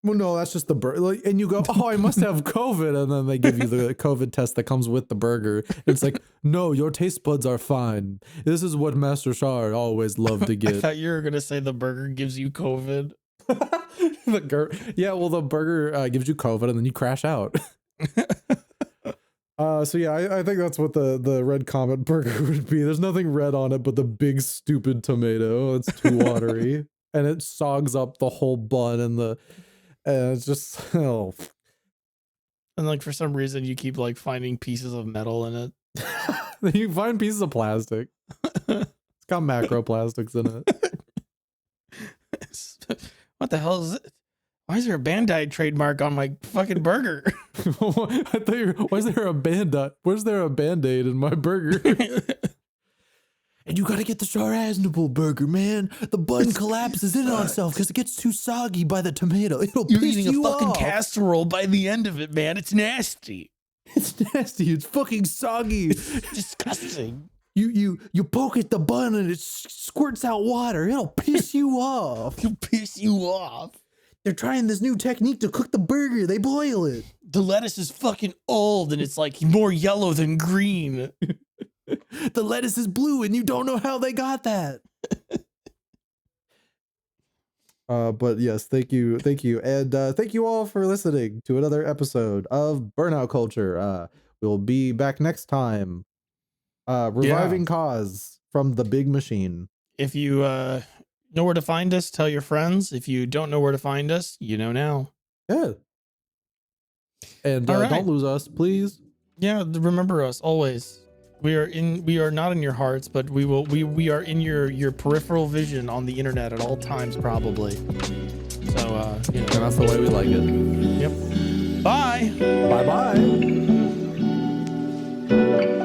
Well, no, that's just the burger. And you go, oh, I must have COVID. And then they give you the COVID test that comes with the burger. It's like, no, your taste buds are fine. This is what Master Char always loved to
I
get.
thought you were going to say the burger gives you COVID.
Yeah, well, the burger gives you COVID and then you crash out. So yeah, I think that's what the red comet burger would be. There's nothing red on it but the big stupid tomato. It's too watery. And it sogs up the whole bun and it's just, oh.
And like for some reason you keep like finding pieces of metal in it.
You find pieces of plastic. It's got macroplastics in
it. What the hell is it? Why is there a Bandai trademark on my fucking burger?
Why is there a Bandai? Where's there a Band-Aid in my burger? And you gotta get the Char Aznable burger, man. The bun collapses in on itself because it gets too soggy by the tomato. It'll
You're
piss
eating
you
a fucking
off.
casserole by the end of it, man. It's nasty.
It's nasty. It's fucking soggy.
Disgusting.
You poke at the bun and it squirts out water. It'll piss you off.
It'll piss you off.
They're trying this new technique to cook the burger. They boil it.
The lettuce is fucking old and it's like more yellow than green.
The lettuce is blue and you don't know how they got that. But yes, thank you. And thank you all for listening to another episode of Burnout Culture. We'll be back next time. Reviving Cause from the Big Machine.
If you know where to find us, tell your friends. If you don't know where to find us, you know now.
Yeah. And
right.
Don't lose us, please.
Yeah, remember us always. We are not in your hearts, but we are in your peripheral vision on the internet at all times, probably. So
And that's the way we like it.
Yep. Bye.
Bye bye.